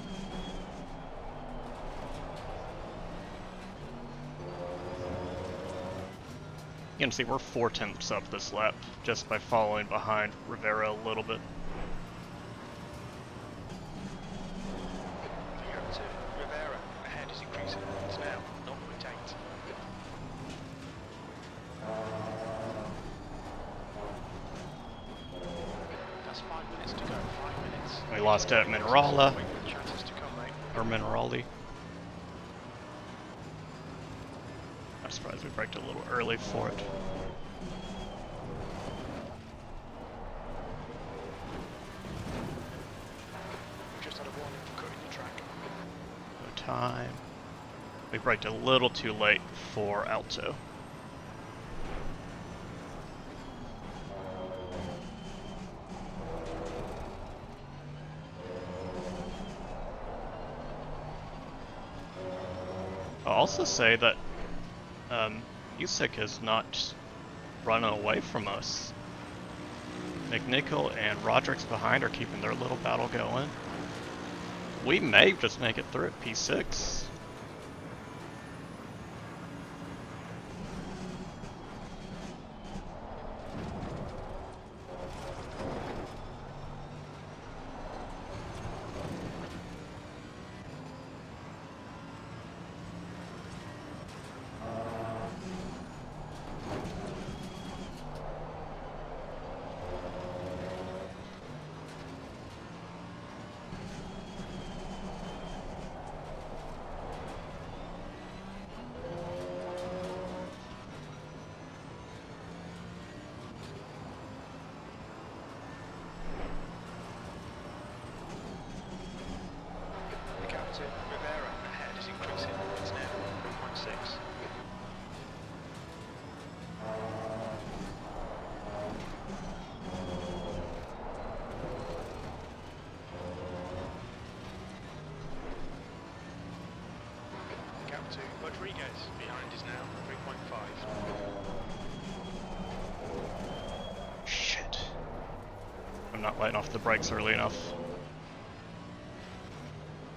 You can see we're 4/10ths up this lap just by following behind Rivera a little bit. Gap to Rivera. Ahead is increasing. It's now 0.8. That's 5 minutes to go. 5 minutes. We lost at Minerala, Wait for the chances to come, mate. or Minerali. I'm surprised we braked a little early for it. We've just had a warning for cutting the track. No time. We braked a little too late for Alto. I'll also say that Usyk is not running away from us. McNichol and Roderick's behind are keeping their little battle going. We may just make it through at P6. The gap to Rivera. Ahead is increasing. It's now 0.6. The gap to Rodriguez. Behind is now 3.5. Shit. I'm not letting off the brakes early enough.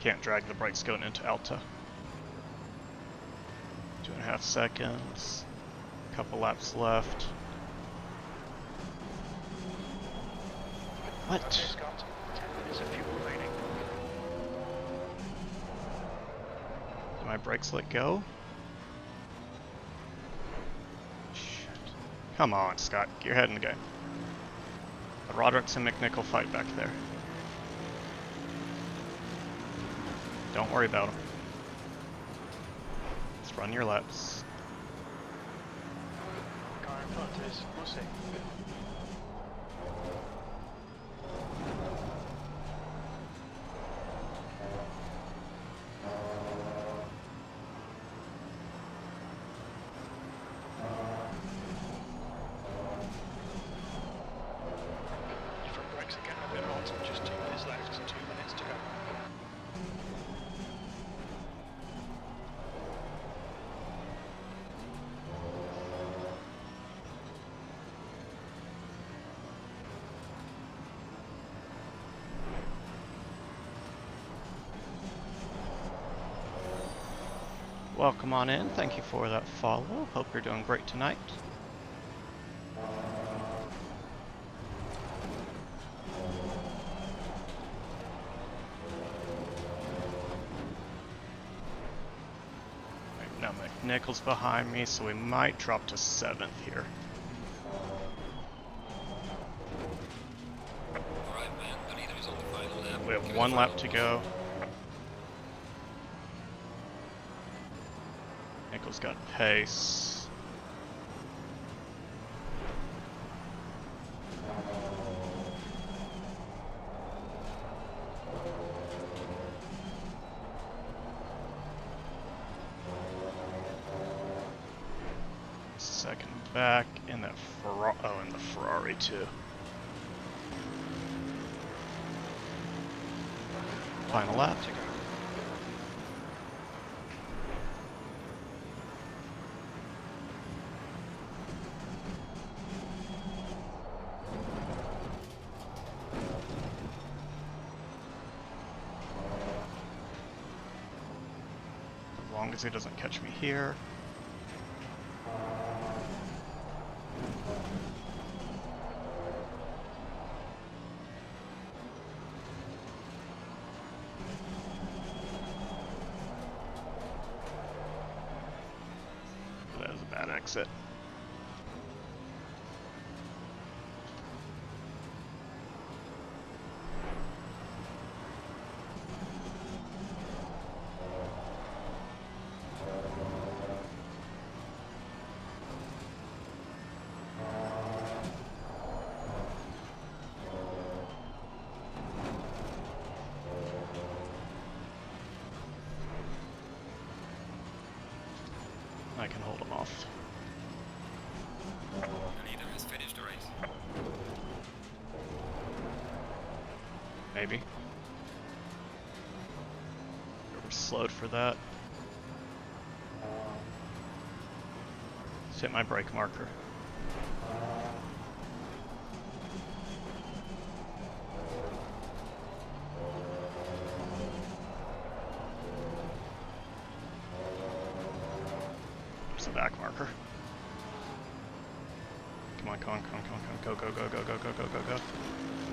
Can't drag the brakes going into Alta. 2.5 seconds. Couple laps left. Okay, What? Scott. 10 minutes of fuel remaining. Did my brakes let go? Shit. Come on, Scott. Get your head in the game. The Rodericks and McNichol fight back there. Don't worry about them. Just run your laps. Car in front is Musi. Your front brakes are getting a bit hot. Just 2 minutes left. 2 minutes to go. welcome on in. Thank you for that follow. Hope you're doing great tonight. Right, now McNichol's behind me, so we might drop to 7th here. Alright, man. The leader is on the final lap. We have Give it a 1 lap final to push. go. Nichols got pace. Second back in that Ferrari. Oh, in the Ferrari too. Final lap. To go. As long as he doesn't catch me here. That was a bad exit. I can hold him off. The leader has finished the race. Maybe. We're slowed for that. Let's hit my brake marker. There's a back marker. Come on, come on, come on, come on, come on. Go, go, go, go, go, go, go, go, go.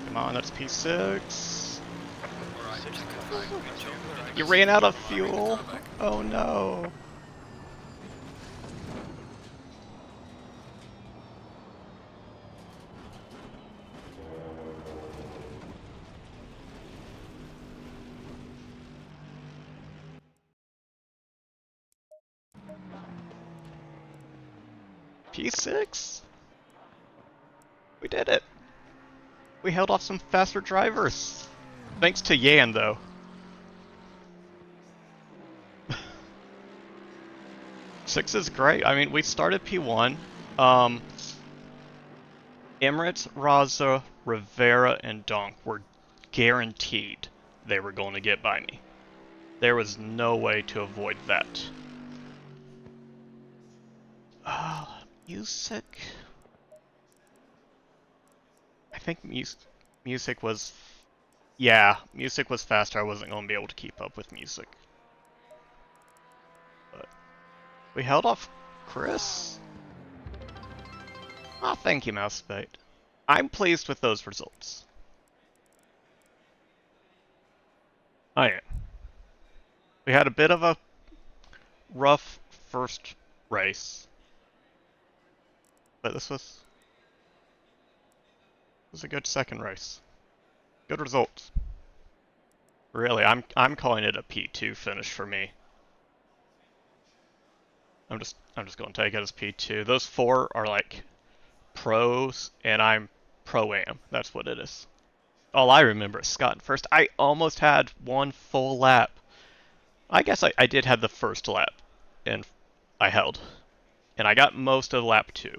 Come on, that's P6. Alright, check it back. Good job. You ran out of Bring the fuel. car back. Oh no. P6? We did it. We held off some faster drivers. Thanks to Yan, though. Six is great. I mean, we started P1. Emirates, Raza, Rivera, and Donk were guaranteed they were going to get by me. There was no way to avoid that. Music. I think music was. Yeah, music was faster. I wasn't going to be able to keep up with music. But we held off Chris. Ah, thank you, Mousebait. I'm pleased with those results. I am. We had a bit of a rough first race, but this was a good second race. Good results. Really, I'm calling it a P2 finish for me. I'm just going to take it as P2. Those 4 are like pros, and I'm pro-am. That's what it is. All I remember is Scott first. I almost had 1 full lap. I guess I did have the first lap, and I held. And I got most of lap 2.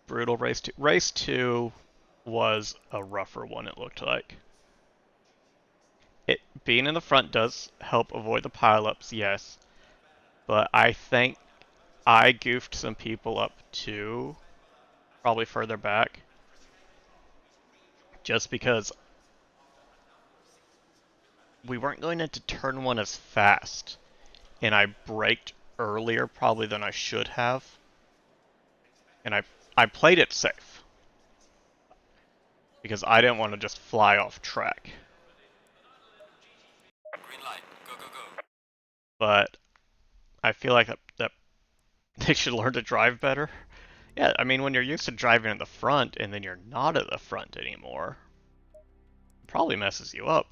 Brutal race 2. Race 2 was a rougher one, it looked like. Being in the front does help avoid the pileups, yes. But I think I goofed some people up too. probably further back. Just because we weren't going into turn 1 as fast. And I braked earlier probably than I should have. And I played it safe. Because I didn't want to just fly off track. Green light. Go, go, go. But I feel like that they should learn to drive better. Yeah, I mean, when you're used to driving in the front and then you're not at the front anymore, it probably messes you up.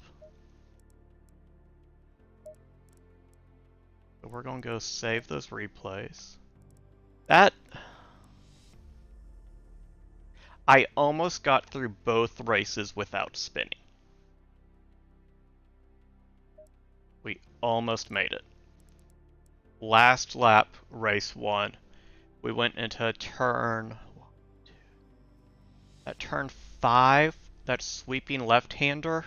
So we're gonna go save those replays. That... I almost got through both races without spinning. We almost made it. Last lap, race 1. We went into at turn 5, that sweeping left-hander.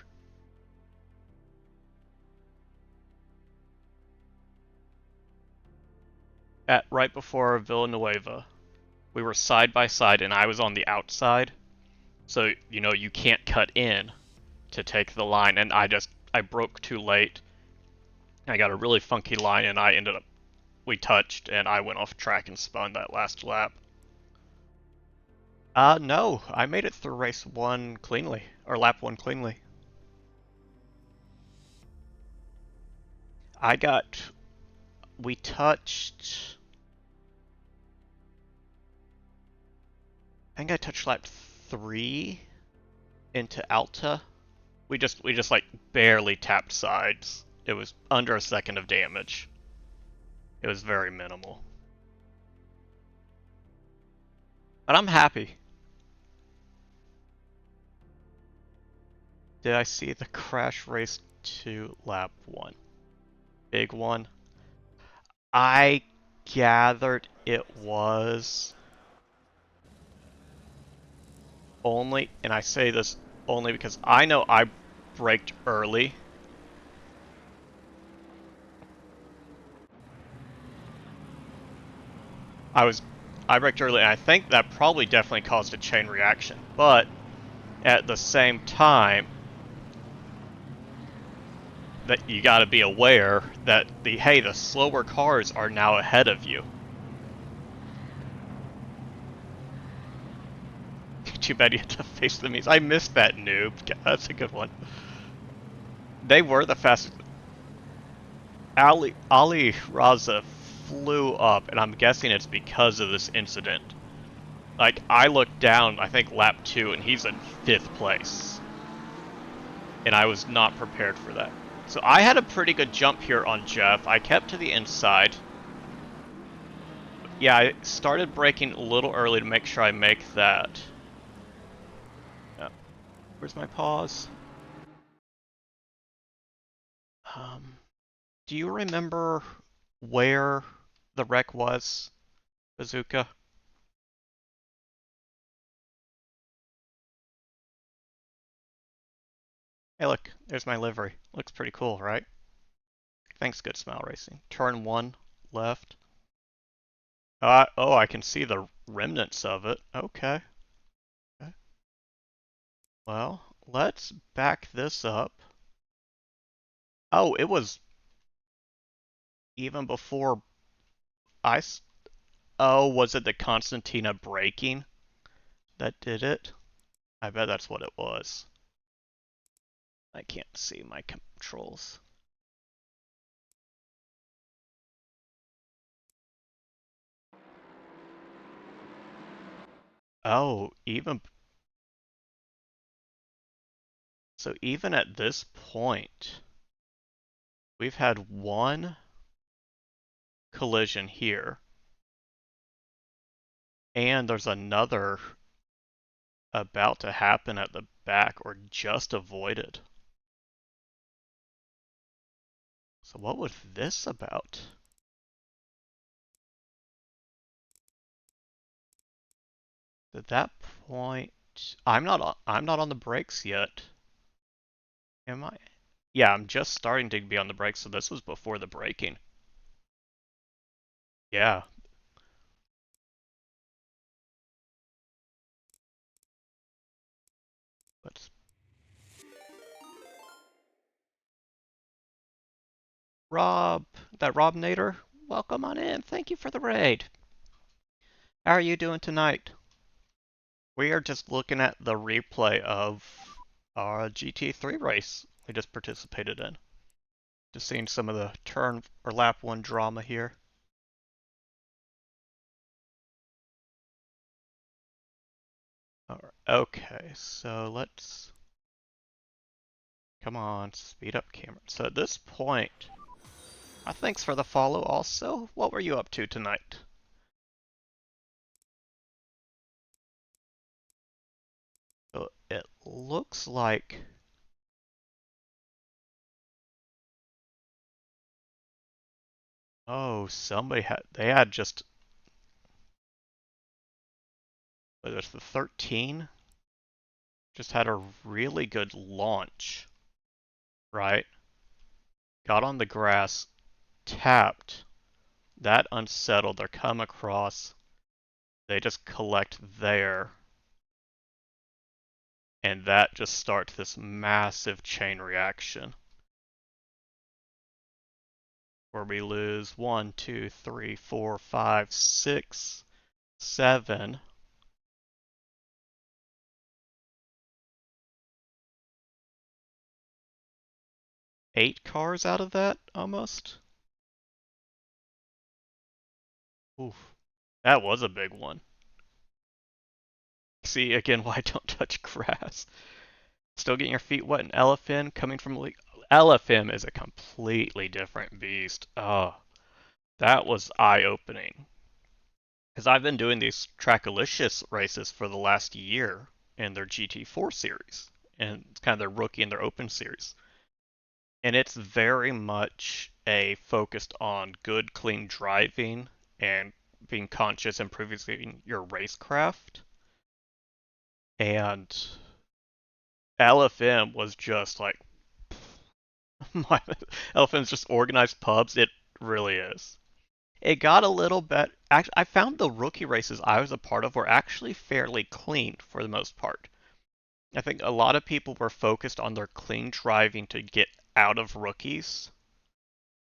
At right before Villanueva. We were side by side and I was on the outside. So, you know, you can't cut in to take the line, and I broke too late. I got a really funky line and we touched and I went off track and spun that last lap. No, I made it through race 1 cleanly, or lap 1 cleanly. We touched, I think I touched lap 3 into Alta. We just like barely tapped sides. It was under a second of damage. It was very minimal. But I'm happy. Did I see the crash race 2 lap 1? Big one. I gathered it was only, and I say this only because I know I braked early. I braked early, and I think that probably definitely caused a chain reaction. But at the same time, that you got to be aware that the slower cars are now ahead of you. Too bad you had to face the means. I missed that noob. That's a good one. They were the fastest. Ali Raza flew up, and I'm guessing it's because of this incident. Like, I looked down, I think lap 2, and he's in 5th place. And I was not prepared for that. So I had a pretty good jump here on Jeff. I kept to the inside. Yeah, I started braking a little early to make sure I make that. Where's my pause? Do you remember where the wreck was, Bazooka? Hey look, there's my livery. Looks pretty cool, right? Thanks, Good Smile Racing. Turn 1, left. Oh, I can see the remnants of it. Okay. Well, let's back this up. Oh, it was even before Oh, was it the Constantina braking that did it? I bet that's what it was. I can't see my controls. Oh, so even at this point, we've had one collision here. And there's another about to happen at the back, or just avoided. So what was this about? At that point, I'm not on the brakes yet. Am I? Yeah, I'm just starting to be on the brakes, so this was before the braking. Yeah. Rob, that Rob Nader, welcome on in. Thank you for the raid. How are you doing tonight? We are just looking at the replay of our GT3 race we just participated in. Just seeing some of the turn or lap 1 drama here. Alright, okay, so let's... Come on, speed up camera. So at this point, thanks for the follow also. What were you up to tonight? So it looks like... Oh, they had just... Whether it's the 13? Just had a really good launch, right? Got on the grass, tapped, that unsettled, they're come across, they just collect there, and that just starts this massive chain reaction. Where we lose 1, 2, 3, 4, 5, 6, 7. Eight cars out of that, almost? Oof. That was a big one. See, again, why I don't touch grass. Still getting your feet wet in LFM coming from LFM is a completely different beast. Oh, that was eye-opening. Because I've been doing these Trackalicious races for the last year in their GT4 series. And it's kind of their rookie and their open series. And it's very much a focused on good, clean driving and being conscious, improving your racecraft. And LFM was just like, LFM's just organized pubs. It really is. It got a little bit. Actually, I found the rookie races I was a part of were actually fairly clean for the most part. I think a lot of people were focused on their clean driving to get out of rookies.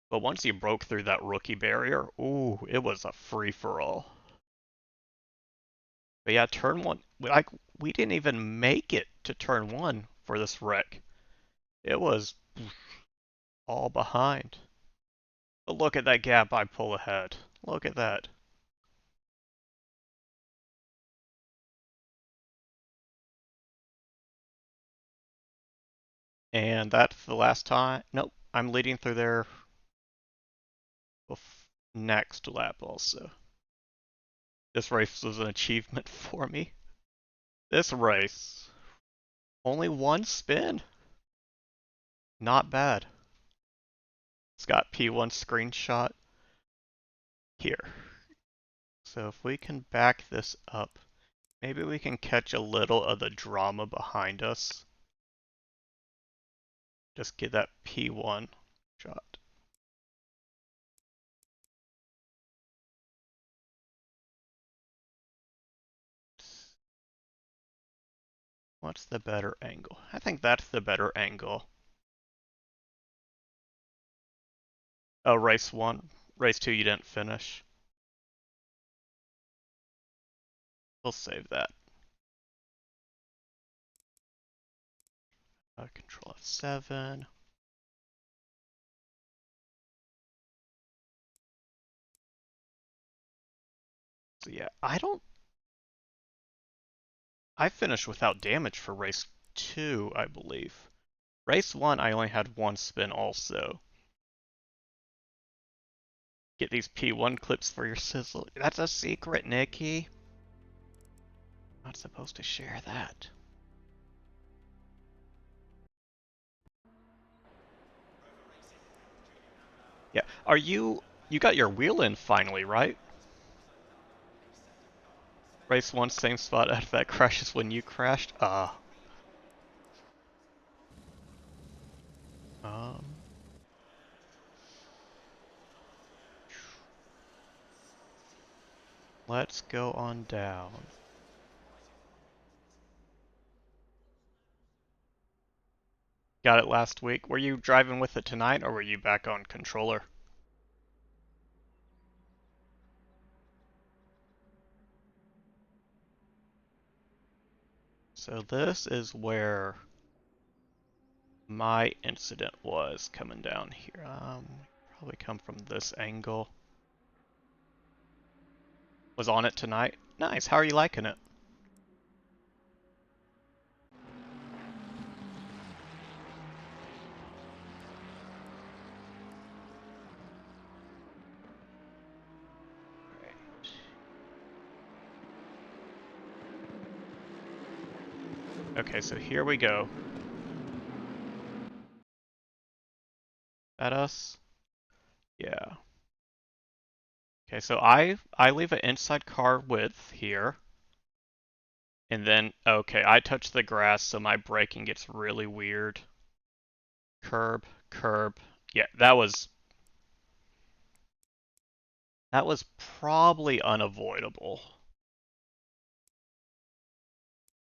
But once you broke through that rookie barrier, ooh, it was a free-for-all. But yeah, turn 1, we didn't even make it to turn 1 for this wreck. It was all behind. But look at that gap I pull ahead. Look at that. And that's the last time. Nope, I'm leading through there next lap also. This race was an achievement for me. This race, only one spin. Not bad. It's got P1 screenshot here. So if we can back this up, maybe we can catch a little of the drama behind us. Just get that P1 shot. What's the better angle? I think that's the better angle. Oh, race 1. Race 2 you didn't finish. We'll save that. Control F7. So yeah, I finished without damage for race 2, I believe. Race 1, I only had one spin also. Get these P1 clips for your sizzle. That's a secret, Nikki. Not supposed to share that. Yeah, you got your wheel in finally, right? Race 1, same spot after that crashes when you crashed? Um... Let's go on down. Got it last week. Were you driving with it tonight, or were you back on controller? So this is where my incident was coming down here. Probably come from this angle. Was on it tonight. Nice. How are you liking it? Okay, so here we go. That us? Yeah. Okay, so I leave an inside car width here. And then, okay, I touch the grass, so my braking gets really weird. Curb, curb. Yeah, that was probably unavoidable.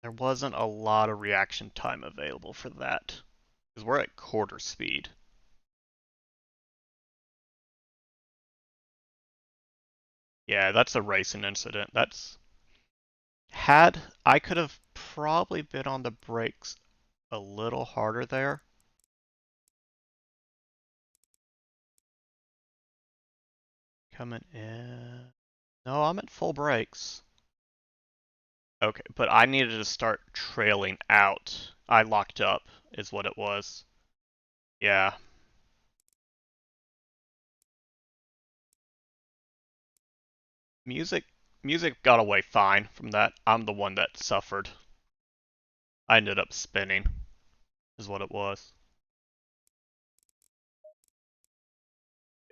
There wasn't a lot of reaction time available for that, because we're at quarter speed. Yeah, that's a racing incident. I could have probably been on the brakes a little harder there. Coming in. No, I'm at full brakes. Okay, but I needed to start trailing out. I locked up, is what it was. Yeah. Music music got away fine from that. I'm the one that suffered. I ended up spinning, is what it was.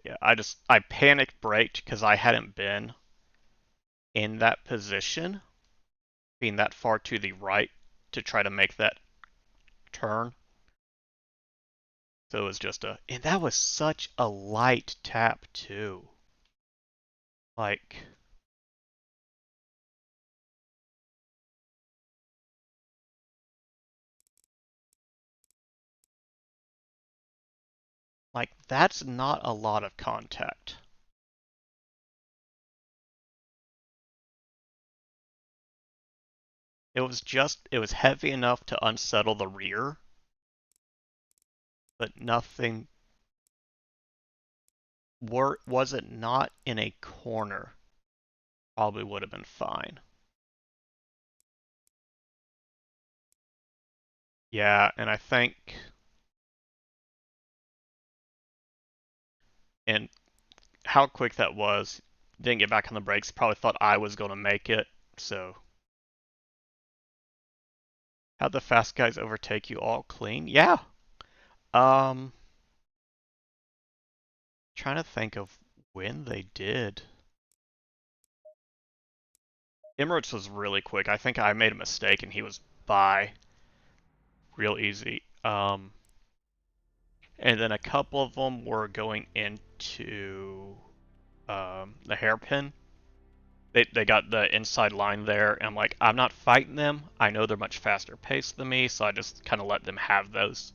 Yeah, I panic braked because I hadn't been in that position, being that far to the right to try to make that turn. So it was just and that was such a light tap too. Like, that's not a lot of contact. It was heavy enough to unsettle the rear, but nothing. Was it not in a corner? Probably would have been fine. Yeah, and I think, and how quick that was, didn't get back on the brakes, probably thought I was going to make it, so. How'd the fast guys overtake you all clean? Yeah. Um, Trying to think of when they did. Emirates was really quick. I think I made a mistake and he was by real easy. And then a couple of them were going into the hairpin. They got the inside line there, and I'm like, I'm not fighting them. I know they're much faster paced than me, so I just kind of let them have those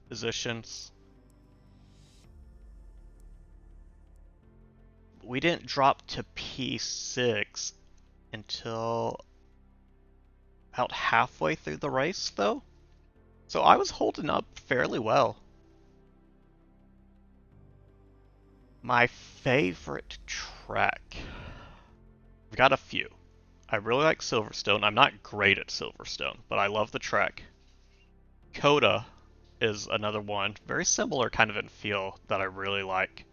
positions. We didn't drop to P6 until about halfway through the race, though. So I was holding up fairly well. My favorite track. I've got a few. I really like Silverstone. I'm not great at Silverstone, but I love the track. Coda is another one, very similar kind of in feel that I really like.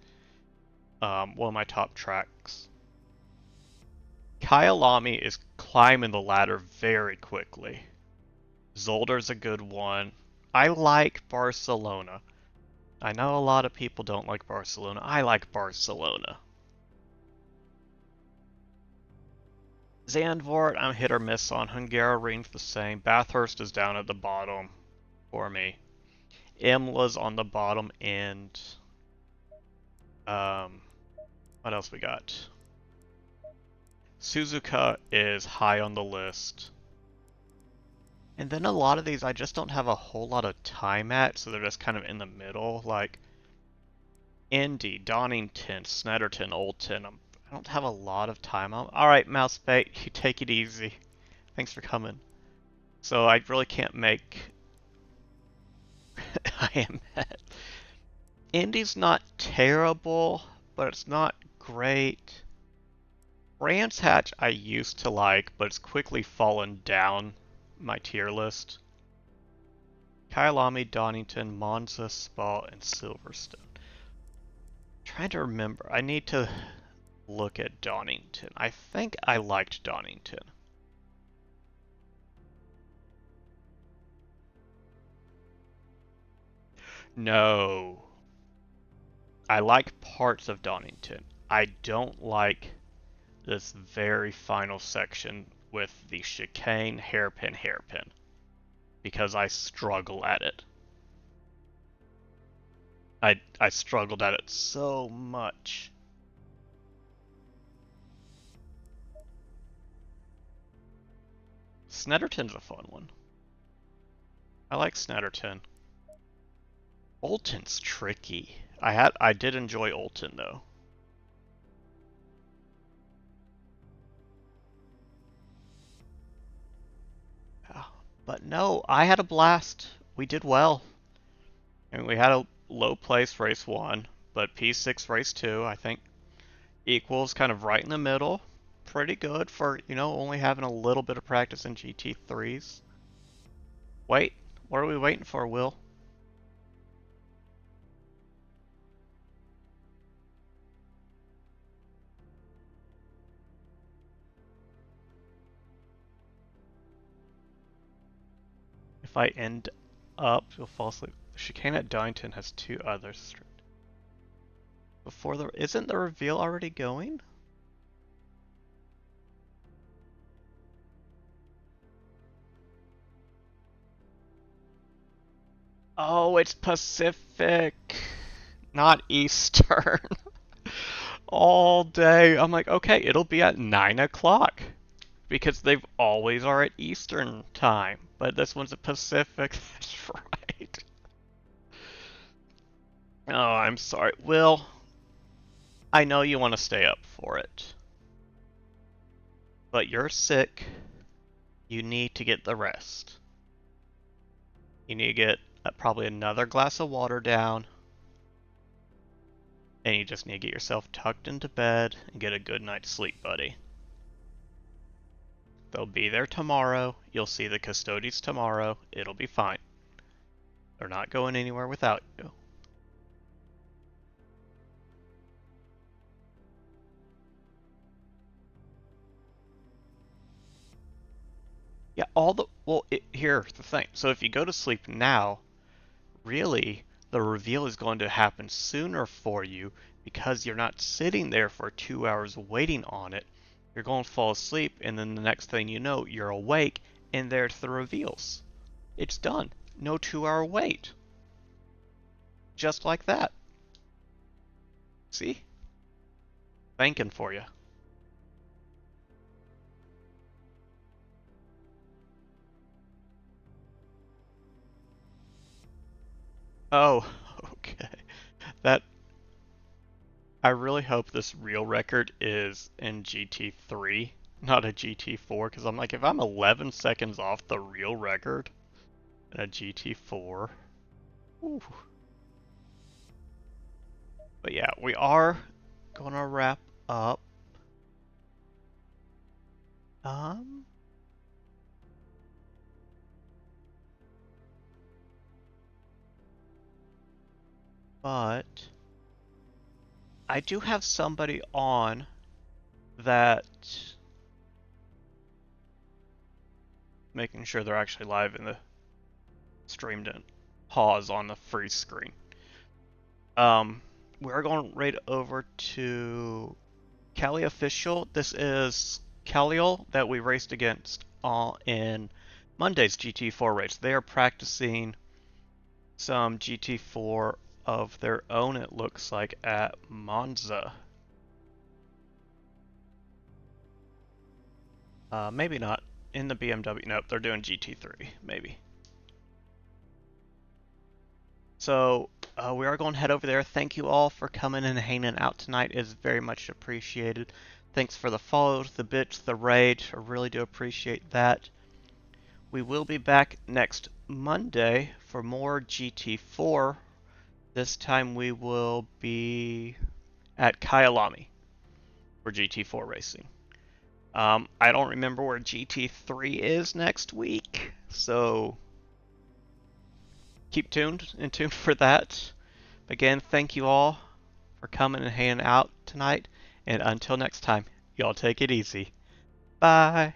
One of my top tracks. Kyalami is climbing the ladder very quickly. Zolder's a good one. I like Barcelona. I know a lot of people don't like Barcelona. I like Barcelona. Zandvoort, I'm hit or miss on. Hungaroring's the same. Bathurst is down at the bottom for me. Imola's on the bottom end. What else we got? Suzuka is high on the list. And then a lot of these I just don't have a whole lot of time at, so they're just kind of in the middle, like Indy, Donington, Snetterton, Oldton. I don't have a lot of time on. Alright, Mousebait, you take it easy. Thanks for coming. So I really can't make I am at. Indy's not terrible, but it's not great. Brands Hatch I used to like, but it's quickly fallen down my tier list. Kyalami, Donington, Monza, Spa, and Silverstone. Trying to remember. I need to look at Donington. I think I liked Donington. No. I like parts of Donington. I don't like this very final section with the chicane, hairpin, hairpin. Because I struggle at it. I struggled at it so much. Snetterton's a fun one. I like Snetterton. Oldton's tricky. I did enjoy Oldton though. But no, I had a blast. We did well. I mean, we had a low place race 1, but P6 race 2, I think equals kind of right in the middle. Pretty good for, only having a little bit of practice in GT3s. Wait, what are we waiting for, Will? If I end up, you'll fall asleep. The chicane at Donington has 2 others. Isn't the reveal already going? Oh, it's Pacific, not Eastern. All day. I'm like, okay, it'll be at 9 o'clock. Because they've always are at Eastern time. But this one's at Pacific. That's right. Oh, I'm sorry. Will, I know you want to stay up for it. But you're sick. You need to get the rest. You need to get probably another glass of water down. And you just need to get yourself tucked into bed and get a good night's sleep, buddy. They'll be there tomorrow. You'll see the custodians tomorrow. It'll be fine. They're not going anywhere without you. Yeah, here's the thing. So if you go to sleep now, really, the reveal is going to happen sooner for you because you're not sitting there for 2 hours waiting on it. You're going to fall asleep, and then the next thing you know, you're awake, and there's the reveals. It's done. No 2-hour wait. Just like that. See? Thanking for you. Oh, okay. That I really hope this real record is in GT3, not a GT4, because I'm like, if I'm 11 seconds off the real record in a GT4, ooh. But yeah, we are gonna wrap up. But I do have somebody on that making sure they're actually live in the stream didn't pause on the free screen. We're going right over to Cali Official. This is Caliol that we raced against in Monday's GT4 race. They are practicing some GT4 of their own, it looks like, at Monza. Maybe not. in the BMW. Nope, they're doing GT3, maybe. So we are going to head over there. Thank you all for coming and hanging out tonight. It is very much appreciated. Thanks for the follows, the bits, the raid. I really do appreciate that. We will be back next Monday for more GT4. This time we will be at Kyalami for GT4 racing. I don't remember where GT3 is next week, so keep tuned for that. Again, thank you all for coming and hanging out tonight, and until next time, y'all take it easy. Bye.